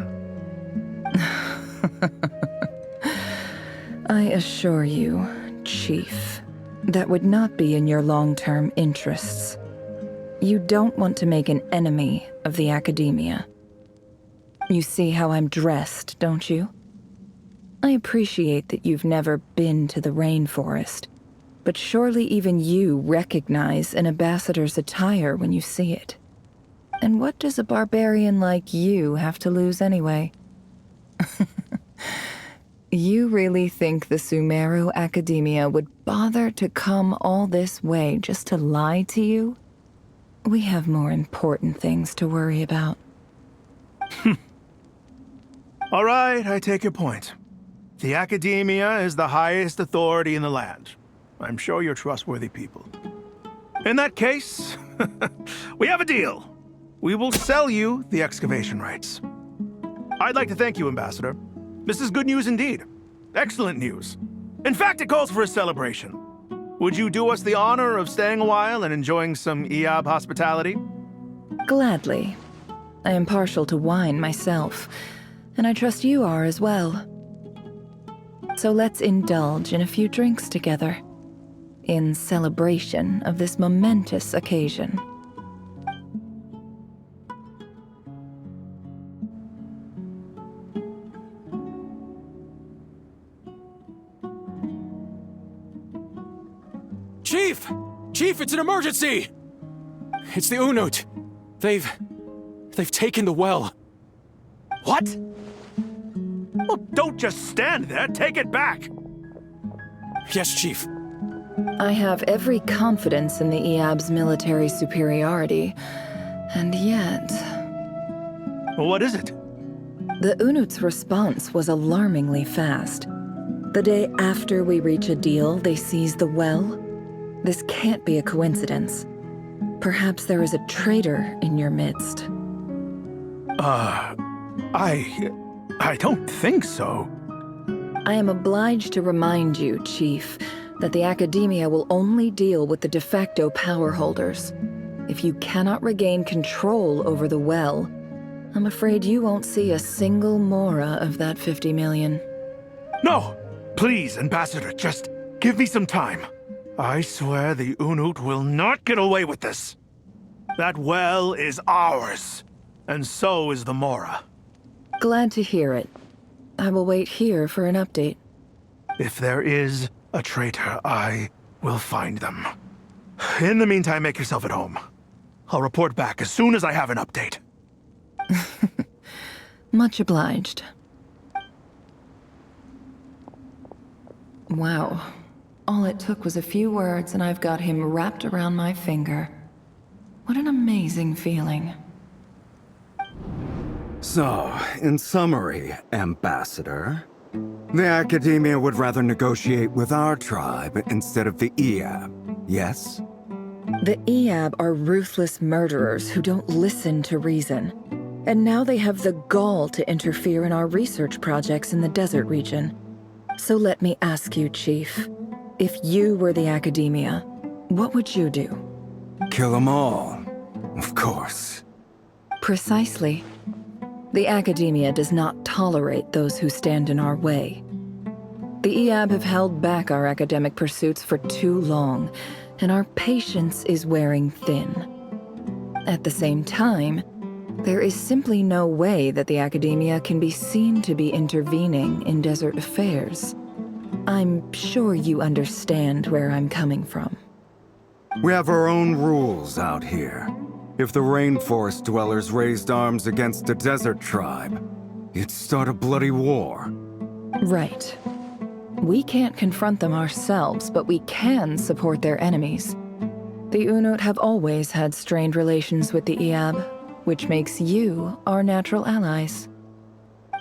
I assure you, Chief, that would not be in your long-term interests. You don't want to make an enemy of the Academia. You see how I'm dressed, don't you? I appreciate that you've never been to the rainforest, but surely even you recognize an ambassador's attire when you see it. And what does a barbarian like you have to lose anyway? You really think the Sumeru Academia would bother to come all this way just to lie to you? We have more important things to worry about. All right, I take your point. The Academia is the highest authority in the land. I'm sure you're trustworthy people. In that case, we have a deal. We will sell you the excavation rights. I'd like to thank you, Ambassador. This is good news indeed. Excellent news. In fact, it calls for a celebration. Would you do us the honor of staying a while and enjoying some Eab hospitality? Gladly. I am partial to wine myself, and I trust you are as well. So let's indulge in a few drinks together, in celebration of this momentous occasion. Chief! Chief, it's an emergency! It's the Unut. They've taken the well. What? Well, don't just stand there. Take it back. Yes, Chief. I have every confidence in the Eab's military superiority, and yet... What is it? The Unut's response was alarmingly fast. The day after we reach a deal, they seize the well. This can't be a coincidence. Perhaps there is a traitor in your midst. I don't think so. I am obliged to remind you, Chief, that the Academia will only deal with the de facto power holders. If you cannot regain control over the well, I'm afraid you won't see a single mora of that 50 million. No! Please, Ambassador, just give me some time. I swear the Unut will not get away with this. That well is ours, and so is the mora. Glad to hear it. I will wait here for an update. If there is a traitor, I will find them. In the meantime, make yourself at home. I'll report back as soon as I have an update. Much obliged. Wow. All it took was a few words and I've got him wrapped around my finger. What an amazing feeling. So, in summary, Ambassador, the Academia would rather negotiate with our tribe instead of the Eab, yes? The Eab are ruthless murderers who don't listen to reason. And now they have the gall to interfere in our research projects in the desert region. So let me ask you, Chief. If you were the Academia, what would you do? Kill them all, of course. Precisely. The Academia does not tolerate those who stand in our way. The Eab have held back our academic pursuits for too long, and our patience is wearing thin. At the same time, there is simply no way that the Academia can be seen to be intervening in desert affairs. I'm sure you understand where I'm coming from. We have our own rules out here. If the rainforest dwellers raised arms against a desert tribe, it'd start a bloody war. Right. We can't confront them ourselves, but we can support their enemies. The Unut have always had strained relations with the Eab, which makes you our natural allies.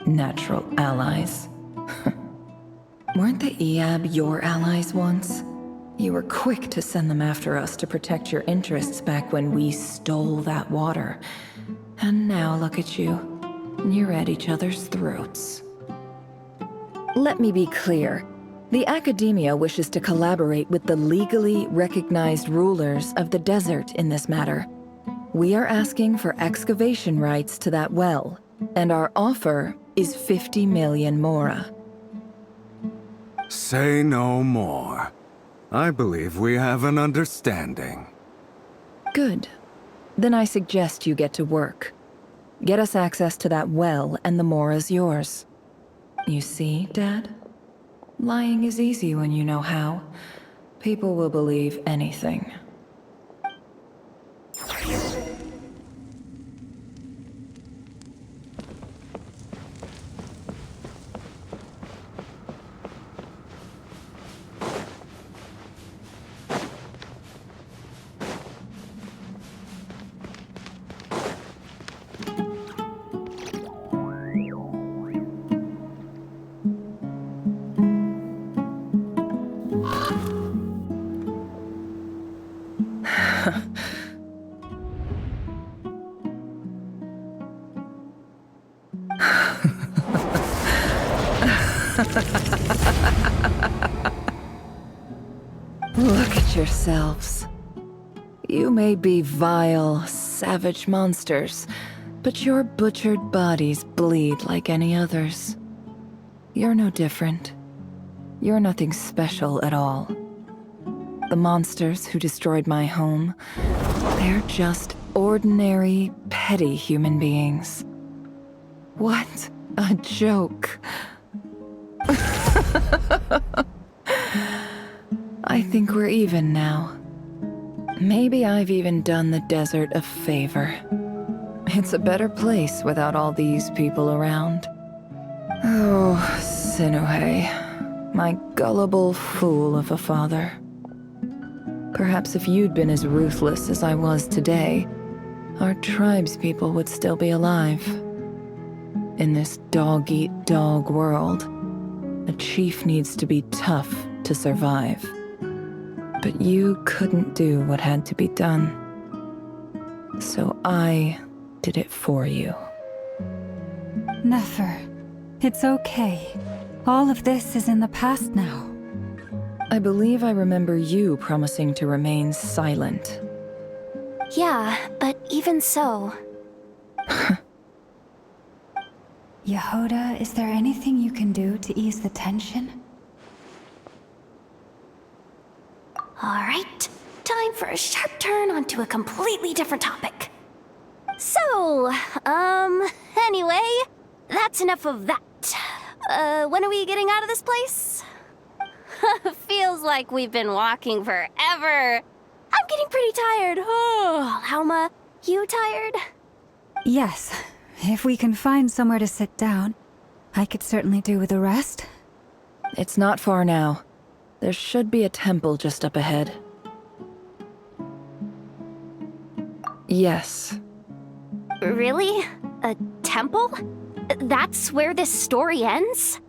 Natural allies? Weren't the Eab your allies once? You were quick to send them after us to protect your interests back when we stole that water. And now look at you. You're at each other's throats. Let me be clear. The Academia wishes to collaborate with the legally recognized rulers of the desert in this matter. We are asking for excavation rights to that well, and our offer is 50 million mora. Say no more. I believe we have an understanding. Good. Then I suggest you get to work. Get us access to that well, and the mora's yours. You see, Dad? Lying is easy when you know how. People will believe anything. Look at yourselves. You may be vile, savage monsters, but your butchered bodies bleed like any others. You're no different. You're nothing special at all. The monsters who destroyed my home, they're just ordinary, petty human beings. What a joke. I think we're even now. Maybe I've even done the desert a favor. It's a better place without all these people around. Oh, Sinuhe, my gullible fool of a father. Perhaps if you'd been as ruthless as I was today, our tribespeople would still be alive. In this dog-eat-dog world, a chief needs to be tough to survive. But you couldn't do what had to be done. So I did it for you. Nefer, it's okay. All of this is in the past now. I believe I remember you promising to remain silent. Yeah, but even so... Yehoda, is there anything you can do to ease the tension? Alright, time for a sharp turn onto a completely different topic. So, anyway, that's enough of that. When are we getting out of this place? Feels like we've been walking forever. I'm getting pretty tired. Oh, Alma, you tired? Yes. If we can find somewhere to sit down, I could certainly do with a rest. It's not far now. There should be a temple just up ahead. Yes. Really? A temple? That's where this story ends?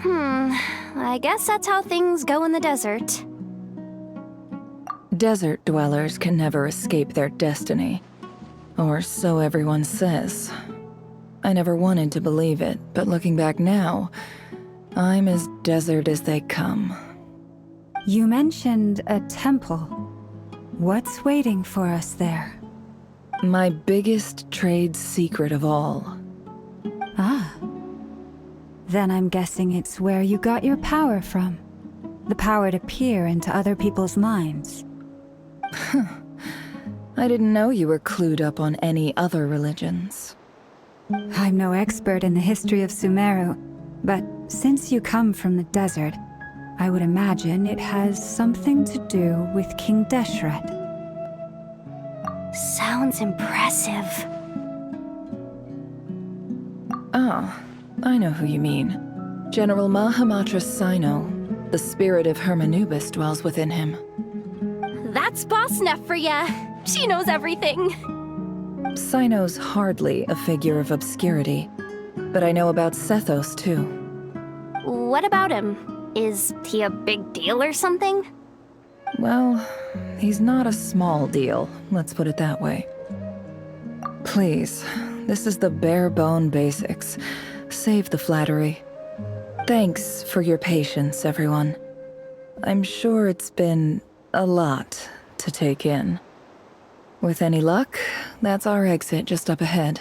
I guess that's how things go in the desert. Desert dwellers can never escape their destiny. Or so everyone says. I never wanted to believe it, but looking back now, I'm as desert as they come. You mentioned a temple. What's waiting for us there? My biggest trade secret of all. Ah. Then I'm guessing it's where you got your power from. The power to peer into other people's minds. I didn't know you were clued up on any other religions. I'm no expert in the history of Sumeru, but since you come from the desert, I would imagine it has something to do with King Deshret. Sounds impressive. Ah, I know who you mean. General Mahamatra Sino. The spirit of Hermanubis dwells within him. That's Boss Neff for ya. She knows everything. Sino's hardly a figure of obscurity, but I know about Sethos too. What about him? Is he a big deal or something? Well, he's not a small deal, let's put it that way. Please, this is the bare-bone basics. Save the flattery. Thanks for your patience, everyone. I'm sure it's been a lot to take in. With any luck, that's our exit just up ahead.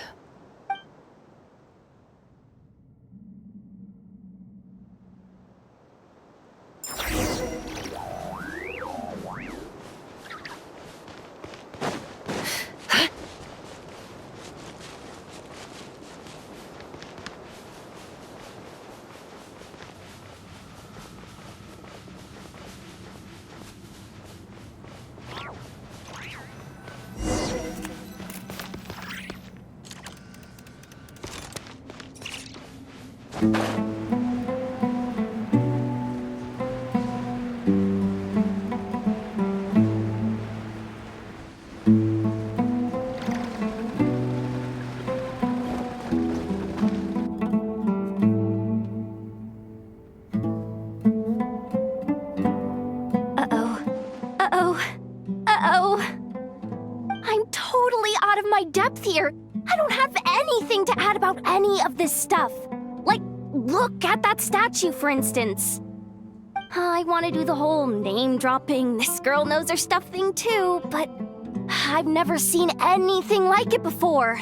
Here. I don't have anything to add about any of this stuff. Like, Look at that statue, for instance. I want to do the whole name-dropping, this girl knows her stuff thing too, but I've never seen anything like it before.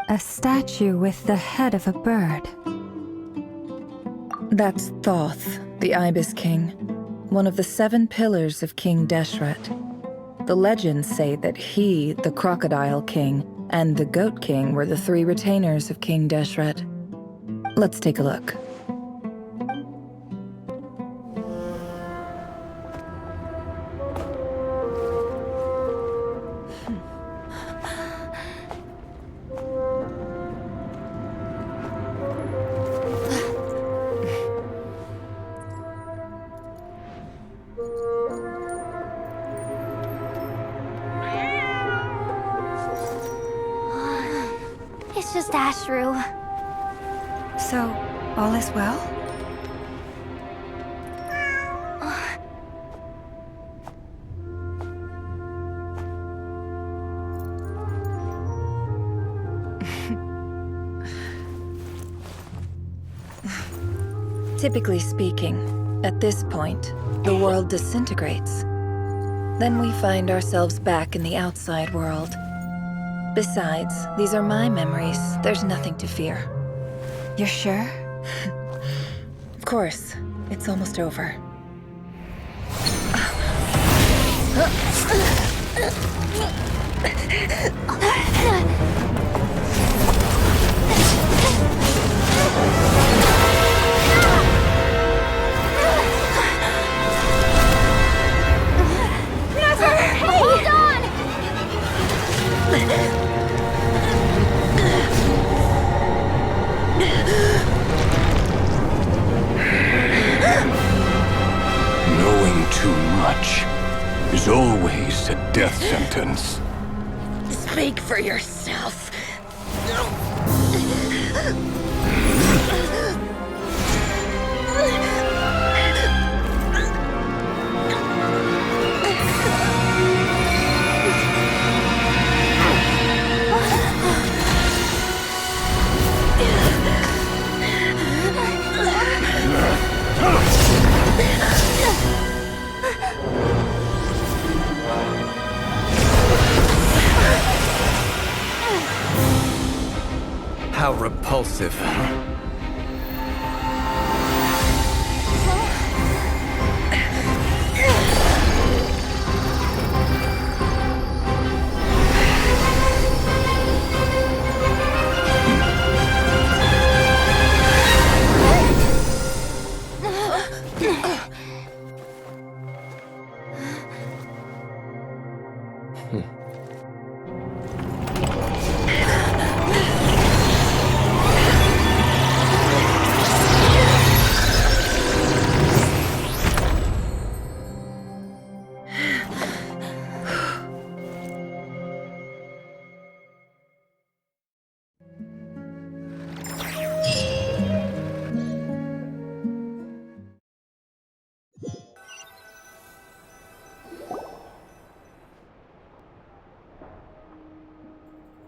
A statue with the head of a bird. That's Thoth, the Ibis King, one of the 7 pillars of King Deshret. The legends say that he, the Crocodile King, and the Goat King were the 3 retainers of King Deshret. Let's take a look. It's just Ashru. So, all is well? Typically speaking, at this point, the world disintegrates. Then we find ourselves back in the outside world. Besides, these are my memories. There's nothing to fear. You're sure? Of course. It's almost over. Hold on! Knowing too much is always a death sentence. Speak for yourself. How repulsive.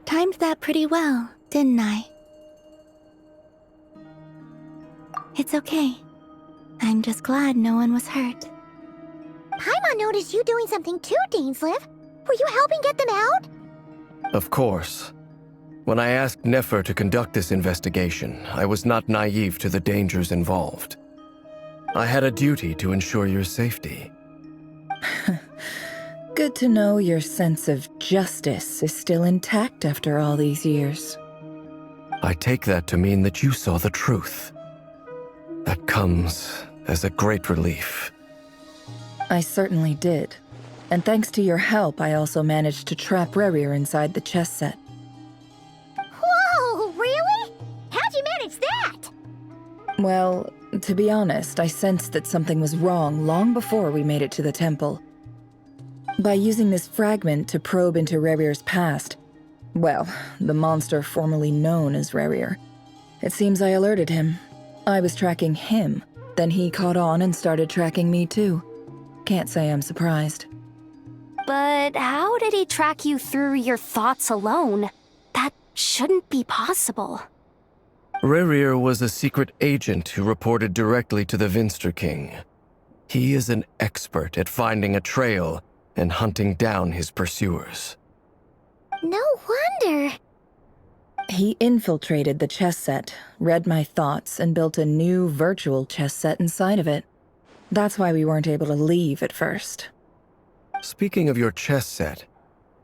Timed that pretty well, didn't I? It's okay. I'm just glad no one was hurt. Paimon noticed you doing something too, Dainsleif. Were you helping get them out? Of course. When I asked Nefer to conduct this investigation, I was not naive to the dangers involved. I had a duty to ensure your safety. Good to know your sense of justice is still intact after all these years. I take that to mean that you saw the truth. That comes as a great relief. I certainly did. And thanks to your help, I also managed to trap Rerir inside the chess set. Whoa, really? How'd you manage that? Well, to be honest, I sensed that something was wrong long before we made it to the temple. By using this fragment to probe into Rerir's past, well, the monster formerly known as Rerir, it seems I alerted him. I was tracking him, then he caught on and started tracking me too. Can't say I'm surprised. But how did he track you through your thoughts alone? That shouldn't be possible. Rerir was a secret agent who reported directly to the Vinster King. He is an expert at finding a trail and hunting down his pursuers. No wonder. He infiltrated the chess set, read my thoughts, and built a new virtual chess set inside of it. That's why we weren't able to leave at first. Speaking of your chess set,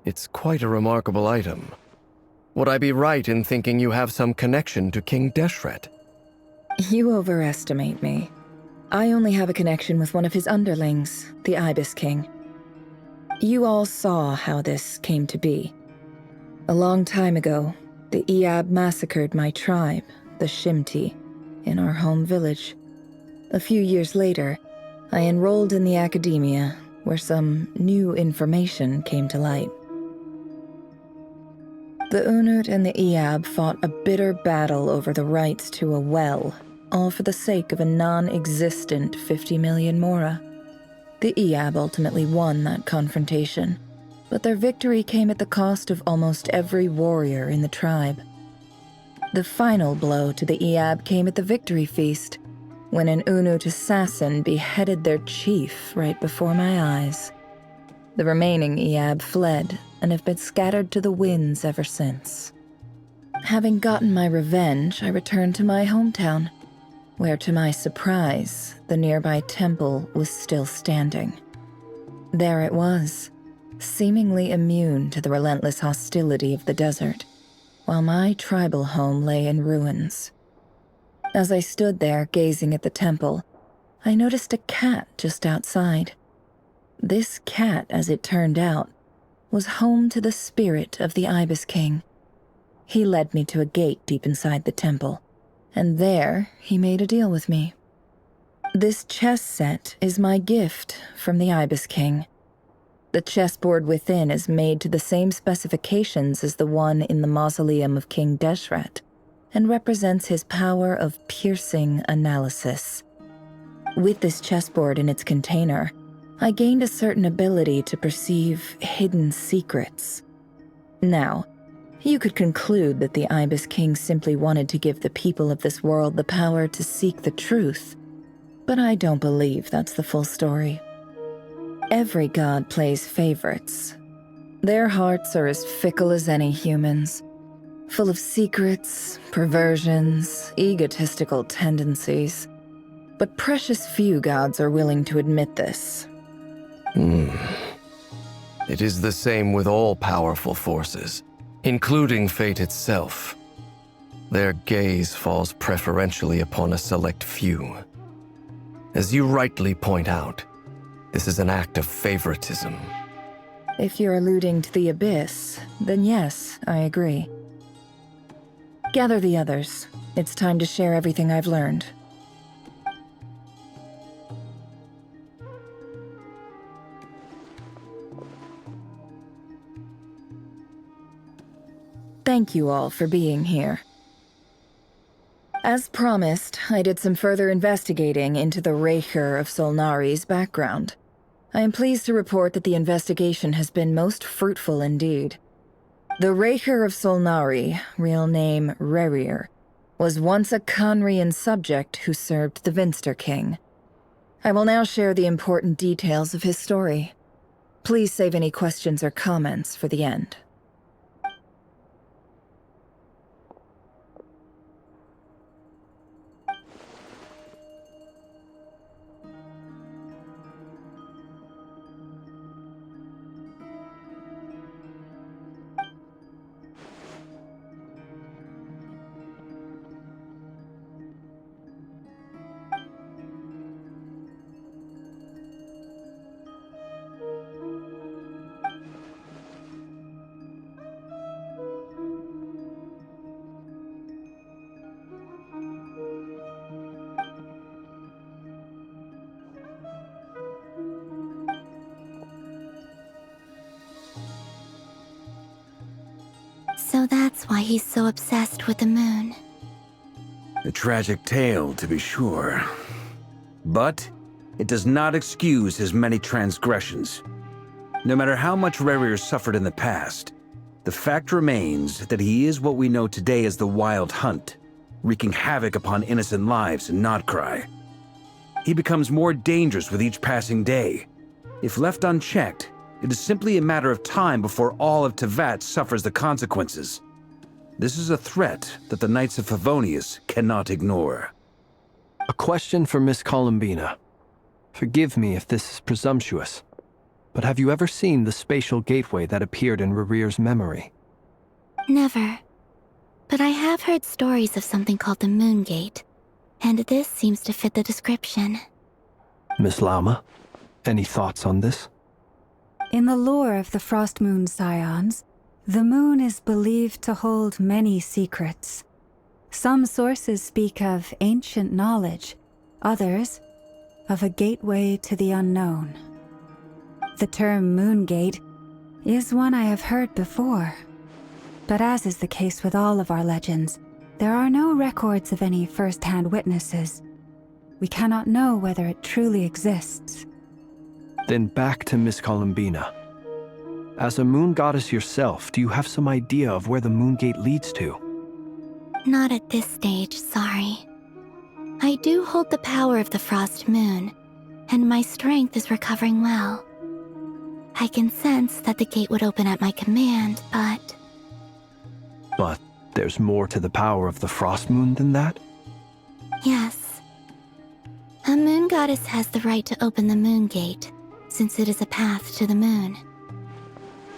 it's quite a remarkable item. Would I be right in thinking you have some connection to King Deshret? You overestimate me. I only have a connection with one of his underlings, the Ibis King. You all saw how this came to be. A long time ago, the Eab massacred my tribe, the Shimti, in our home village. A few years later, I enrolled in the academia, where some new information came to light. The Unut and the Eab fought a bitter battle over the rights to a well, all for the sake of a non-existent 50 million Mora. The Eab ultimately won that confrontation, but their victory came at the cost of almost every warrior in the tribe. The final blow to the Eab came at the victory feast, when an Unut assassin beheaded their chief right before my eyes. The remaining Eab fled and have been scattered to the winds ever since. Having gotten my revenge, I returned to my hometown, where to my surprise, the nearby temple was still standing. There it was, seemingly immune to the relentless hostility of the desert, while my tribal home lay in ruins. As I stood there gazing at the temple, I noticed a cat just outside. This cat, as it turned out, was home to the spirit of the Ibis King. He led me to a gate deep inside the temple, and there he made a deal with me. This chess set is my gift from the Ibis King. The chessboard within is made to the same specifications as the one in the mausoleum of King Deshret, and represents his power of piercing analysis. With this chessboard in its container, I gained a certain ability to perceive hidden secrets. Now, you could conclude that the Ibis King simply wanted to give the people of this world the power to seek the truth, but I don't believe that's the full story. Every god plays favorites. Their hearts are as fickle as any human's, full of secrets, perversions, egotistical tendencies. But precious few gods are willing to admit this. It is the same with all powerful forces, including fate itself. Their gaze falls preferentially upon a select few. As you rightly point out, this is an act of favoritism. If you're alluding to the Abyss, then yes, I agree. Gather the others. It's time to share everything I've learned. Thank you all for being here. As promised, I did some further investigating into the Reicher of Solnari's background. I am pleased to report that the investigation has been most fruitful indeed. The Reicher of Solnari, real name Rerir, was once a Conrian subject who served the Vinster King. I will now share the important details of his story. Please save any questions or comments for the end. So that's why he's so obsessed with the moon. A tragic tale, to be sure. But it does not excuse his many transgressions. No matter how much Rerir suffered in the past, the fact remains that he is what we know today as the Wild Hunt, wreaking havoc upon innocent lives in Notcry. He becomes more dangerous with each passing day. If left unchecked, it is simply a matter of time before all of Tevat suffers the consequences. This is a threat that the Knights of Favonius cannot ignore. A question for Miss Columbina. Forgive me if this is presumptuous, but have you ever seen the spatial gateway that appeared in Rerear's memory? Never. But I have heard stories of something called the Moon Gate, and this seems to fit the description. Miss Lama, any thoughts on this? In the lore of the Frost Moon Scions, the moon is believed to hold many secrets. Some sources speak of ancient knowledge, others of a gateway to the unknown. The term Moon Gate is one I have heard before, but as is the case with all of our legends, there are no records of any first-hand witnesses. We cannot know whether it truly exists. Then back to Miss Columbina. As a moon goddess yourself, do you have some idea of where the Moon Gate leads to? Not at this stage, sorry. I do hold the power of the Frost Moon, and my strength is recovering well. I can sense that the gate would open at my command, but... But there's more to the power of the Frost Moon than that? Yes. A moon goddess has the right to open the Moon Gate, since it is a path to the moon.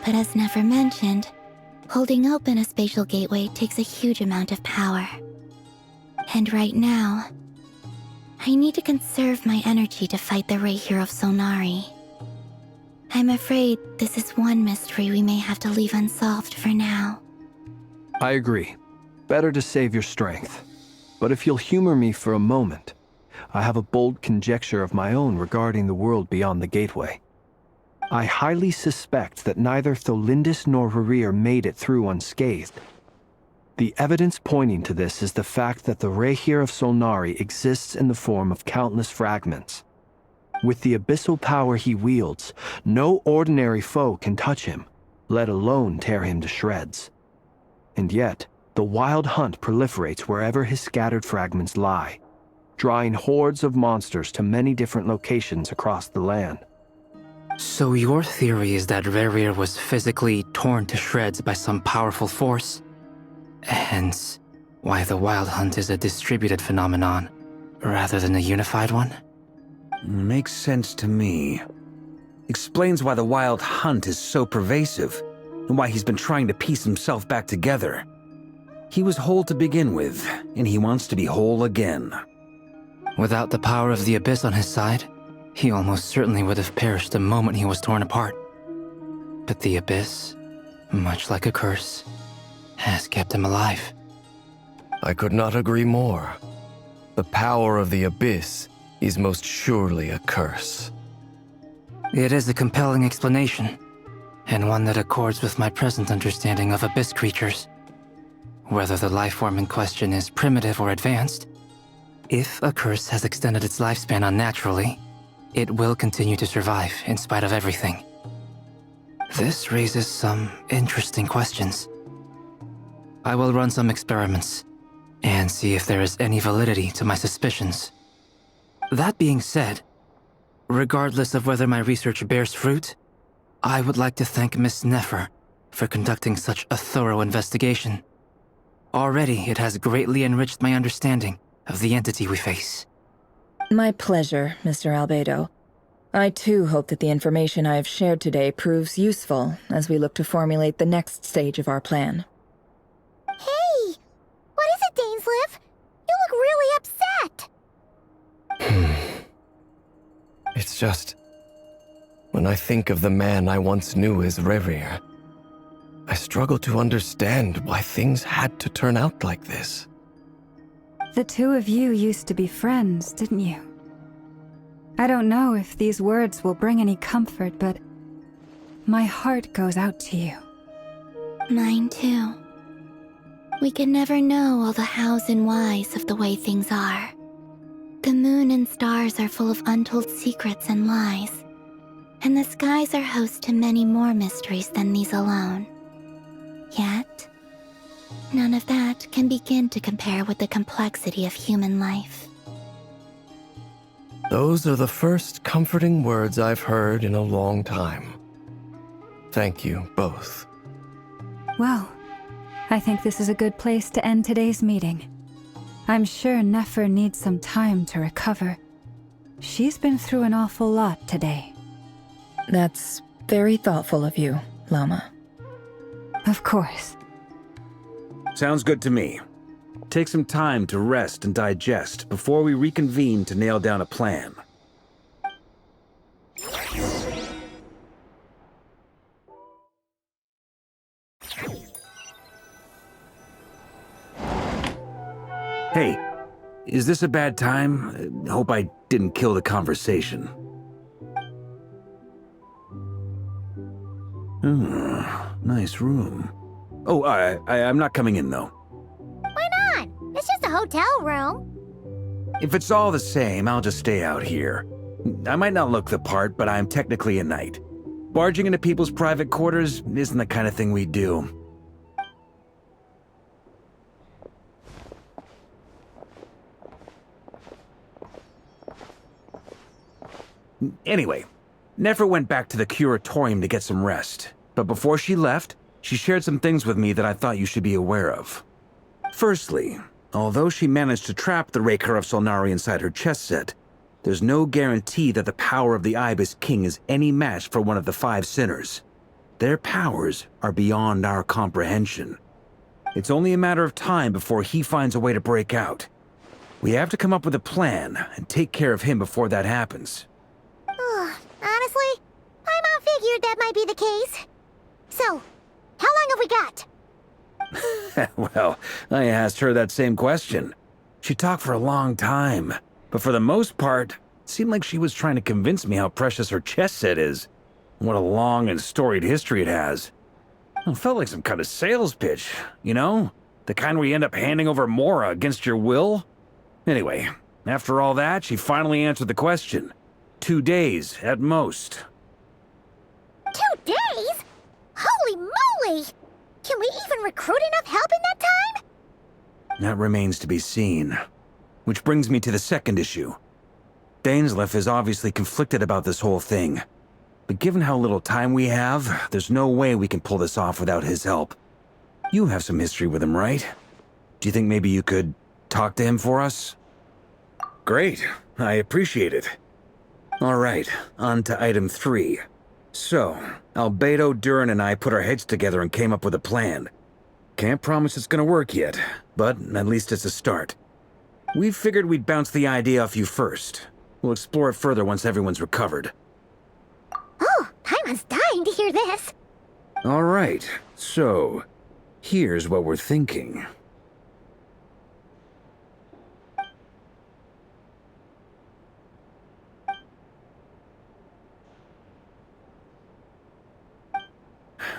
But as never mentioned, holding open a spatial gateway takes a huge amount of power. And right now, I need to conserve my energy to fight the Rayhir of Solnari. I'm afraid this is one mystery we may have to leave unsolved for now. I agree. Better to save your strength. But if you'll humor me for a moment, I have a bold conjecture of my own regarding the world beyond the gateway. I highly suspect that neither Tholindis nor Rerear made it through unscathed. The evidence pointing to this is the fact that the Rayhir of Solnari exists in the form of countless fragments. With the abyssal power he wields, no ordinary foe can touch him, let alone tear him to shreds. And yet, the Wild Hunt proliferates wherever his scattered fragments lie, drawing hordes of monsters to many different locations across the land. So your theory is that Rerear was physically torn to shreds by some powerful force? Hence, why the Wild Hunt is a distributed phenomenon, rather than a unified one? Makes sense to me. Explains why the Wild Hunt is so pervasive, and why he's been trying to piece himself back together. He was whole to begin with, and he wants to be whole again. Without the power of the Abyss on his side, he almost certainly would have perished the moment he was torn apart. But the Abyss, much like a curse, has kept him alive. I could not agree more. The power of the Abyss is most surely a curse. It is a compelling explanation, and one that accords with my present understanding of Abyss creatures. Whether the life form in question is primitive or advanced, if a curse has extended its lifespan unnaturally, it will continue to survive in spite of everything. This raises some interesting questions. I will run some experiments and see if there is any validity to my suspicions. That being said, regardless of whether my research bears fruit, I would like to thank Miss Nefer for conducting such a thorough investigation. Already, it has greatly enriched my understanding of the entity we face. My pleasure, Mr. Albedo. I too hope that the information I have shared today proves useful as we look to formulate the next stage of our plan. Hey! What is it, Dainsleif? You look really upset! It's just... when I think of the man I once knew as Rerear, I struggle to understand why things had to turn out like this. The two of you used to be friends, didn't you? I don't know if these words will bring any comfort, but my heart goes out to you. Mine too. We can never know all the hows and whys of the way things are. The moon and stars are full of untold secrets and lies, and the skies are host to many more mysteries than these alone. Yet, None of that can begin to compare with the complexity of human life. Those are the first comforting words I've heard in a long time. Thank you both. Well, I think this is a good place to end today's meeting. I'm sure Nefer needs some time to recover. She's been through an awful lot today. That's very thoughtful of you, Llama. Of course. Sounds good to me. Take some time to rest and digest before we reconvene to nail down a plan. Hey, is this a bad time? Hope I didn't kill the conversation. Nice room. Oh, I'm not coming in, though. Why not? It's just a hotel room. If it's all the same, I'll just stay out here. I might not look the part, but I'm technically a knight. Barging into people's private quarters isn't the kind of thing we do. Anyway, Nefer went back to the curatorium to get some rest. But before she left, she shared some things with me that I thought you should be aware of. Firstly, although she managed to trap the Raker of Solnari inside her chess set, there's no guarantee that the power of the Ibis King is any match for one of the 5 sinners. Their powers are beyond our comprehension. It's only a matter of time before he finds a way to break out. We have to come up with a plan and take care of him before that happens. Honestly, Paimon figured that might be the case. So, how long have we got? Well, I asked her that same question. She talked for a long time, but for the most part, it seemed like she was trying to convince me how precious her chess set is, and what a long and storied history it has. It felt like some kind of sales pitch, you know? The kind where you end up handing over Mora against your will? Anyway, after all that, she finally answered the question. 2 days, at most. 2 days? Holy moly! Can we even recruit enough help in that time? That remains to be seen. Which brings me to the second issue. Dainsleif is obviously conflicted about this whole thing. But given how little time we have, there's no way we can pull this off without his help. You have some history with him, right? Do you think maybe you could talk to him for us? Great. I appreciate it. All right, on to item 3. So, Albedo, Durin, and I put our heads together and came up with a plan. Can't promise it's gonna work yet, but at least it's a start. We figured we'd bounce the idea off you first. We'll explore it further once everyone's recovered. Oh, Paimon's dying to hear this. All right, so here's what we're thinking.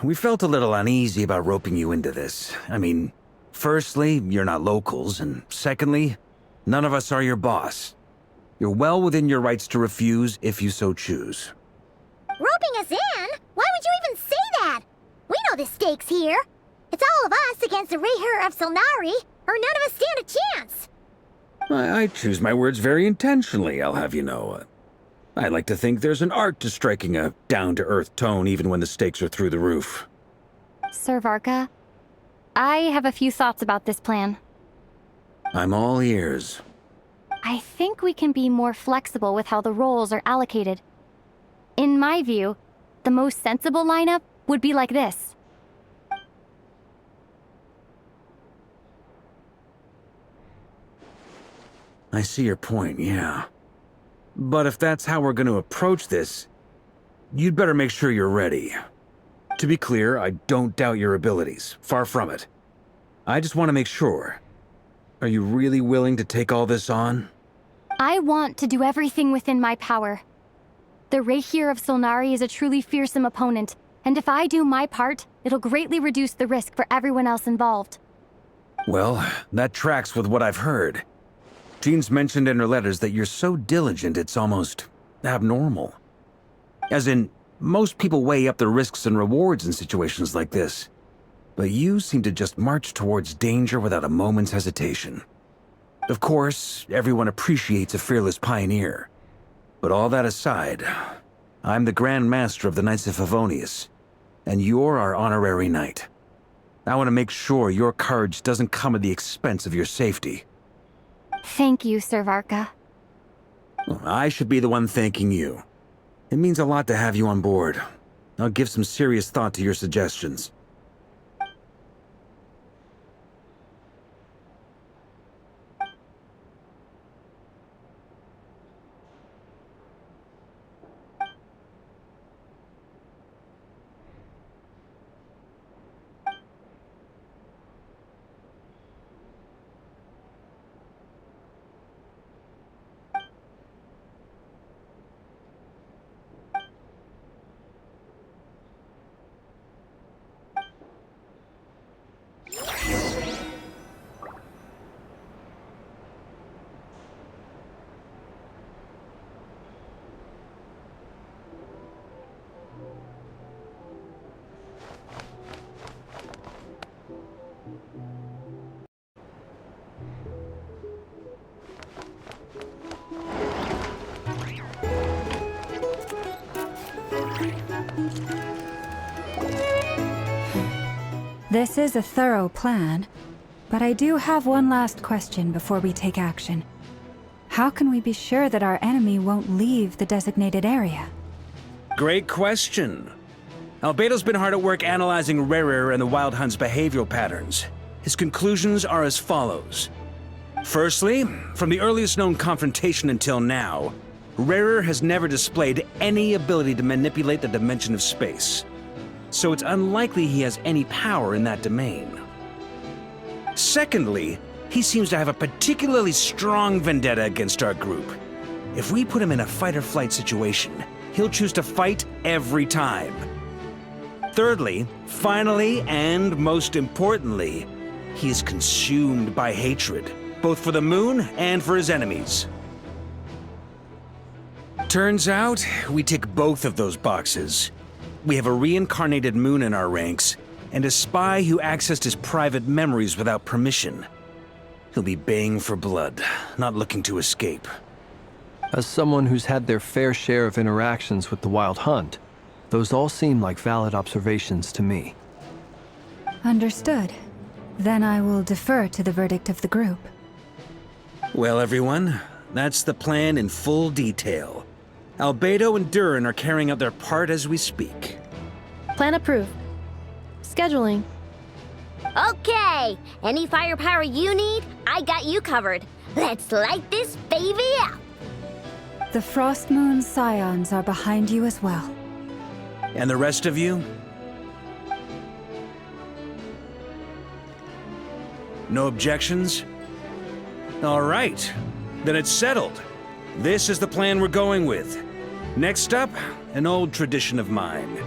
We felt a little uneasy about roping you into this. I mean, firstly, you're not locals, and secondly, none of us are your boss. You're well within your rights to refuse if you so choose. Roping us in? Why would you even say that? We know the stakes here. It's all of us against the Raher of Solnari, or none of us stand a chance. I choose my words very intentionally, I'll have you know. I like to think there's an art to striking a down-to-earth tone even when the stakes are through the roof. Sir Varka, I have a few thoughts about this plan. I'm all ears. I think we can be more flexible with how the roles are allocated. In my view, the most sensible lineup would be like this. I see your point, yeah. But if that's how we're going to approach this, you'd better make sure you're ready. To be clear, I don't doubt your abilities. Far from it. I just want to make sure. Are you really willing to take all this on? I want to do everything within my power. The Raher of Solnari is a truly fearsome opponent, and if I do my part, it'll greatly reduce the risk for everyone else involved. Well, that tracks with what I've heard. Jean's mentioned in her letters that you're so diligent it's almost abnormal. As in, most people weigh up the risks and rewards in situations like this. but you seem to just march towards danger without a moment's hesitation. Of course, everyone appreciates a fearless pioneer. But all that aside, I'm the Grand Master of the Knights of Favonius, and you're our honorary knight. I want to make sure your courage doesn't come at the expense of your safety. Thank you, Sir Varka. Well, I should be the one thanking you. It means a lot to have you on board. I'll give some serious thought to your suggestions. This is a thorough plan, but I do have one last question before we take action. How can we be sure that our enemy won't leave the designated area? Great question. Albedo's been hard at work analyzing Rerir and the Wild Hunt's behavioral patterns. His conclusions are as follows. Firstly, from the earliest known confrontation until now, Rerir has never displayed any ability to manipulate the dimension of space. So it's unlikely he has any power in that domain. Secondly, he seems to have a particularly strong vendetta against our group. If we put him in a fight-or-flight situation, he'll choose to fight every time. Thirdly, finally, and most importantly, he is consumed by hatred, both for the moon and for his enemies. Turns out, we tick both of those boxes. We have a reincarnated moon in our ranks, and a spy who accessed his private memories without permission. He'll be baying for blood, not looking to escape. As someone who's had their fair share of interactions with the Wild Hunt, those all seem like valid observations to me. Understood. Then I will defer to the verdict of the group. Well, everyone, that's the plan in full detail. Albedo and Durin are carrying out their part as we speak. Plan approved. Scheduling. Okay, any firepower you need, I got you covered. Let's light this baby up. The Frost Moon Scions are behind you as well. And the rest of you? No objections? All right, then it's settled. This is the plan we're going with. Next up, an old tradition of mine.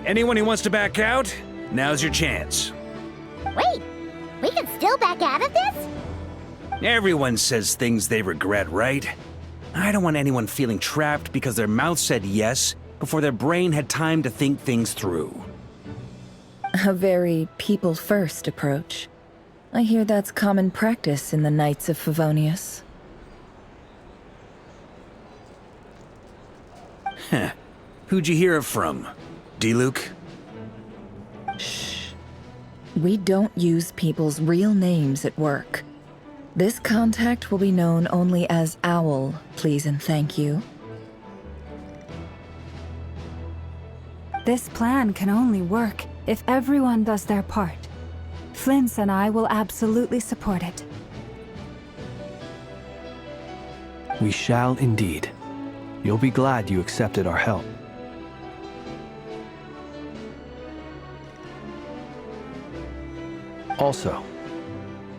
Anyone who wants to back out, now's your chance. Wait, we can still back out of this? Everyone says things they regret, right? I don't want anyone feeling trapped because their mouth said yes before their brain had time to think things through. A very people-first approach. I hear that's common practice in the Knights of Favonius. Heh. Who'd you hear it from? D-Luke? Shh. We don't use people's real names at work. This contact will be known only as Owl, please and thank you. This plan can only work if everyone does their part. Flint's and I will absolutely support it. We shall indeed. You'll be glad you accepted our help. Also,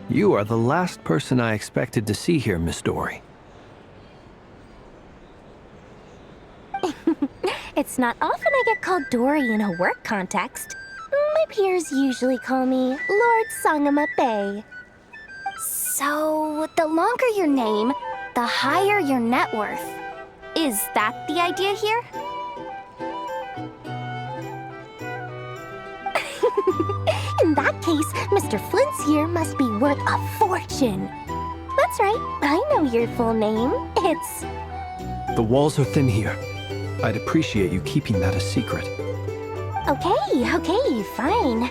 you are the last person I expected to see here, Miss Dory. It's not often I get called Dory in a work context. My peers usually call me Lord Sangama Bay. So, the longer your name, the higher your net worth. Is that the idea here? In that case, Mr. Flint's here must be worth a fortune. That's right, I know your full name. It's... The walls are thin here. I'd appreciate you keeping that a secret. Okay, fine.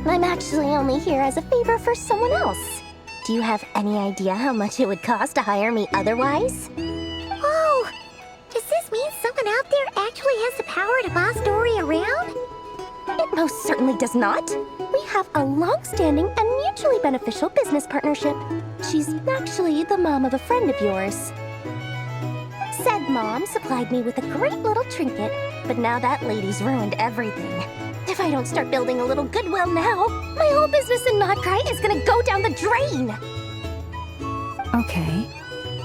I'm actually only here as a favor for someone else. Do you have any idea how much it would cost to hire me otherwise? Oh, does this mean someone out there actually has the power to boss Dory around? It most certainly does not. We have a long-standing and mutually beneficial business partnership. She's actually the mom of a friend of yours. Said mom supplied me with a great little trinket, but now that lady's ruined everything. If I don't start building a little goodwill now, my whole business in Notcry is gonna go down the drain! Okay.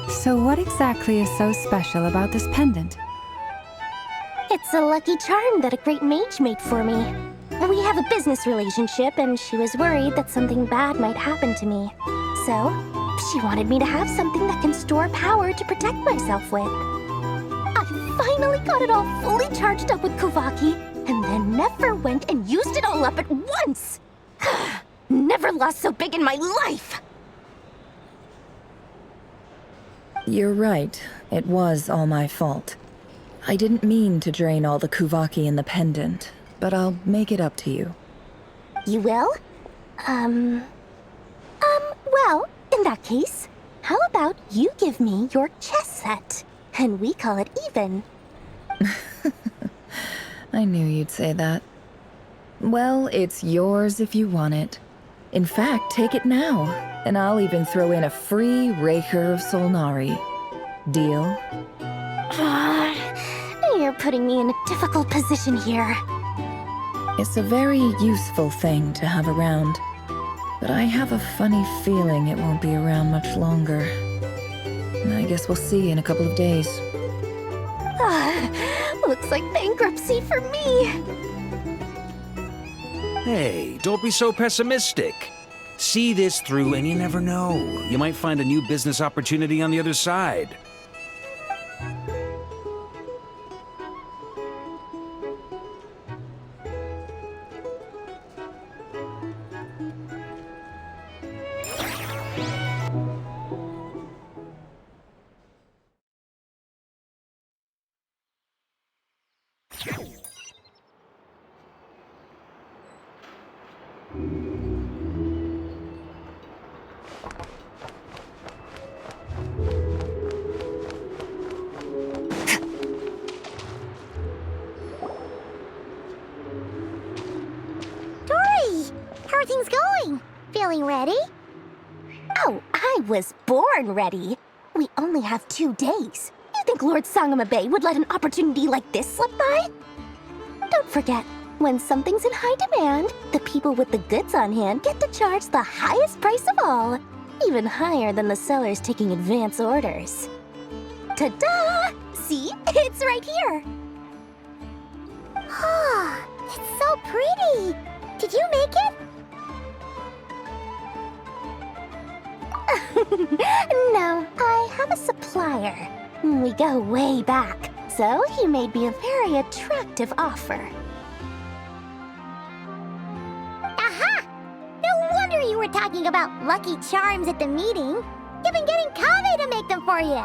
So what exactly is so special about this pendant? It's a lucky charm that a great mage made for me. We have a business relationship, and she was worried that something bad might happen to me. So, she wanted me to have something that can store power to protect myself with. I finally got it all fully charged up with Kuvaki, and then never went and used it all up at once! Never lost so big in my life! You're right. It was all my fault. I didn't mean to drain all the Kuvaki in the pendant, but I'll make it up to you. You will? Well, in that case, how about you give me your chess set, and we call it even? I knew you'd say that. Well, it's yours if you want it. In fact, take it now, and I'll even throw in a free Raker of Solnari. Deal? You're putting me in a difficult position here. It's a very useful thing to have around, but I have a funny feeling it won't be around much longer. I guess we'll see in a couple of days. Looks like bankruptcy for me. Hey, don't be so pessimistic. See this through and you never know. You might find a new business opportunity on the other side. How are things going? Feeling ready? Oh, I was born ready. We only have 2 days. You think Lord Sangamabe would let an opportunity like this slip by? Don't forget, when something's in high demand, the people with the goods on hand get to charge the highest price of all, even higher than the sellers taking advance orders. Ta-da! See? It's right here! Ah, it's so pretty! Did you make it? No, I have a supplier. We go way back, so he made me a very attractive offer. Aha! No wonder you were talking about lucky charms at the meeting. You've been getting Kave to make them for you.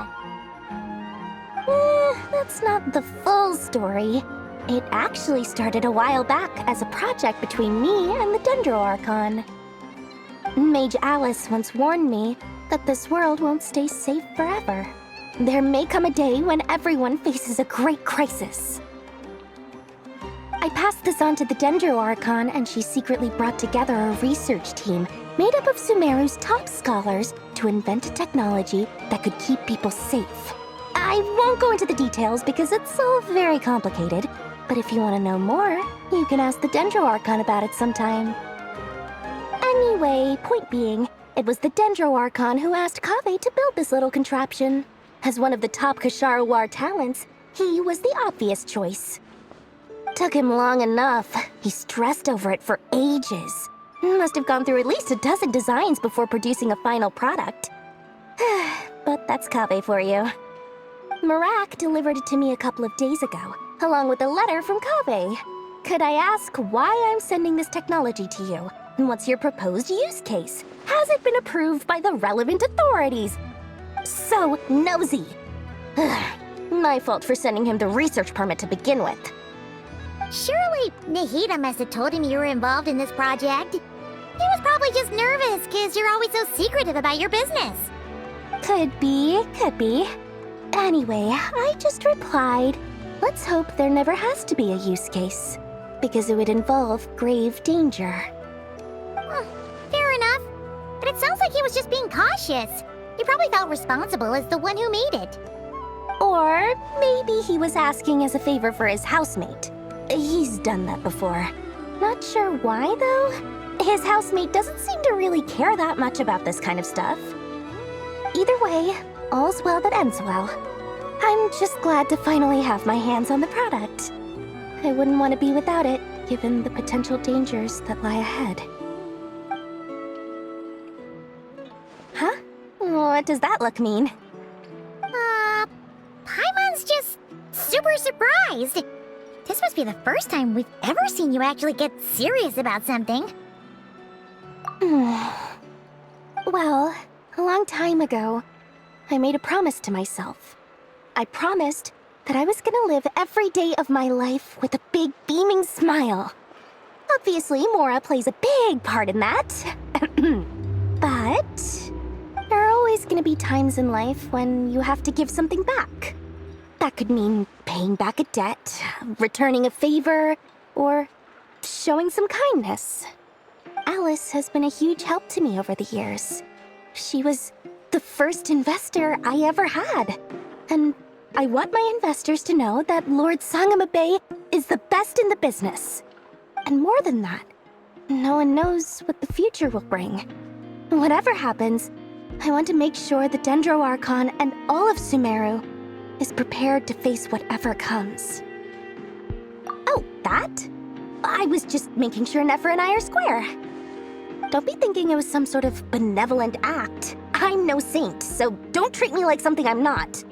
That's not the full story. It actually started a while back as a project between me and the Dendro Archon. Mage Alice once warned me that this world won't stay safe forever. There may come a day when everyone faces a great crisis. I passed this on to the Dendro Archon, and she secretly brought together a research team made up of Sumeru's top scholars to invent a technology that could keep people safe. I won't go into the details because it's all very complicated, but if you want to know more, you can ask the Dendro Archon about it sometime. Anyway, point being, it was the Dendro Archon who asked Kave to build this little contraption. As one of the top Kashara War talents, he was the obvious choice. Took him long enough. He stressed over it for ages. Must have gone through at least a dozen designs before producing a final product. But that's Kave for you. Marak delivered it to me a couple of days ago, along with a letter from Kave. Could I ask why I'm sending this technology to you? What's your proposed use case? Has it been approved by the relevant authorities? So nosy. My fault for sending him the research permit to begin with. Surely Nahida must have told him you were involved in this project. He was probably just nervous because you're always so secretive about your business. Could be, could be. Anyway, I just replied, let's hope there never has to be a use case, because it would involve grave danger. Fair enough. But it sounds like he was just being cautious. He probably felt responsible as the one who made it. Or maybe he was asking as a favor for his housemate. He's done that before. Not sure why, though. His housemate doesn't seem to really care that much about this kind of stuff. Either way, all's well that ends well. I'm just glad to finally have my hands on the product. I wouldn't want to be without it, given the potential dangers that lie ahead. Huh? What does that look mean? Paimon's just super surprised. This must be the first time we've ever seen you actually get serious about something. Well, a long time ago, I made a promise to myself. I promised that I was gonna live every day of my life with a big beaming smile. Obviously, Mora plays a big part in that. But there are always gonna be times in life when you have to give something back. That could mean paying back a debt, returning a favor, or showing some kindness. Alice has been a huge help to me over the years. She was the first investor I ever had. And I want my investors to know that Lord Sangama Bay is the best in the business. And more than that, no one knows what the future will bring. Whatever happens, I want to make sure the Dendro Archon and all of Sumeru is prepared to face whatever comes. Oh, that? I was just making sure Nefer and I are square. Don't be thinking it was some sort of benevolent act. I'm no saint, so don't treat me like something I'm not.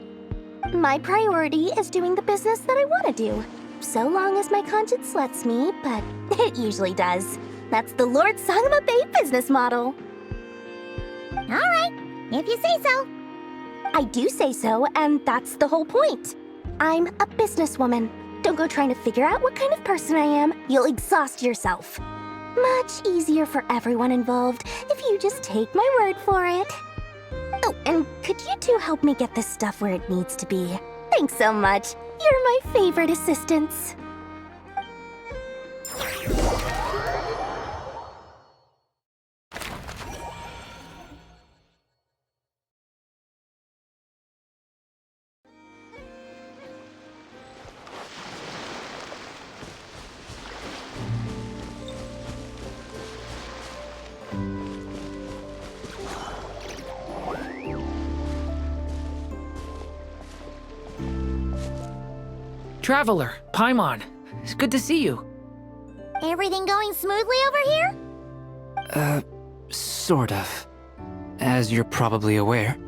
My priority is doing the business that I want to do, so long as my conscience lets me, but it usually does. That's the Lord Sangama Bay business model. All right, if you say so. I do say so, and that's the whole point. I'm a businesswoman. Don't go trying to figure out what kind of person I am. You'll exhaust yourself. Much easier for everyone involved if you just take my word for it. Oh, and could you two help me get this stuff where it needs to be? Thanks so much. You're my favorite assistants. Traveler, Paimon, it's good to see you. Everything going smoothly over here? Sort of. As you're probably aware,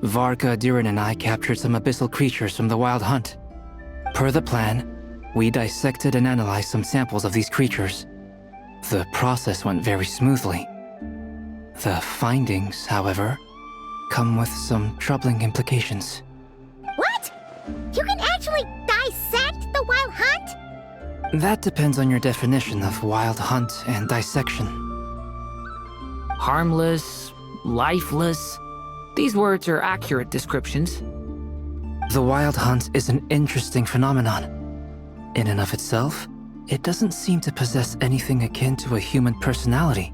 Varka, Diran, and I captured some abyssal creatures from the Wild Hunt. Per the plan, we dissected and analyzed some samples of these creatures. The process went very smoothly. The findings, however, come with some troubling implications. What? You can actually dissect the Wild Hunt? That depends on your definition of Wild Hunt and dissection. Harmless, lifeless. These words are accurate descriptions. The Wild Hunt is an interesting phenomenon. In and of itself, it doesn't seem to possess anything akin to a human personality.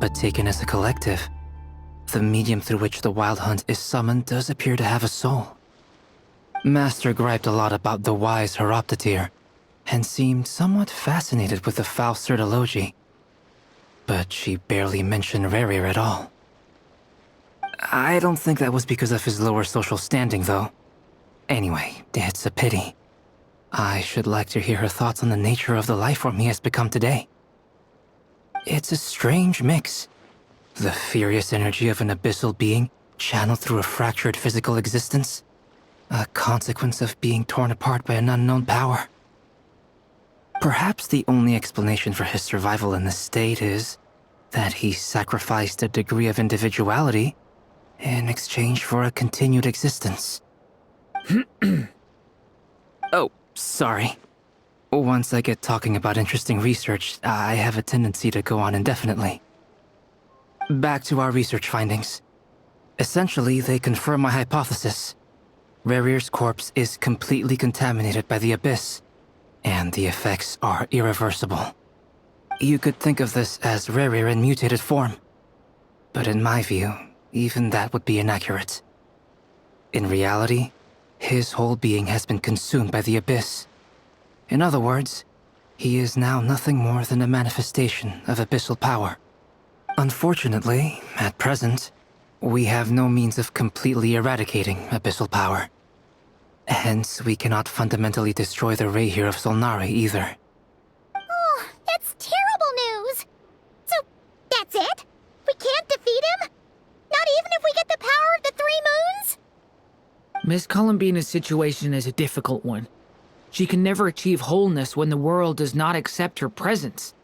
But taken as a collective, the medium through which the Wild Hunt is summoned does appear to have a soul. Master griped a lot about the wise Horoptatir, and seemed somewhat fascinated with the Faust Elegy. But she barely mentioned Rerir at all. I don't think that was because of his lower social standing, though. Anyway, it's a pity. I should like to hear her thoughts on the nature of the lifeform he has become today. It's a strange mix. The furious energy of an abyssal being channeled through a fractured physical existence. A consequence of being torn apart by an unknown power. Perhaps the only explanation for his survival in this state is that he sacrificed a degree of individuality in exchange for a continued existence. Oh, sorry. Once I get talking about interesting research, I have a tendency to go on indefinitely. Back to our research findings. Essentially, they confirm my hypothesis. Rerir's corpse is completely contaminated by the Abyss, and the effects are irreversible. You could think of this as Rerir in mutated form. But in my view, even that would be inaccurate. In reality, his whole being has been consumed by the Abyss. In other words, he is now nothing more than a manifestation of abyssal power. Unfortunately, at present, we have no means of completely eradicating abyssal power. Hence, we cannot fundamentally destroy the Rehir of Solnari either. Oh, that's terrible news! So, that's it? We can't defeat him? Not even if we get the power of the Three Moons? Miss Columbina's situation is a difficult one. She can never achieve wholeness when the world does not accept her presence.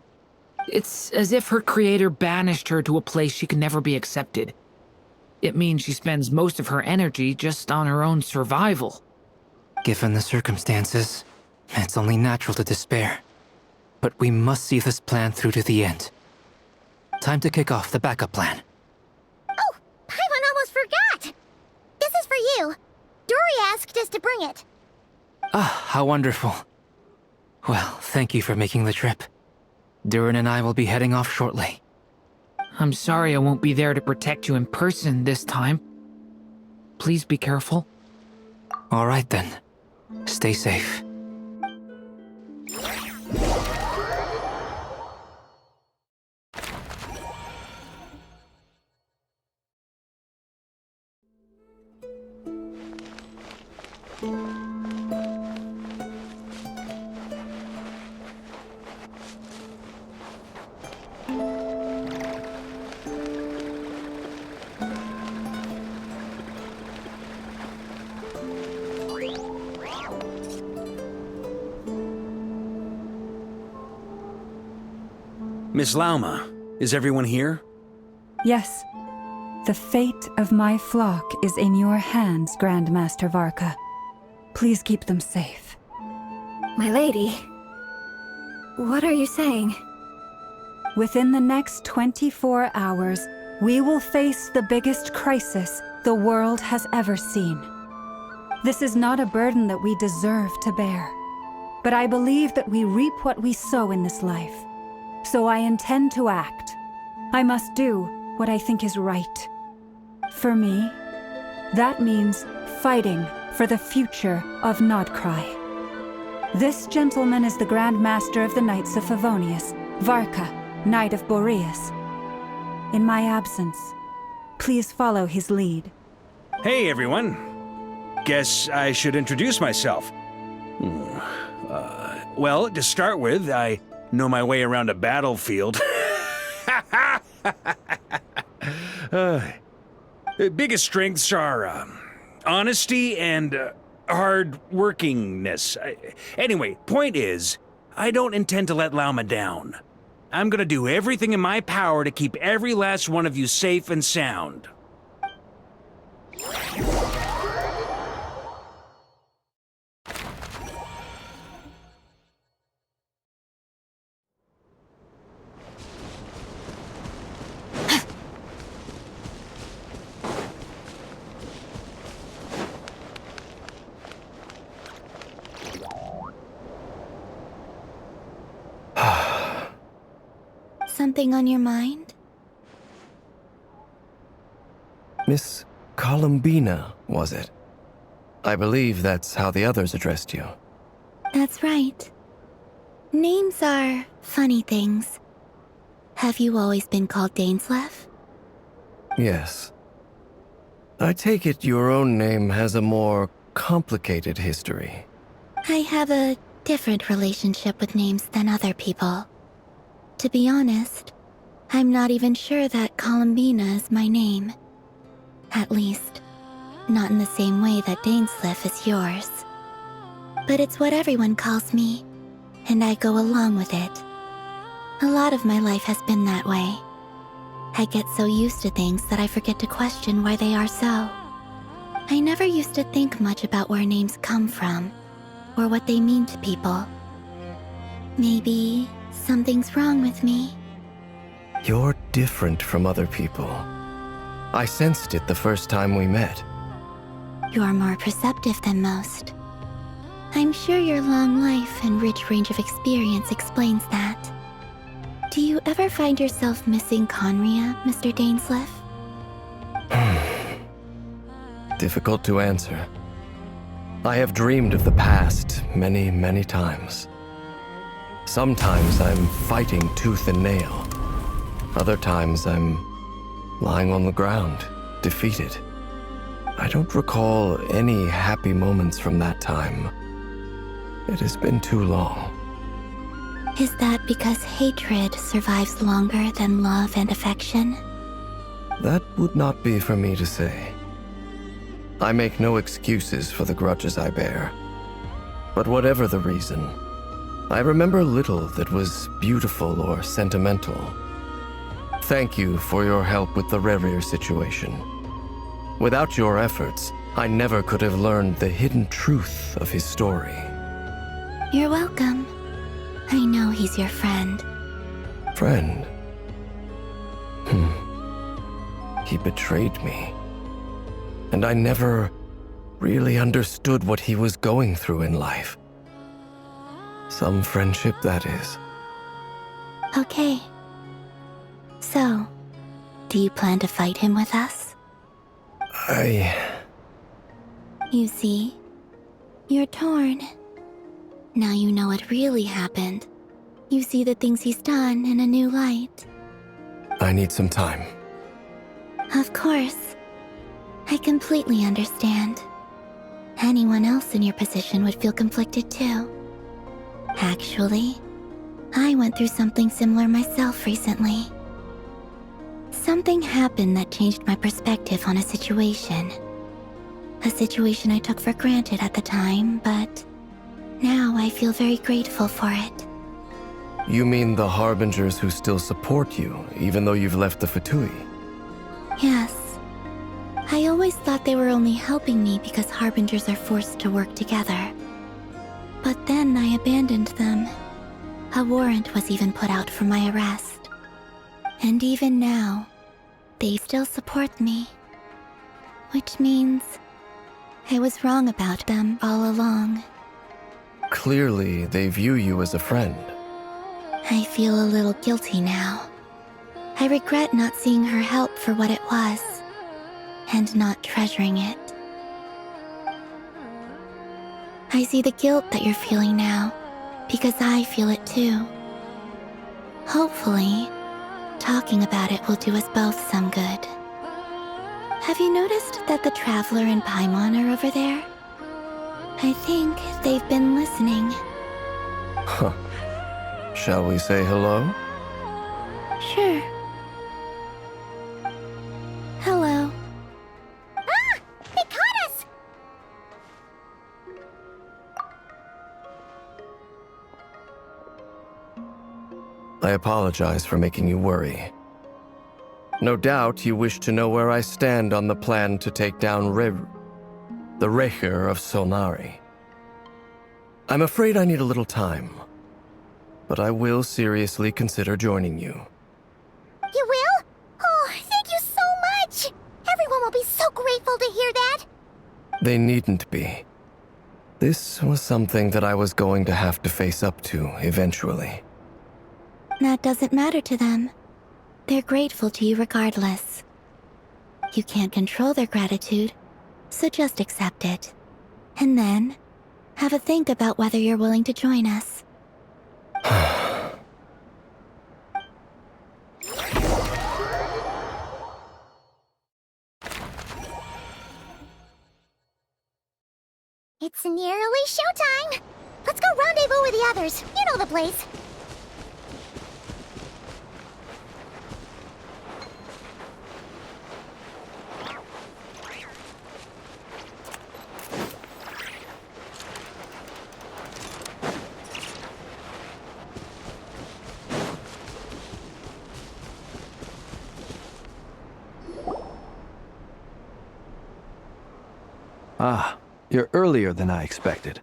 It's as if her creator banished her to a place she can never be accepted. It means she spends most of her energy just on her own survival. Given the circumstances, it's only natural to despair. But we must see this plan through to the end. Time to kick off the backup plan. Oh, Paimon almost forgot! This is for you. Dory asked us to bring it. Ah, how wonderful. Well, thank you for making the trip. Durin and I will be heading off shortly. I'm sorry I won't be there to protect you in person this time. Please be careful. All right then. Stay safe. Miss Lauma, is everyone here? Yes. The fate of my flock is in your hands, Grandmaster Varka. Please keep them safe. My lady, what are you saying? Within the next 24 hours, we will face the biggest crisis the world has ever seen. This is not a burden that we deserve to bear, but I believe that we reap what we sow in this life. So I intend to act. I must do what I think is right. For me, that means fighting for the future of Nodcry. This gentleman is the Grand Master of the Knights of Favonius, Varka, Knight of Boreas. In my absence, please follow his lead. Hey, everyone. Guess I should introduce myself. Well, to start with, I know my way around a battlefield. Biggest strengths are honesty and hard-workingness. Anyway, point is, I don't intend to let Lauma down. I'm gonna do everything in my power to keep every last one of you safe and sound. Something on your mind? Miss Columbina, was it? I believe that's how the others addressed you. That's right. Names are funny things. Have you always been called Dainsleif? Yes. I take it your own name has a more complicated history. I have a different relationship with names than other people. To be honest, I'm not even sure that Columbina is my name. At least, not in the same way that Dainsleif is yours. But it's what everyone calls me, and I go along with it. A lot of my life has been that way. I get so used to things that I forget to question why they are so. I never used to think much about where names come from, or what they mean to people. Maybe something's wrong with me. You're different from other people. I sensed it the first time we met. You're more perceptive than most. I'm sure your long life and rich range of experience explains that. Do you ever find yourself missing Conria, Mr. Dainsleif? Difficult to answer. I have dreamed of the past many, many times. Sometimes I'm fighting tooth and nail. Other times I'm lying on the ground, defeated. I don't recall any happy moments from that time. It has been too long. Is that because hatred survives longer than love and affection? That would not be for me to say. I make no excuses for the grudges I bear. But whatever the reason, I remember little that was beautiful or sentimental. Thank you for your help with the Rerir situation. Without your efforts, I never could have learned the hidden truth of his story. You're welcome. I know he's your friend. Friend? He betrayed me. And I never really understood what he was going through in life. Some friendship, that is. Okay. So, do you plan to fight him with us? You see, you're torn. Now you know what really happened. You see the things he's done in a new light. I need some time. Of course. I completely understand. Anyone else in your position would feel conflicted too. Actually, I went through something similar myself recently. Something happened that changed my perspective on a situation. A situation I took for granted at the time, but now I feel very grateful for it. You mean the Harbingers who still support you, even though you've left the Fatui? Yes. I always thought they were only helping me because Harbingers are forced to work together. But then I abandoned them. A warrant was even put out for my arrest. And even now, they still support me. Which means I was wrong about them all along. Clearly, they view you as a friend. I feel a little guilty now. I regret not seeing her help for what it was, and not treasuring it. I see the guilt that you're feeling now, because I feel it too. Hopefully, talking about it will do us both some good. Have you noticed that the Traveler and Paimon are over there? I think they've been listening. Huh. Shall we say hello? Sure. Hello. Ah! They caught us! I apologize for making you worry. No doubt you wish to know where I stand on the plan to take down the Rerir of Solnari. I'm afraid I need a little time, but I will seriously consider joining you. You will? Oh, thank you so much! Everyone will be so grateful to hear that! They needn't be. This was something that I was going to have to face up to eventually. That doesn't matter to them. They're grateful to you regardless. You can't control their gratitude, so just accept it. And then, have a think about whether you're willing to join us. It's nearly showtime! Let's go rendezvous with the others. You know the place. You're earlier than I expected.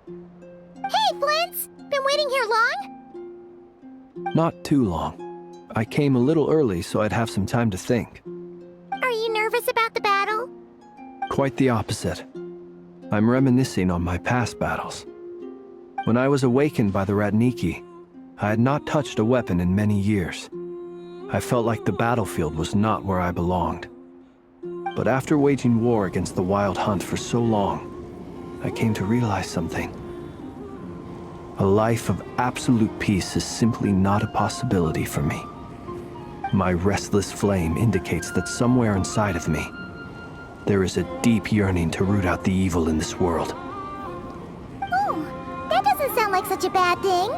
Hey, Flint's! Been waiting here long? Not too long. I came a little early so I'd have some time to think. Are you nervous about the battle? Quite the opposite. I'm reminiscing on my past battles. When I was awakened by the Ratniki, I had not touched a weapon in many years. I felt like the battlefield was not where I belonged. But after waging war against the Wild Hunt for so long, I came to realize something. A life of absolute peace is simply not a possibility for me. My restless flame indicates that somewhere inside of me, there is a deep yearning to root out the evil in this world. Oh, that doesn't sound like such a bad thing.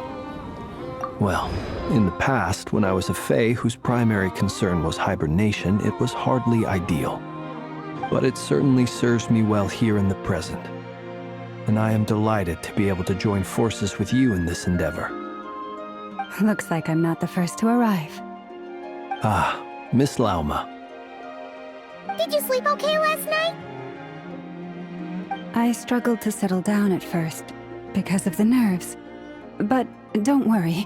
Well, in the past, when I was a Fae whose primary concern was hibernation, it was hardly ideal. But it certainly serves me well here in the present. And I am delighted to be able to join forces with you in this endeavor. Looks like I'm not the first to arrive. Ah, Miss Lauma. Did you sleep okay last night? I struggled to settle down at first, because of the nerves. But don't worry,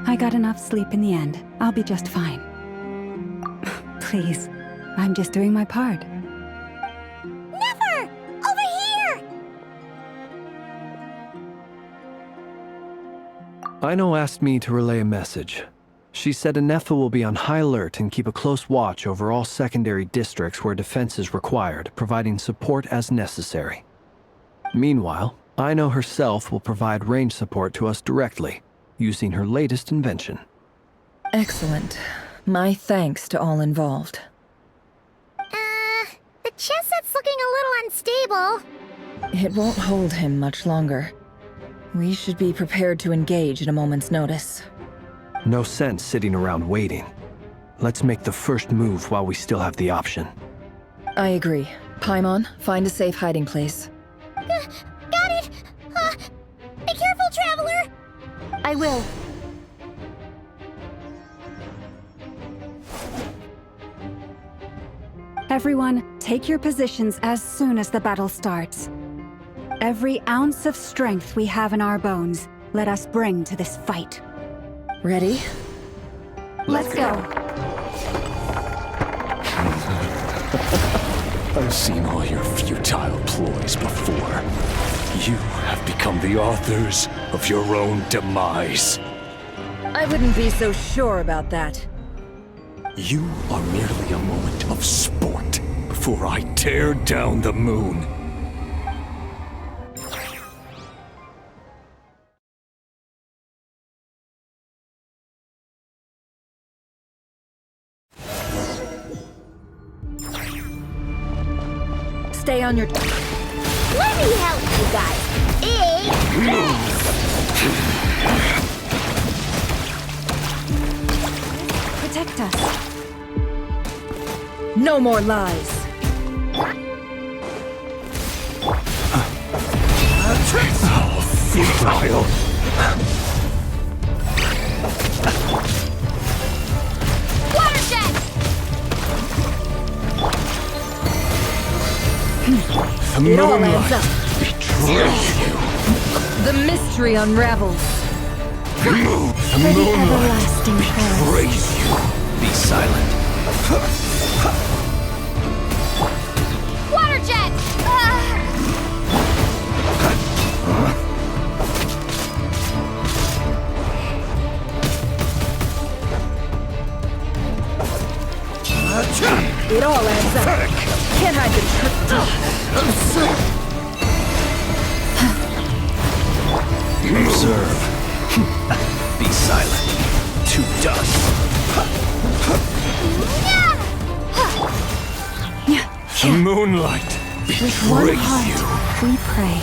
I got enough sleep in the end. I'll be just fine. Please, I'm just doing my part. Never! Over here! Aino asked me to relay a message. She said Anefa will be on high alert and keep a close watch over all secondary districts where defense is required, providing support as necessary. Meanwhile, Aino herself will provide range support to us directly, using her latest invention. Excellent. My thanks to all involved. The chess set's looking a little unstable. It won't hold him much longer. We should be prepared to engage at a moment's notice. No sense sitting around waiting. Let's make the first move while we still have the option. I agree. Paimon, find a safe hiding place. Got it! Be careful, Traveler! I will. Everyone, take your positions as soon as the battle starts. Every ounce of strength we have in our bones, let us bring to this fight. Ready? Let's go. I've seen all your futile ploys before. You have become the authors of your own demise. I wouldn't be so sure about that. You are merely a moment of sport before I tear down the moon. Stay on your... Let me help you guys. Protect us. No more lies. Futile. Watershed! It all adds up. Betrays you. The mystery unravels. For the everlasting betrays you. Be silent. Waterjet! It all adds up. Can't hide the Observe. Be silent. To dust. The moonlight With one betrays heart, you. we pray.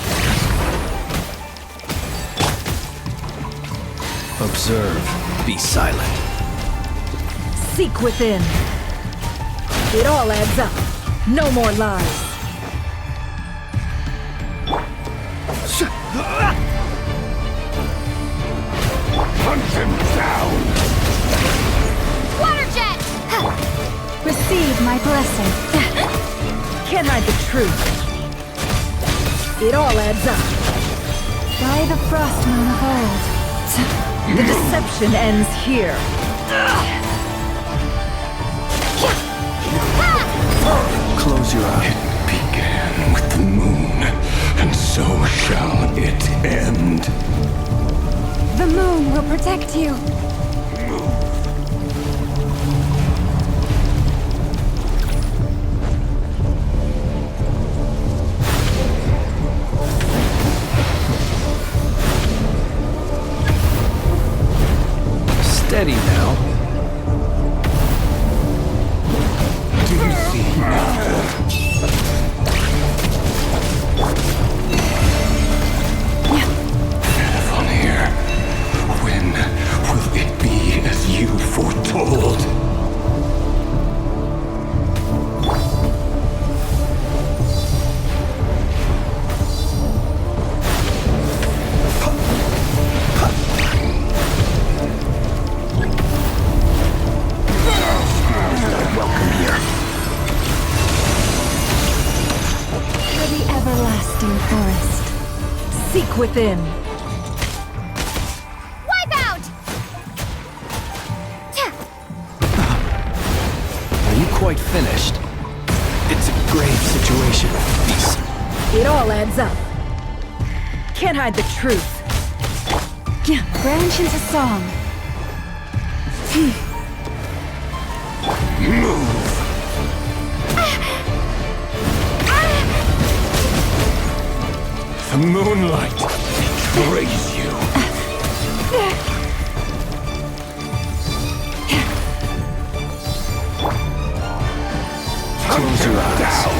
Observe. Be silent. Seek within. It all adds up. No more lies. Hunt him down. Waterjet! Receive my blessing. Can't hide the truth. It all adds up. By the frost moon of old. The deception ends here. Close your eyes. It began with the moon, and so shall it end. The moon will protect you. Steady now. Do you see now? Vanir, when will it be as you foretold? Everlasting forest. Seek within. Wipe out! Are you quite finished? It's a grave situation. It all adds up. Can't hide the truth. Branch into song. Move! The moonlight betrays you. Close your eyes. Down.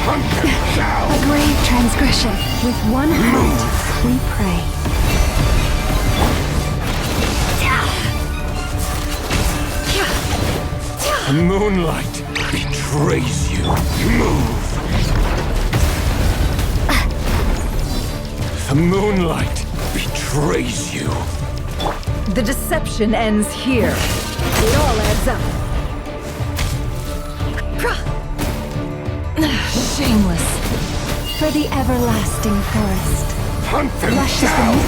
Hunt them down. A grave transgression. With one heart, we pray. The moonlight betrays you. Move. The moonlight betrays you. The deception ends here. It all adds up. Shameless. For the everlasting forest. Hunt them Luscious down.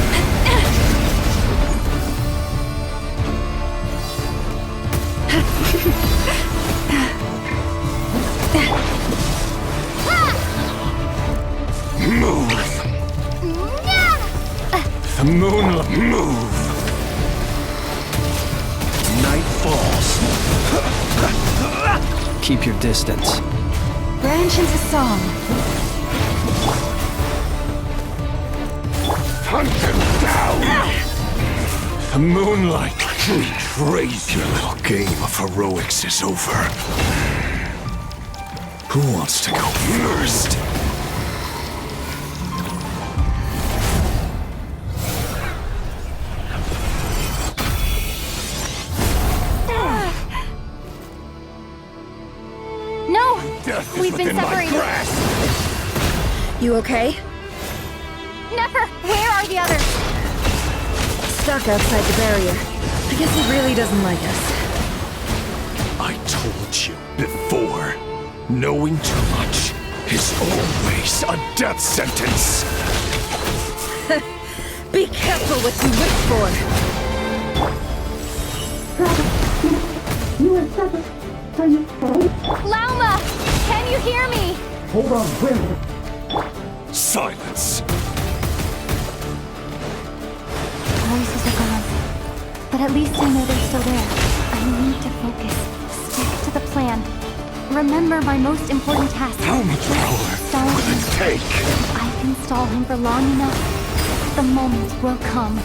Move. The moonlight. Move. Night falls. Keep your distance. Branch into song. Hunt them down. The moonlight betrays you. Your little game of heroics is over. Who wants to go first? No! Death is We've been within my separated. grasp. You okay? Never! Where are the others? Stuck outside the barrier. I guess he really doesn't like us. I told you before, knowing too much is always a death sentence. Be careful what you wish for. Lauma! Can you hear me? Hold on, wait. Silence. Voices are gone. But at least I know they're still there. I need to focus. Stick to the plan. Remember my most important task. How much power will it take? If I can stall him for long enough, the moment will come.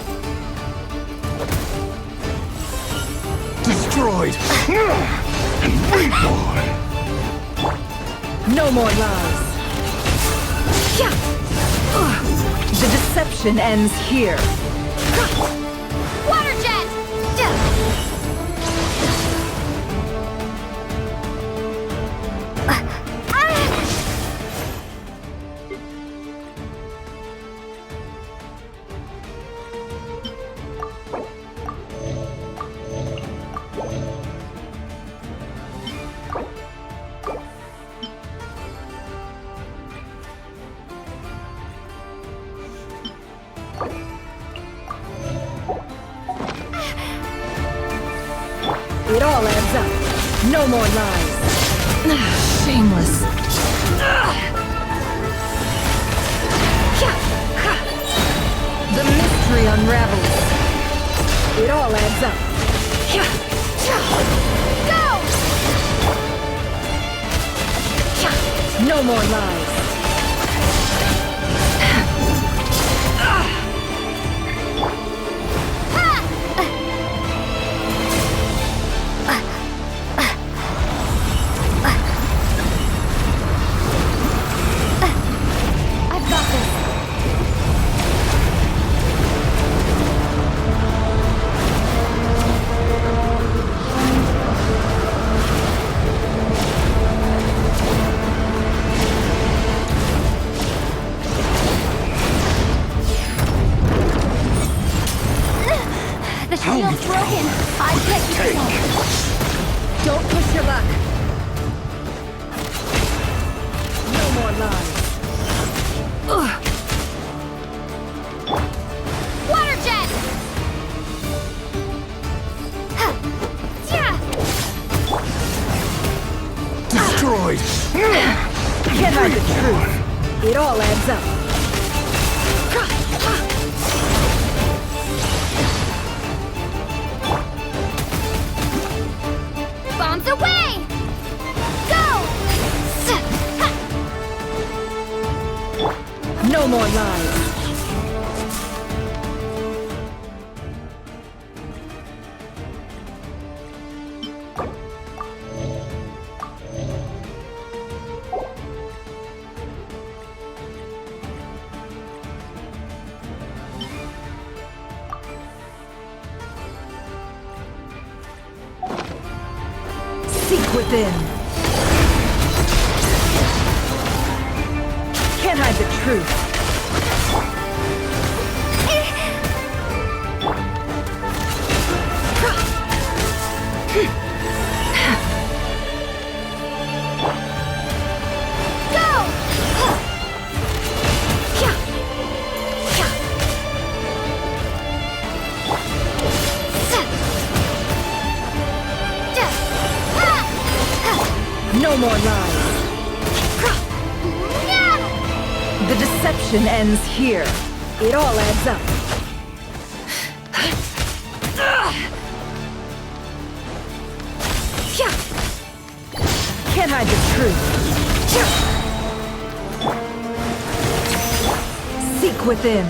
Destroyed and reborn. No more lies. The deception ends here. Water jet! It all adds up. No more lies. Shameless. The mystery unravels. It all adds up. Go! No more lies. I've got this. The shield's broken. I can't keep it. Don't push your luck. No more lies. Water jet! Destroyed! Can't hide the truth. It all adds up. Bombs away! Go! No more lies. Seek within. Can't hide the truth. No more lies. The deception ends here. It all adds up. Can't hide the truth. Seek within.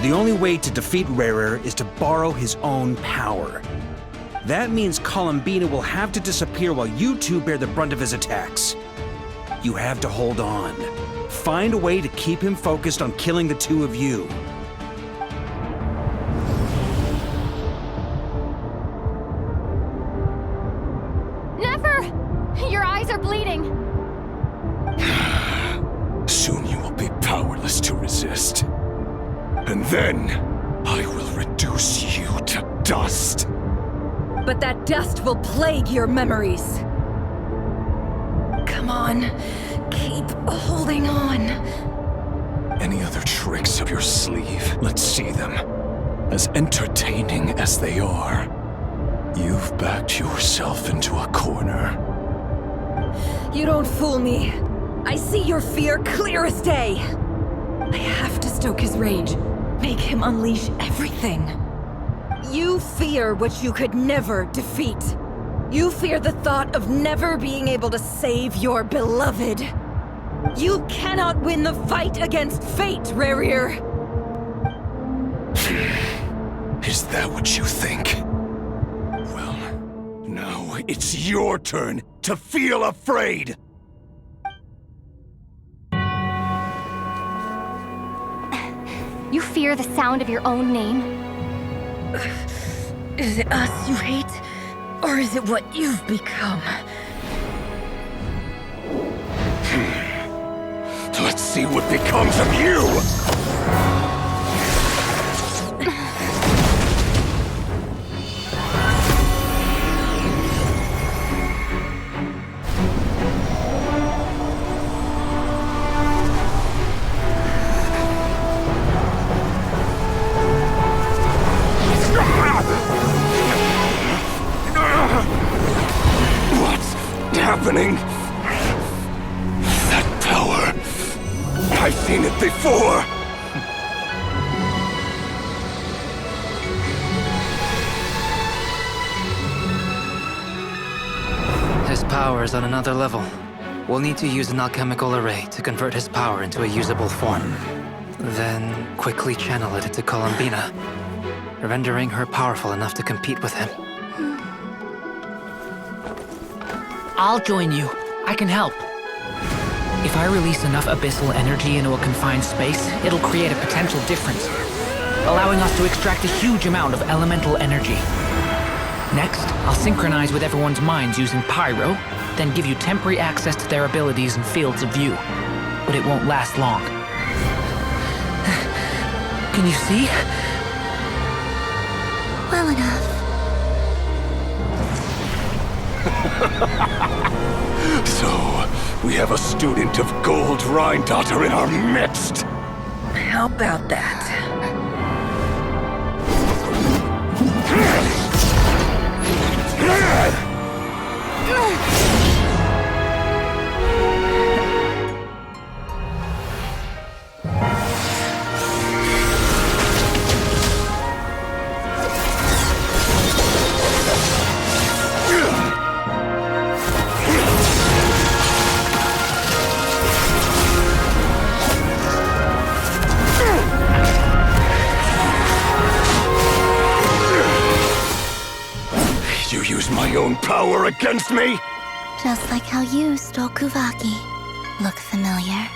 The only way to defeat Rarer is to borrow his own power. That means Columbina will have to disappear while you two bear the brunt of his attacks. You have to hold on. Find a way to keep him focused on killing the two of you. Never! Your eyes are bleeding. Soon you will be powerless to resist. And then, I will reduce you to dust. But that dust will plague your memories. Come on, keep holding on. Any other tricks up your sleeve? Let's see them. As entertaining as they are, you've backed yourself into a corner. You don't fool me. I see your fear clear as day. I have to stoke his rage. Make him unleash everything. You fear what you could never defeat. You fear the thought of never being able to save your beloved. You cannot win the fight against fate, Rarir. Is that what you think? Well, now it's your turn to feel afraid! You fear the sound of your own name? Is it us you hate? Or is it what you've become? Let's see what becomes of you! What's happening? That power. I've seen it before. His power is on another level. We'll need to use an alchemical array to convert his power into a usable form. Then quickly channel it into Columbina, rendering her powerful enough to compete with him. I'll join you. I can help. If I release enough abyssal energy into a confined space, it'll create a potential difference, allowing us to extract a huge amount of elemental energy. Next, I'll synchronize with everyone's minds using Pyro, then give you temporary access to their abilities and fields of view. But it won't last long. Can you see? Well enough. So, we have a student of Gold Rhine-Daughter in our midst! How about that? You use my own power against me? Just like how you stole Kuvaki. Look familiar?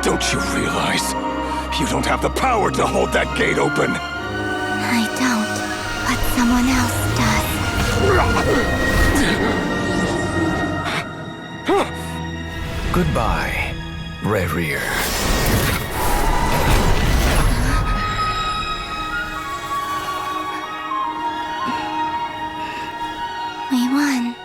Don't you realize? You don't have the power to hold that gate open! I don't, but someone else does. Goodbye, Rerir. We won.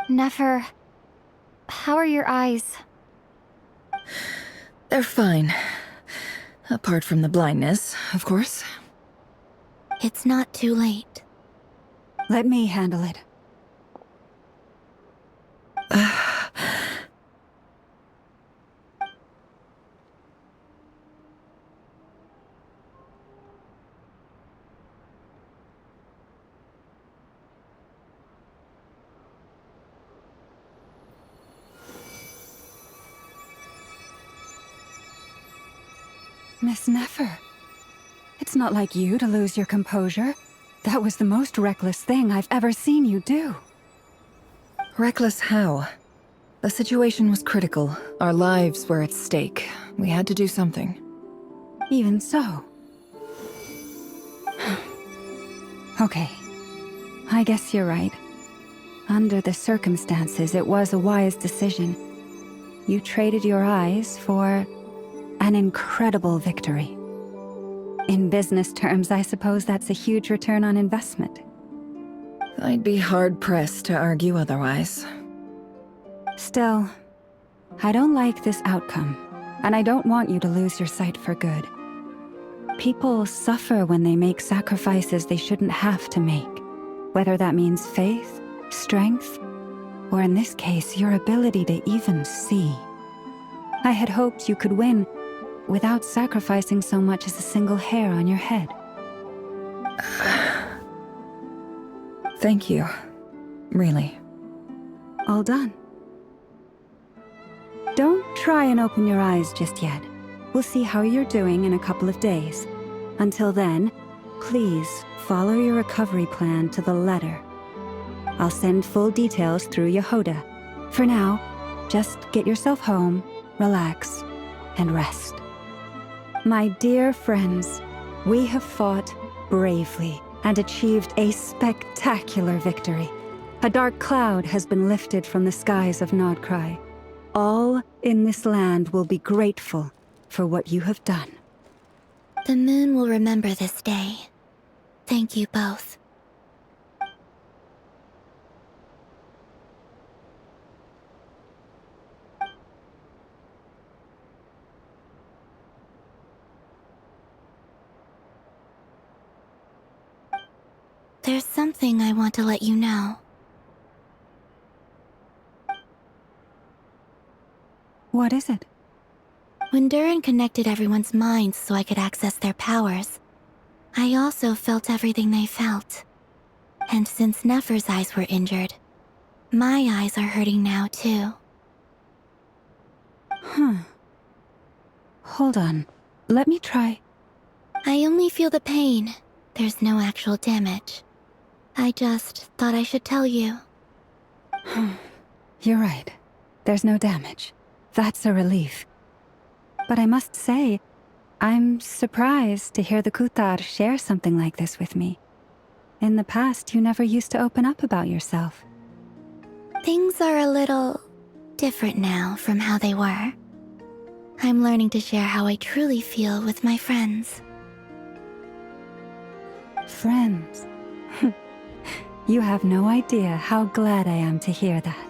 Nefer, how are your eyes? They're fine. Apart from the blindness, of course. It's not too late. Let me handle it. Miss Nefer, it's not like you to lose your composure. That was the most reckless thing I've ever seen you do. Reckless how? The situation was critical. Our lives were at stake. We had to do something. Even so. Okay. I guess you're right. Under the circumstances, it was a wise decision. You traded your eyes for an incredible victory. In business terms, I suppose that's a huge return on investment. I'd be hard-pressed to argue otherwise. Still, I don't like this outcome, and I don't want you to lose your sight for good. People suffer when they make sacrifices they shouldn't have to make, whether that means faith, strength, or in this case, your ability to even see. I had hoped you could win without sacrificing so much as a single hair on your head. Thank you. Really. All done. Don't try and open your eyes just yet. We'll see how you're doing in a couple of days. Until then, please follow your recovery plan to the letter. I'll send full details through Yehoda. For now, just get yourself home, relax, and rest. My dear friends, we have fought bravely and achieved a spectacular victory. A dark cloud has been lifted from the skies of Nodcry. All in this land will be grateful for what you have done. The moon will remember this day. Thank you both. There's something I want to let you know. What is it? When Durin connected everyone's minds so I could access their powers, I also felt everything they felt. And since Nefer's eyes were injured, my eyes are hurting now too. Hold on. Let me try. I only feel the pain. There's no actual damage. I just thought I should tell you. You're right. There's no damage. That's a relief. But I must say, I'm surprised to hear the Kutar share something like this with me. In the past, you never used to open up about yourself. Things are a little different now from how they were. I'm learning to share how I truly feel with my friends. Friends? You have no idea how glad I am to hear that.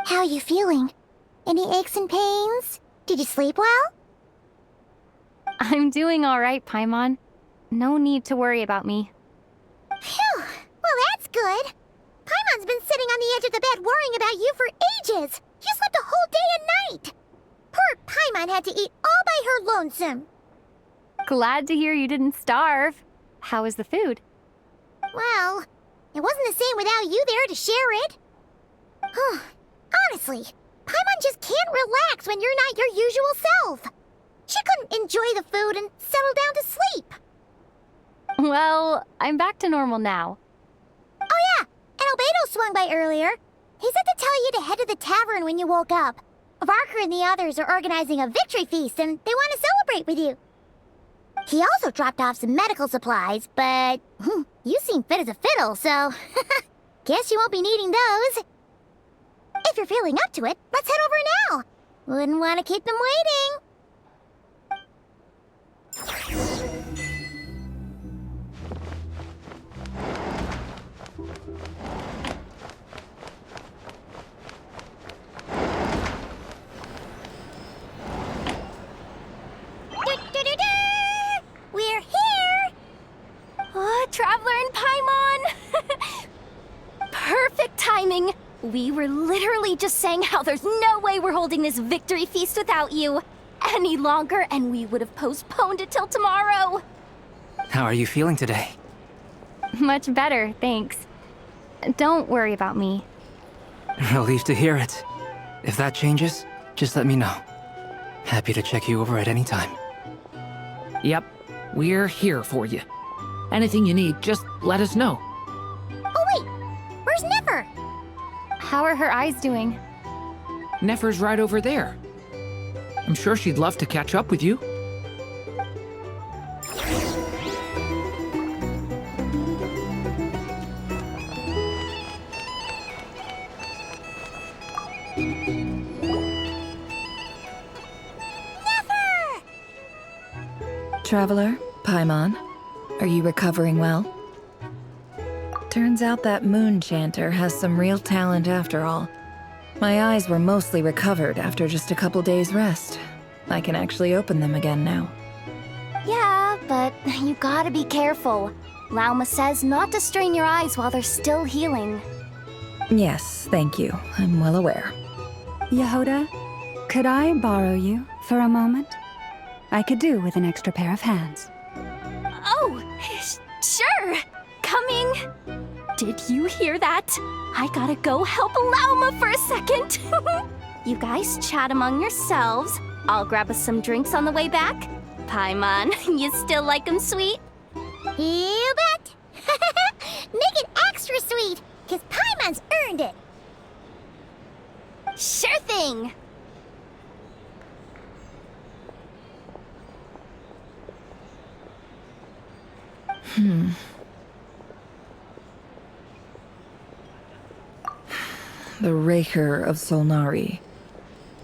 How are you feeling? Any aches and pains? Did you sleep well? I'm doing all right, Paimon. No need to worry about me. Phew! Well, that's good. Paimon's been sitting on the edge of the bed worrying about you for ages. You slept a whole day and night. Poor Paimon had to eat all by her lonesome. Glad to hear you didn't starve. How is the food? Well, it wasn't the same without you there to share it. Honestly, Paimon just can't relax when you're not your usual self. She couldn't enjoy the food and settle down to sleep. Well, I'm back to normal now. Oh yeah, and Albedo swung by earlier. He said to tell you to head to the tavern when you woke up. Varker and the others are organizing a victory feast and they want to celebrate with you. He also dropped off some medical supplies, but you seem fit as a fiddle, so guess you won't be needing those. If you're feeling up to it, let's head over now. Wouldn't want to keep them waiting. We're here! Oh, Traveler and Paimon! Perfect timing! We were literally just saying how there's no way we're holding this victory feast without you any longer, and we would have postponed it till tomorrow. How are you feeling today? Much better, thanks. Don't worry about me. Relieved to hear it. If that changes, just let me know. Happy to check you over at any time. Yep, we're here for you. Anything you need, just let us know. Oh wait, where's Nefer? How are her eyes doing? Nefer's right over there. I'm sure she'd love to catch up with you. Traveler, Paimon, are you recovering well? Turns out that moon chanter has some real talent after all. My eyes were mostly recovered after just a couple days' rest. I can actually open them again now. Yeah, but you gotta be careful. Lauma says not to strain your eyes while they're still healing. Yes, thank you. I'm well aware. Yehoda, could I borrow you for a moment? I could do with an extra pair of hands. Oh, sure. Coming. Did you hear that? I gotta go help Lauma for a second. You guys chat among yourselves. I'll grab us some drinks on the way back. Paimon, you still like 'em sweet? You bet. Make it extra sweet, because Paimon's earned it. Sure thing. The Raker of Solnari.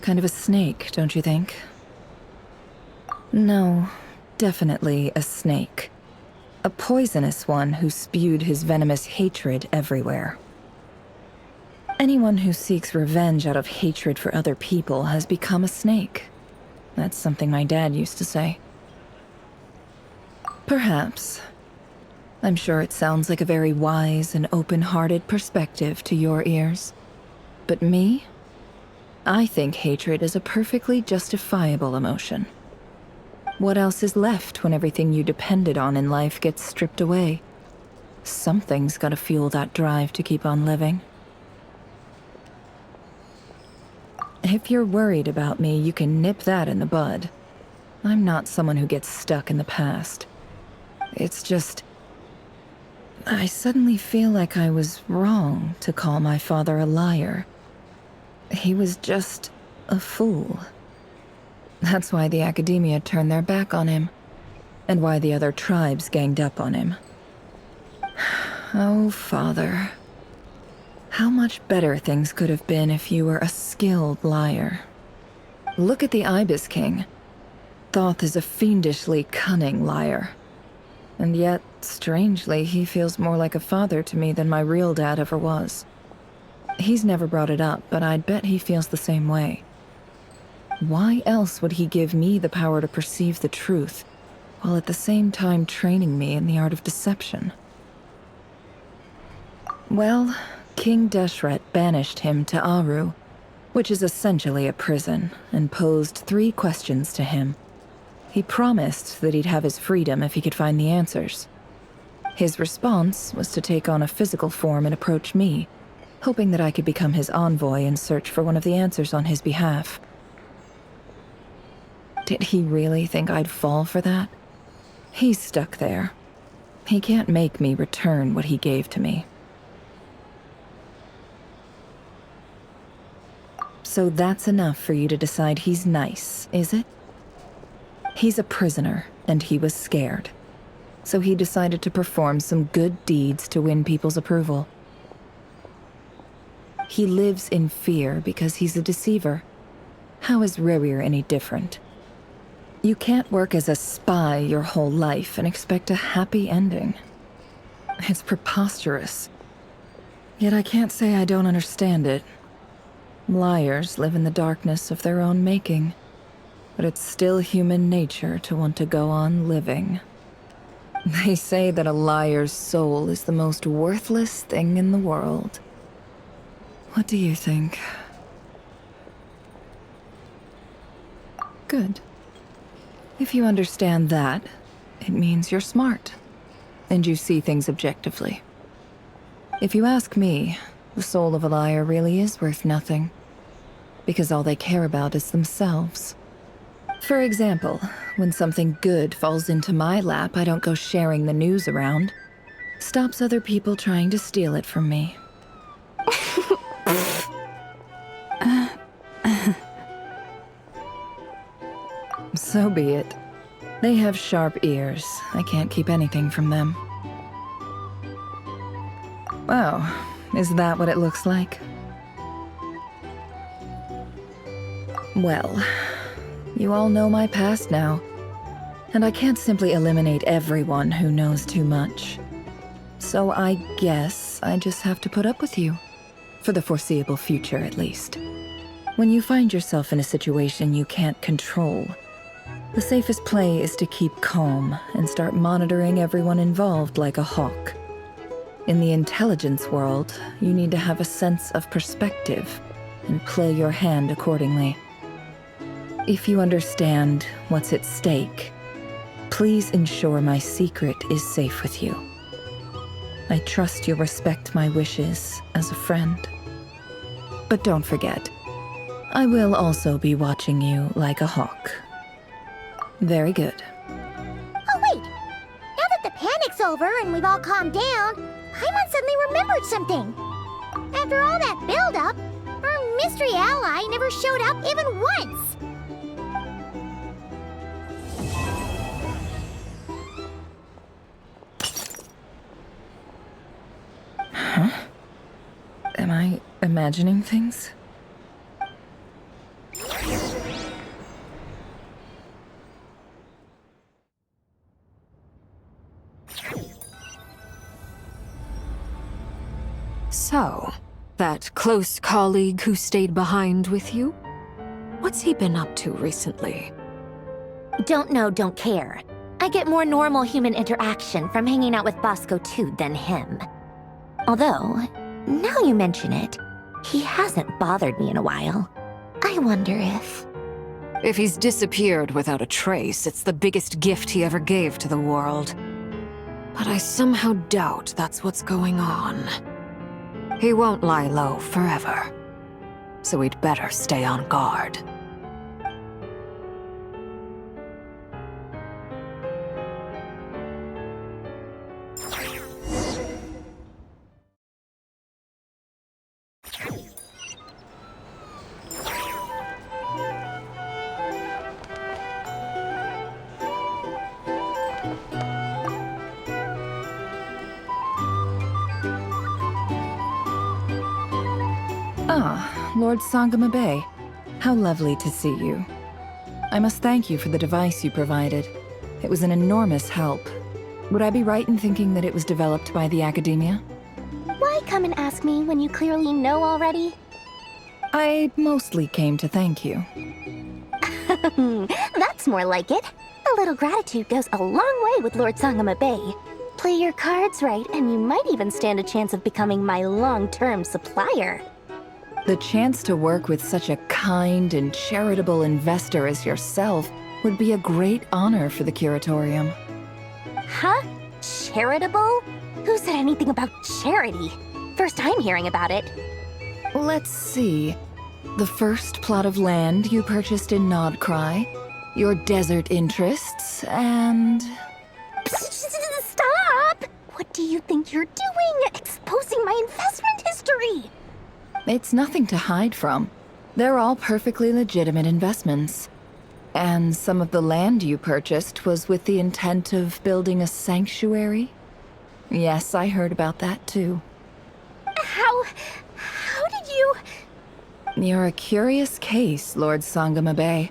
Kind of a snake, don't you think? No, definitely a snake. A poisonous one who spewed his venomous hatred everywhere. Anyone who seeks revenge out of hatred for other people has become a snake. That's something my dad used to say. Perhaps. I'm sure it sounds like a very wise and open-hearted perspective to your ears. But me? I think hatred is a perfectly justifiable emotion. What else is left when everything you depended on in life gets stripped away? Something's gotta fuel that drive to keep on living. If you're worried about me, you can nip that in the bud. I'm not someone who gets stuck in the past. It's just... I suddenly feel like I was wrong to call my father a liar. He was just a fool. That's why the Academia turned their back on him, and why the other tribes ganged up on him. Oh, Father. How much better things could have been if you were a skilled liar. Look at the Ibis King. Thoth is a fiendishly cunning liar. And yet, strangely, he feels more like a father to me than my real dad ever was. He's never brought it up, but I'd bet he feels the same way. Why else would he give me the power to perceive the truth, while at the same time training me in the art of deception? Well, King Deshret banished him to Aru, which is essentially a prison, and posed 3 questions to him. He promised that he'd have his freedom if he could find the answers. His response was to take on a physical form and approach me, hoping that I could become his envoy and search for one of the answers on his behalf. Did he really think I'd fall for that? He's stuck there. He can't make me return what he gave to me. So that's enough for you to decide he's nice, is it? He's a prisoner, and he was scared. So he decided to perform some good deeds to win people's approval. He lives in fear because he's a deceiver. How is Rerir any different? You can't work as a spy your whole life and expect a happy ending. It's preposterous. Yet I can't say I don't understand it. Liars live in the darkness of their own making, but it's still human nature to want to go on living. They say that a liar's soul is the most worthless thing in the world. What do you think? Good. If you understand that, it means you're smart, and you see things objectively. If you ask me, the soul of a liar really is worth nothing, because all they care about is themselves. For example, when something good falls into my lap, I don't go sharing the news around. Stops other people trying to steal it from me. So be it. They have sharp ears. I can't keep anything from them. Wow, is that what it looks like? Well, you all know my past now, and I can't simply eliminate everyone who knows too much. So I guess I just have to put up with you. For the foreseeable future, at least. When you find yourself in a situation you can't control, the safest play is to keep calm and start monitoring everyone involved like a hawk. In the intelligence world, you need to have a sense of perspective and play your hand accordingly. If you understand what's at stake, please ensure my secret is safe with you. I trust you'll respect my wishes as a friend. But don't forget, I will also be watching you like a hawk. Very good. Oh, wait! Now that the panic's over and we've all calmed down, Paimon suddenly remembered something. After all that build-up, our mystery ally never showed up even once. Huh? Am I imagining things? So, that close colleague who stayed behind with you? What's he been up to recently? Don't know, don't care. I get more normal human interaction from hanging out with Bosco too than him. Although, now you mention it, he hasn't bothered me in a while. I wonder if... If he's disappeared without a trace, it's the biggest gift he ever gave to the world. But I somehow doubt that's what's going on. He won't lie low forever. So we'd better stay on guard. Ah, Lord Sangama Bay. How lovely to see you. I must thank you for the device you provided. It was an enormous help. Would I be right in thinking that it was developed by the Academia? Why come and ask me when you clearly know already? I mostly came to thank you. That's more like it. A little gratitude goes a long way with Lord Sangama Bay. Play your cards right, and you might even stand a chance of becoming my long-term supplier. The chance to work with such a kind and charitable investor as yourself would be a great honor for the Curatorium. Huh? Charitable? Who said anything about charity? First time hearing about it. Let's see. The first plot of land you purchased in Nodcry, your desert interests, and... Stop! What do you think you're doing? Exposing my investment history! It's nothing to hide from. They're all perfectly legitimate investments. And some of the land you purchased was with the intent of building a sanctuary? Yes, I heard about that too. How did you... You're a curious case, Lord Sangama Bay.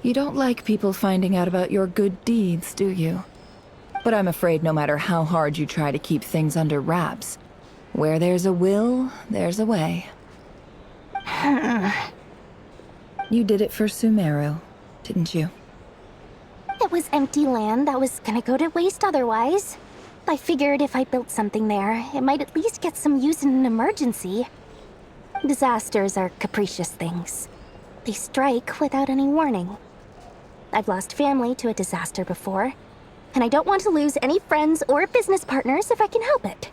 You don't like people finding out about your good deeds, do you? But I'm afraid no matter how hard you try to keep things under wraps, where there's a will, there's a way. You did it for Sumeru, didn't you? It was empty land that was gonna go to waste otherwise. I figured if I built something there, it might at least get some use in an emergency. Disasters are capricious things. They strike without any warning. I've lost family to a disaster before, and I don't want to lose any friends or business partners if I can help it.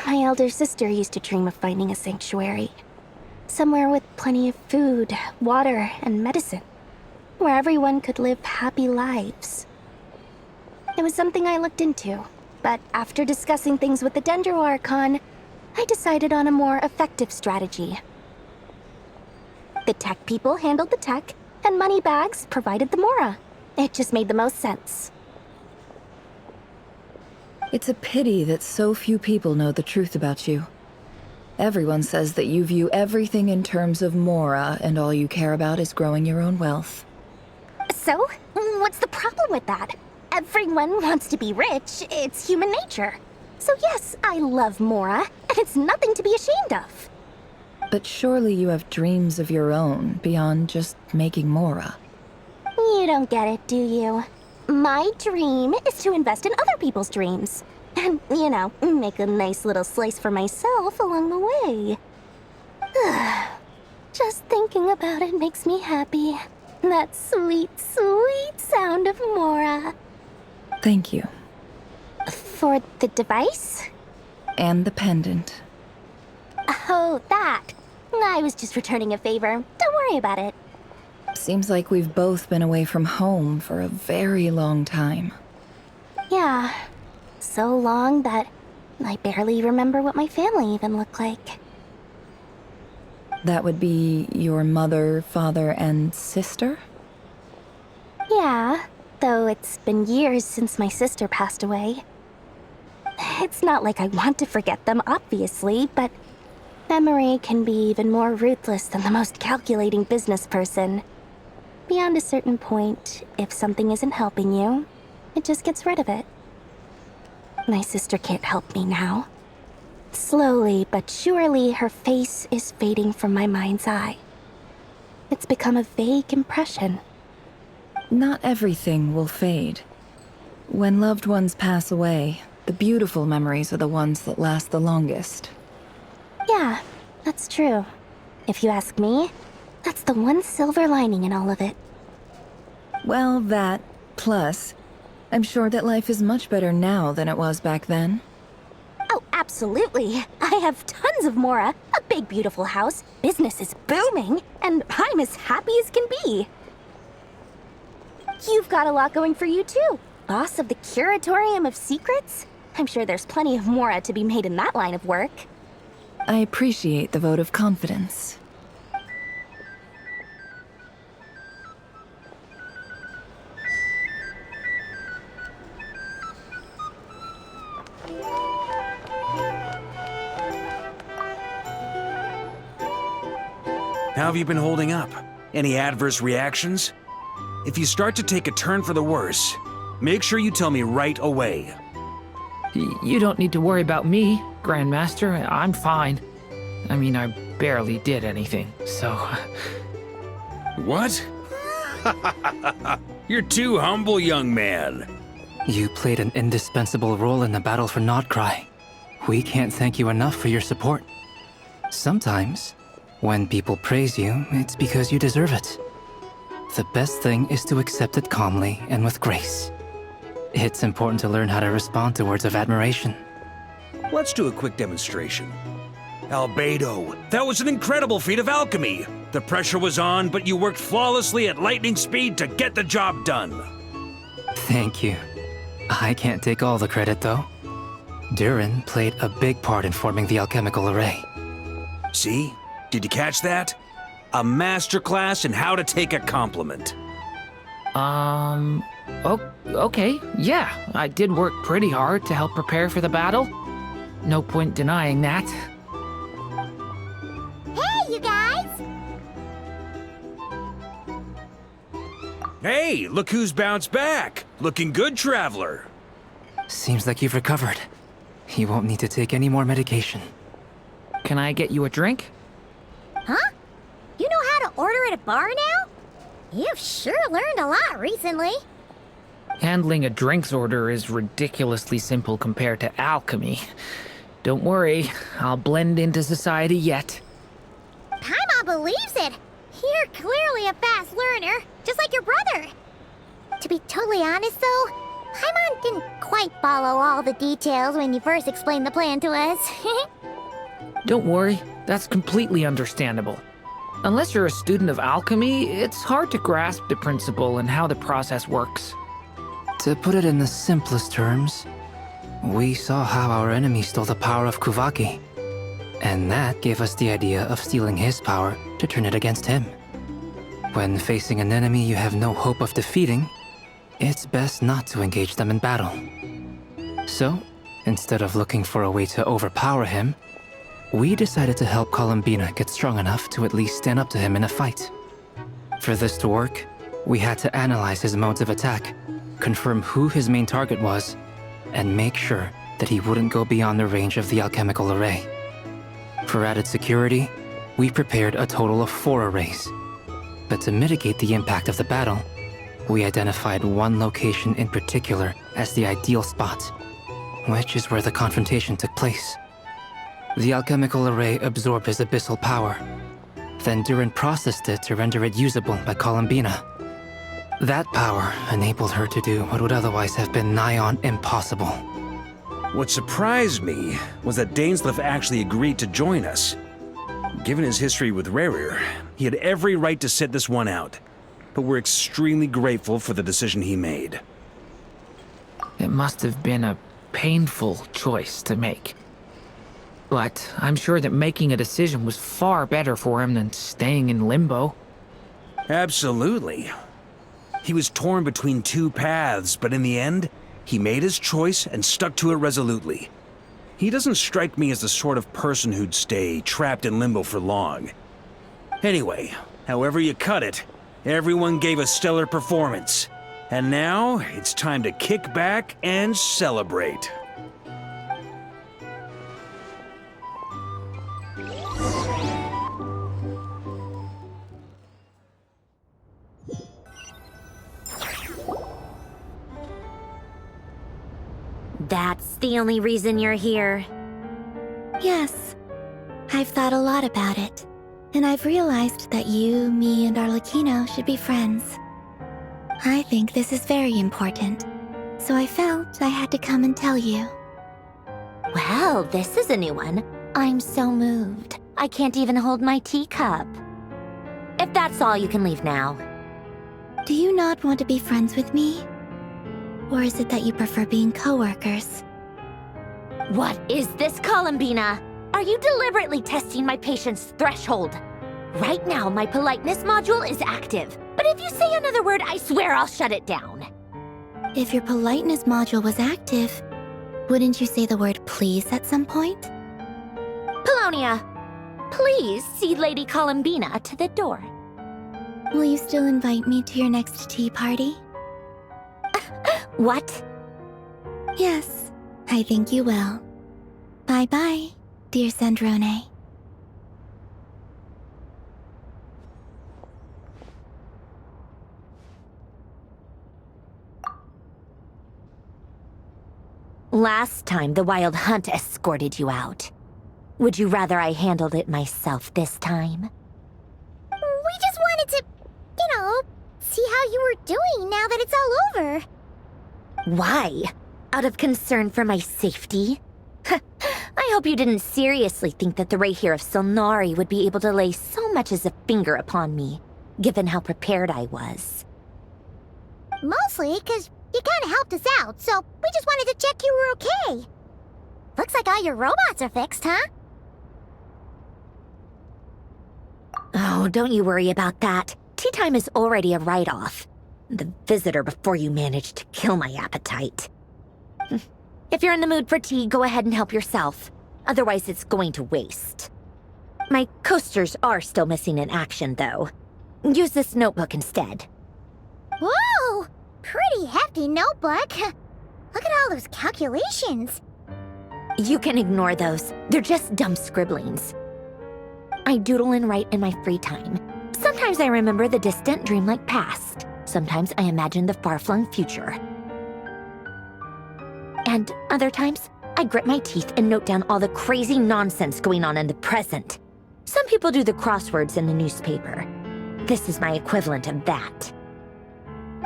My elder sister used to dream of finding a sanctuary. Somewhere with plenty of food, water, and medicine. Where everyone could live happy lives. It was something I looked into, but after discussing things with the Dendro Archon, I decided on a more effective strategy. The tech people handled the tech, and Moneybags provided the Mora. It just made the most sense. It's a pity that so few people know the truth about you. Everyone says that you view everything in terms of Mora, and all you care about is growing your own wealth. So, what's the problem with that? Everyone wants to be rich. It's human nature. So yes, I love Mora, and it's nothing to be ashamed of. But surely you have dreams of your own beyond just making Mora. You don't get it, do you? My dream is to invest in other people's dreams. And, you know, make a nice little slice for myself along the way. Just thinking about it makes me happy. That sweet, sweet sound of Mora. Thank you. For the device? And the pendant. Oh, that. I was just returning a favor. Don't worry about it. Seems like we've both been away from home for a very long time. Yeah. So long that I barely remember what my family even looked like. That would be your mother, father, and sister? Yeah, though it's been years since my sister passed away. It's not like I want to forget them, obviously, but memory can be even more ruthless than the most calculating business person. Beyond a certain point, if something isn't helping you, it just gets rid of it. My sister can't help me now. Slowly but surely, her face is fading from my mind's eye. It's become a vague impression. Not everything will fade. When loved ones pass away, the beautiful memories are the ones that last the longest. Yeah, that's true. If you ask me, that's the one silver lining in all of it. Well, that, plus, I'm sure that life is much better now than it was back then. Oh, absolutely. I have tons of Mora, a big beautiful house, business is booming, and I'm as happy as can be. You've got a lot going for you too. Boss of the Curatorium of Secrets? I'm sure there's plenty of Mora to be made in that line of work. I appreciate the vote of confidence. How have you been holding up? Any adverse reactions? If you start to take a turn for the worse, make sure you tell me right away. You don't need to worry about me, Grandmaster. I'm fine. I mean, I barely did anything, so... What? You're too humble, young man. You played an indispensable role in the battle for Notcry. We can't thank you enough for your support. Sometimes, when people praise you, it's because you deserve it. The best thing is to accept it calmly and with grace. It's important to learn how to respond to words of admiration. Let's do a quick demonstration. Albedo, that was an incredible feat of alchemy. The pressure was on, but you worked flawlessly at lightning speed to get the job done. Thank you. I can't take all the credit, though. Durin played a big part in forming the alchemical array. See? Did you catch that? A masterclass in how to take a compliment. Okay, yeah. I did work pretty hard to help prepare for the battle. No point denying that. Hey, you guys! Hey, look who's bounced back. Looking good, Traveler. Seems like you've recovered. You won't need to take any more medication. Can I get you a drink? Huh? You know how to order at a bar now? You've sure learned a lot recently. Handling a drinks order is ridiculously simple compared to alchemy. Don't worry, I'll blend into society yet. Paimon believes it. You're clearly a fast learner, just like your brother. To be totally honest, though, Paimon didn't quite follow all the details when you first explained the plan to us. Don't worry, that's completely understandable. Unless you're a student of alchemy, it's hard to grasp the principle and how the process works. To put it in the simplest terms, we saw how our enemy stole the power of Kuvaki. And that gave us the idea of stealing his power to turn it against him. When facing an enemy you have no hope of defeating, it's best not to engage them in battle. So, instead of looking for a way to overpower him, we decided to help Columbina get strong enough to at least stand up to him in a fight. For this to work, we had to analyze his modes of attack, confirm who his main target was, and make sure that he wouldn't go beyond the range of the alchemical array. For added security, we prepared a total of 4 arrays. But to mitigate the impact of the battle, we identified one location in particular as the ideal spot, which is where the confrontation took place. The alchemical array absorbed his abyssal power. Then Durin processed it to render it usable by Columbina. That power enabled her to do what would otherwise have been nigh on impossible. What surprised me was that Dainsleif actually agreed to join us. Given his history with Rerir, he had every right to sit this one out. But we're extremely grateful for the decision he made. It must have been a painful choice to make. But I'm sure that making a decision was far better for him than staying in limbo. Absolutely. He was torn between 2 paths, but in the end, he made his choice and stuck to it resolutely. He doesn't strike me as the sort of person who'd stay trapped in limbo for long. Anyway, however you cut it, everyone gave a stellar performance. And now, it's time to kick back and celebrate. That's the only reason you're here. Yes. I've thought a lot about it. And I've realized that you, me, and Arlecchino should be friends. I think this is very important. So I felt I had to come and tell you. Well, this is a new one. I'm so moved. I can't even hold my teacup. If that's all, you can leave now. Do you not want to be friends with me? Or is it that you prefer being co-workers? What is this, Columbina? Are you deliberately testing my patience threshold? Right now, my politeness module is active. But if you say another word, I swear I'll shut it down. If your politeness module was active, wouldn't you say the word please at some point? Polonia, please see Lady Columbina to the door. Will you still invite me to your next tea party? What? Yes, I think you will. Bye-bye, dear Sandrone. Last time, the Wild Hunt escorted you out. Would you rather I handled it myself this time? We just wanted to, see how you were doing now that it's all over. Why? Out of concern for my safety? I hope you didn't seriously think that the Rayhir of Silnari would be able to lay so much as a finger upon me, given how prepared I was. Mostly because you kind of helped us out, so we just wanted to check you were okay. Looks like all your robots are fixed, huh? Oh, don't you worry about that. Tea time is already a write-off. The visitor before you managed to kill my appetite. If you're in the mood for tea, go ahead and help yourself. Otherwise, it's going to waste. My coasters are still missing in action, though. Use this notebook instead. Whoa! Pretty hefty notebook. Look at all those calculations. You can ignore those. They're just dumb scribblings. I doodle and write in my free time. Sometimes I remember the distant, dreamlike past. Sometimes I imagine the far-flung future. And other times, I grit my teeth and note down all the crazy nonsense going on in the present. Some people do the crosswords in the newspaper. This is my equivalent of that.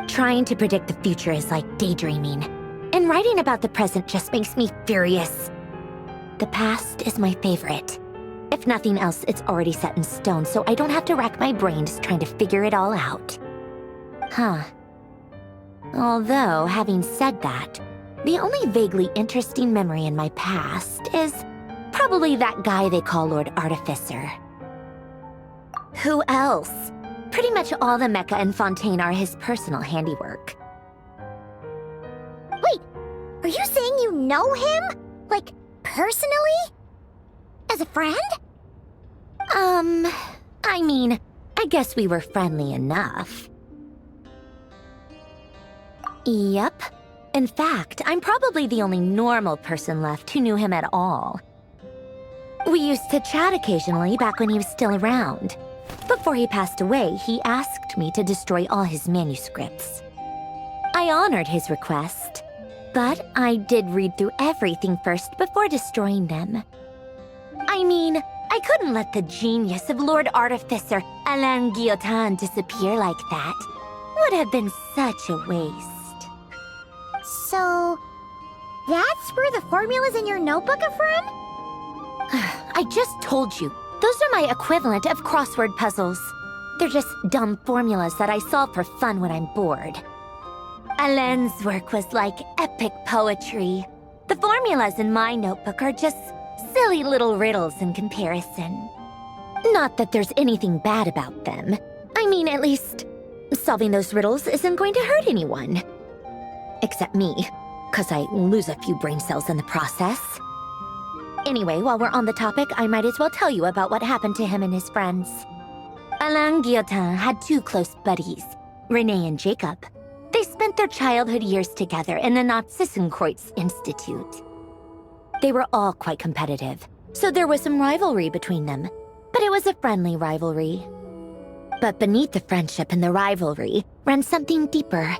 Trying to predict the future is like daydreaming, and writing about the present just makes me furious. The past is my favorite. If nothing else, it's already set in stone, so I don't have to rack my brains trying to figure it all out. Huh. Although, having said that, the only vaguely interesting memory in my past is probably that guy they call Lord Artificer. Who else? Pretty much all the mecha and Fontaine are his personal handiwork. Wait, are you saying you know him? Like, personally? As a friend? I mean, I guess we were friendly enough. Yep. In fact, I'm probably the only normal person left who knew him at all. We used to chat occasionally back when he was still around. Before he passed away, he asked me to destroy all his manuscripts. I honored his request, but I did read through everything first before destroying them. I mean, I couldn't let the genius of Lord Artificer Alain Guillotin disappear like that. Would have been such a waste. So, that's where the formulas in your notebook are from? I just told you. Those are my equivalent of crossword puzzles. They're just dumb formulas that I solve for fun when I'm bored. Alain's work was like epic poetry. The formulas in my notebook are just silly little riddles in comparison. Not that there's anything bad about them. I mean, at least, solving those riddles isn't going to hurt anyone. Except me, 'cause I lose a few brain cells in the process. Anyway, while we're on the topic, I might as well tell you about what happened to him and his friends. Alain Guillotin had two close buddies, René and Jacob. They spent their childhood years together in the Narzissenkreuz Institute. They were all quite competitive, so there was some rivalry between them, but it was a friendly rivalry. But beneath the friendship and the rivalry ran something deeper,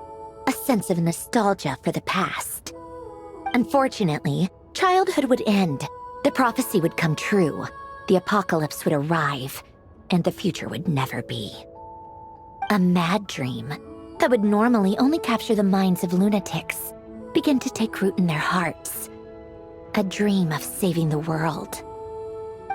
a sense of nostalgia for the past. Unfortunately, childhood would end, the prophecy would come true, the apocalypse would arrive, and the future would never be. A mad dream that would normally only capture the minds of lunatics began to take root in their hearts. A dream of saving the world.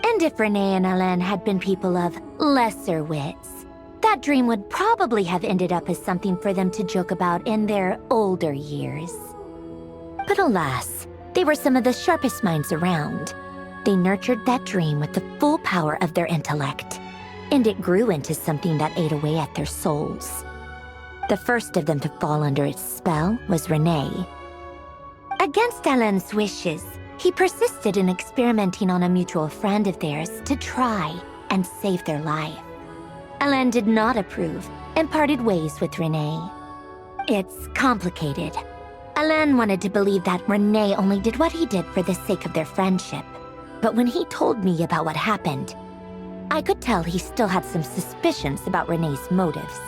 And if René and Alain had been people of lesser wits, that dream would probably have ended up as something for them to joke about in their older years. But alas, they were some of the sharpest minds around. They nurtured that dream with the full power of their intellect, and it grew into something that ate away at their souls. The first of them to fall under its spell was René. Against Alain's wishes, he persisted in experimenting on a mutual friend of theirs to try and save their life. Alain did not approve and parted ways with René. It's complicated. Alain wanted to believe that René only did what he did for the sake of their friendship. But when he told me about what happened, I could tell he still had some suspicions about René's motives.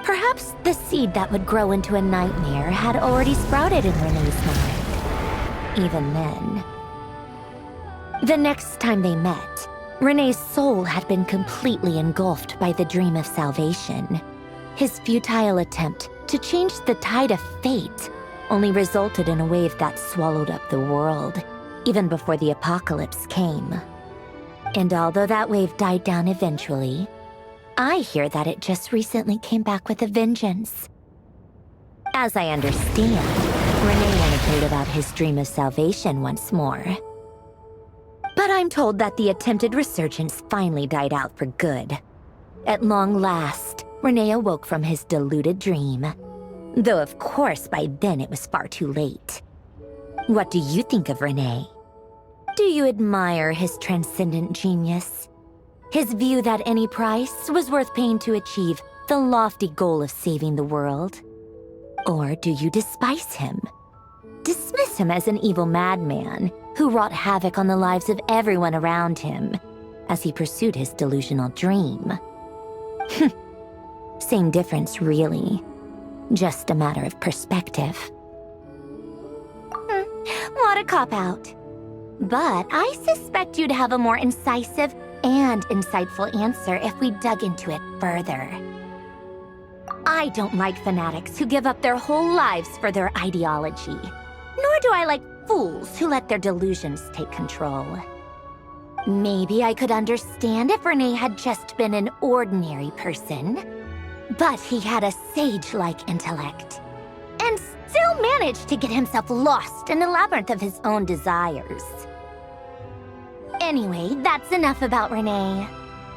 Perhaps the seed that would grow into a nightmare had already sprouted in René's mind. Even then. The next time they met, René's soul had been completely engulfed by the dream of salvation. His futile attempt to change the tide of fate only resulted in a wave that swallowed up the world, even before the apocalypse came. And although that wave died down eventually, I hear that it just recently came back with a vengeance. As I understand, René wanted to live out his dream of salvation once more. But I'm told that the attempted resurgence finally died out for good. At long last, René awoke from his deluded dream. Though of course by then it was far too late. What do you think of René? Do you admire his transcendent genius? His view that any price was worth paying to achieve the lofty goal of saving the world? Or do you despise him? Dismiss him as an evil madman who wrought havoc on the lives of everyone around him as he pursued his delusional dream? Same difference, really. Just a matter of perspective. What a cop-out. But I suspect you'd have a more incisive and insightful answer if we dug into it further. I don't like fanatics who give up their whole lives for their ideology. Nor do I like fools who let their delusions take control. Maybe I could understand if Renee had just been an ordinary person. But he had a sage-like intellect. And still managed to get himself lost in the labyrinth of his own desires. Anyway, that's enough about Renee.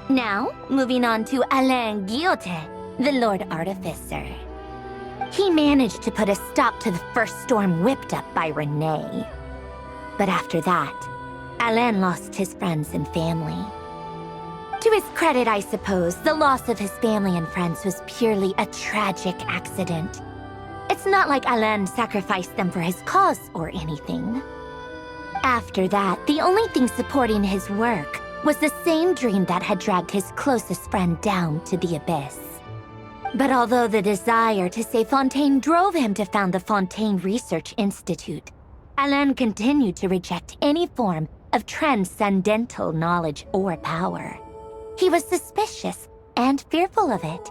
Now, moving on to Alain Guillotin, the Lord Artificer. He managed to put a stop to the first storm whipped up by Renee. But after that, Alain lost his friends and family. To his credit, I suppose, the loss of his family and friends was purely a tragic accident. It's not like Alain sacrificed them for his cause or anything. After that, the only thing supporting his work was the same dream that had dragged his closest friend down to the abyss. But although the desire to save Fontaine drove him to found the Fontaine Research Institute, Alain continued to reject any form of transcendental knowledge or power. He was suspicious and fearful of it,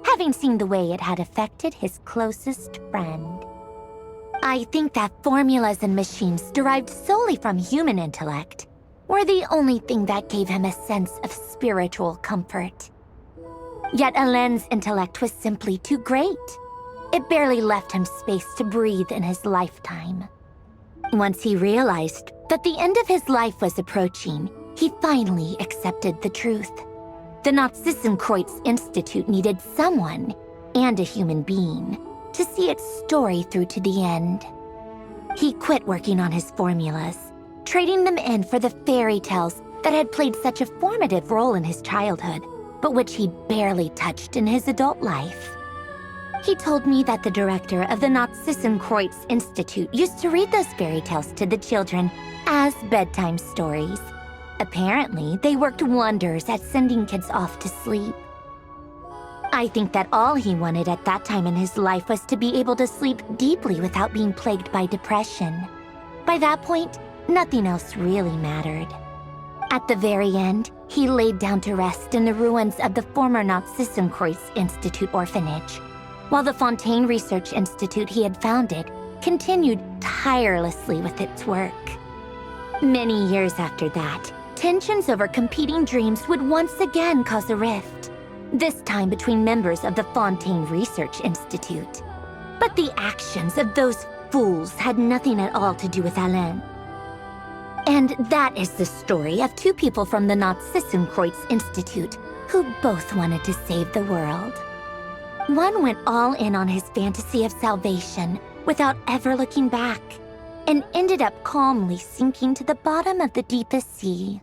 having seen the way it had affected his closest friend. I think that formulas and machines derived solely from human intellect were the only thing that gave him a sense of spiritual comfort. Yet Alain's intellect was simply too great. It barely left him space to breathe in his lifetime. Once he realized that the end of his life was approaching, he finally accepted the truth. The Nazissenkreuz Institute needed someone, and a human being, to see its story through to the end. He quit working on his formulas, trading them in for the fairy tales that had played such a formative role in his childhood, but which he barely touched in his adult life. He told me that the director of the Nazissenkreuz Institute used to read those fairy tales to the children as bedtime stories. Apparently, they worked wonders at sending kids off to sleep. I think that all he wanted at that time in his life was to be able to sleep deeply without being plagued by depression. By that point, nothing else really mattered. At the very end, he laid down to rest in the ruins of the former Nazissenkreuz Institute orphanage, while the Fontaine Research Institute he had founded continued tirelessly with its work. Many years after that, tensions over competing dreams would once again cause a rift, this time between members of the Fontaine Research Institute. But the actions of those fools had nothing at all to do with Alain. And that is the story of two people from the Nazissenkreuz Institute who both wanted to save the world. One went all in on his fantasy of salvation without ever looking back, and ended up calmly sinking to the bottom of the deepest sea.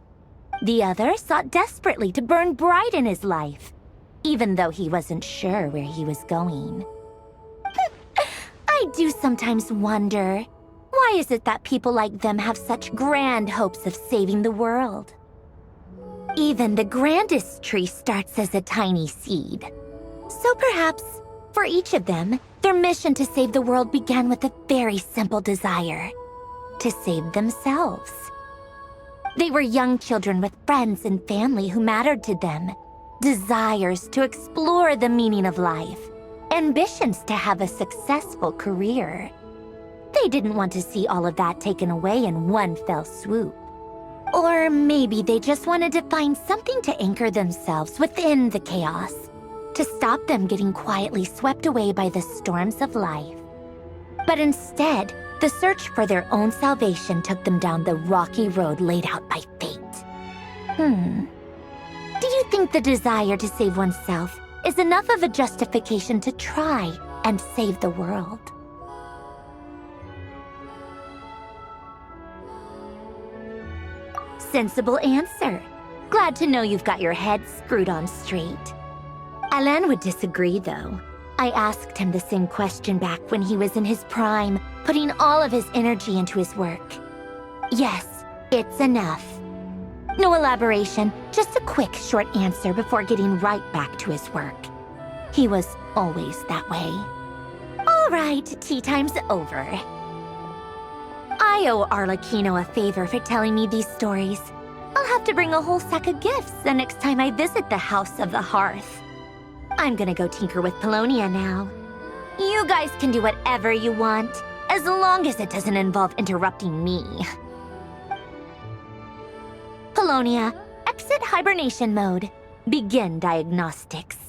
The other sought desperately to burn bright in his life, even though he wasn't sure where he was going. I do sometimes wonder, why is it that people like them have such grand hopes of saving the world? Even the grandest tree starts as a tiny seed. So perhaps, for each of them, their mission to save the world began with a very simple desire: to save themselves. They were young children with friends and family who mattered to them, desires to explore the meaning of life, ambitions to have a successful career. They didn't want to see all of that taken away in one fell swoop. Or maybe they just wanted to find something to anchor themselves within the chaos, to stop them getting quietly swept away by the storms of life. But instead, the search for their own salvation took them down the rocky road laid out by fate. Do you think the desire to save oneself is enough of a justification to try and save the world? Sensible answer. Glad to know you've got your head screwed on straight. Alain would disagree, though. I asked him the same question back when he was in his prime, putting all of his energy into his work. Yes, it's enough. No elaboration, just a quick, short answer before getting right back to his work. He was always that way. All right, tea time's over. I owe Arlecchino a favor for telling me these stories. I'll have to bring a whole sack of gifts the next time I visit the House of the Hearth. I'm gonna go tinker with Polonia now. You guys can do whatever you want, as long as it doesn't involve interrupting me. Polonia, exit hibernation mode. Begin diagnostics.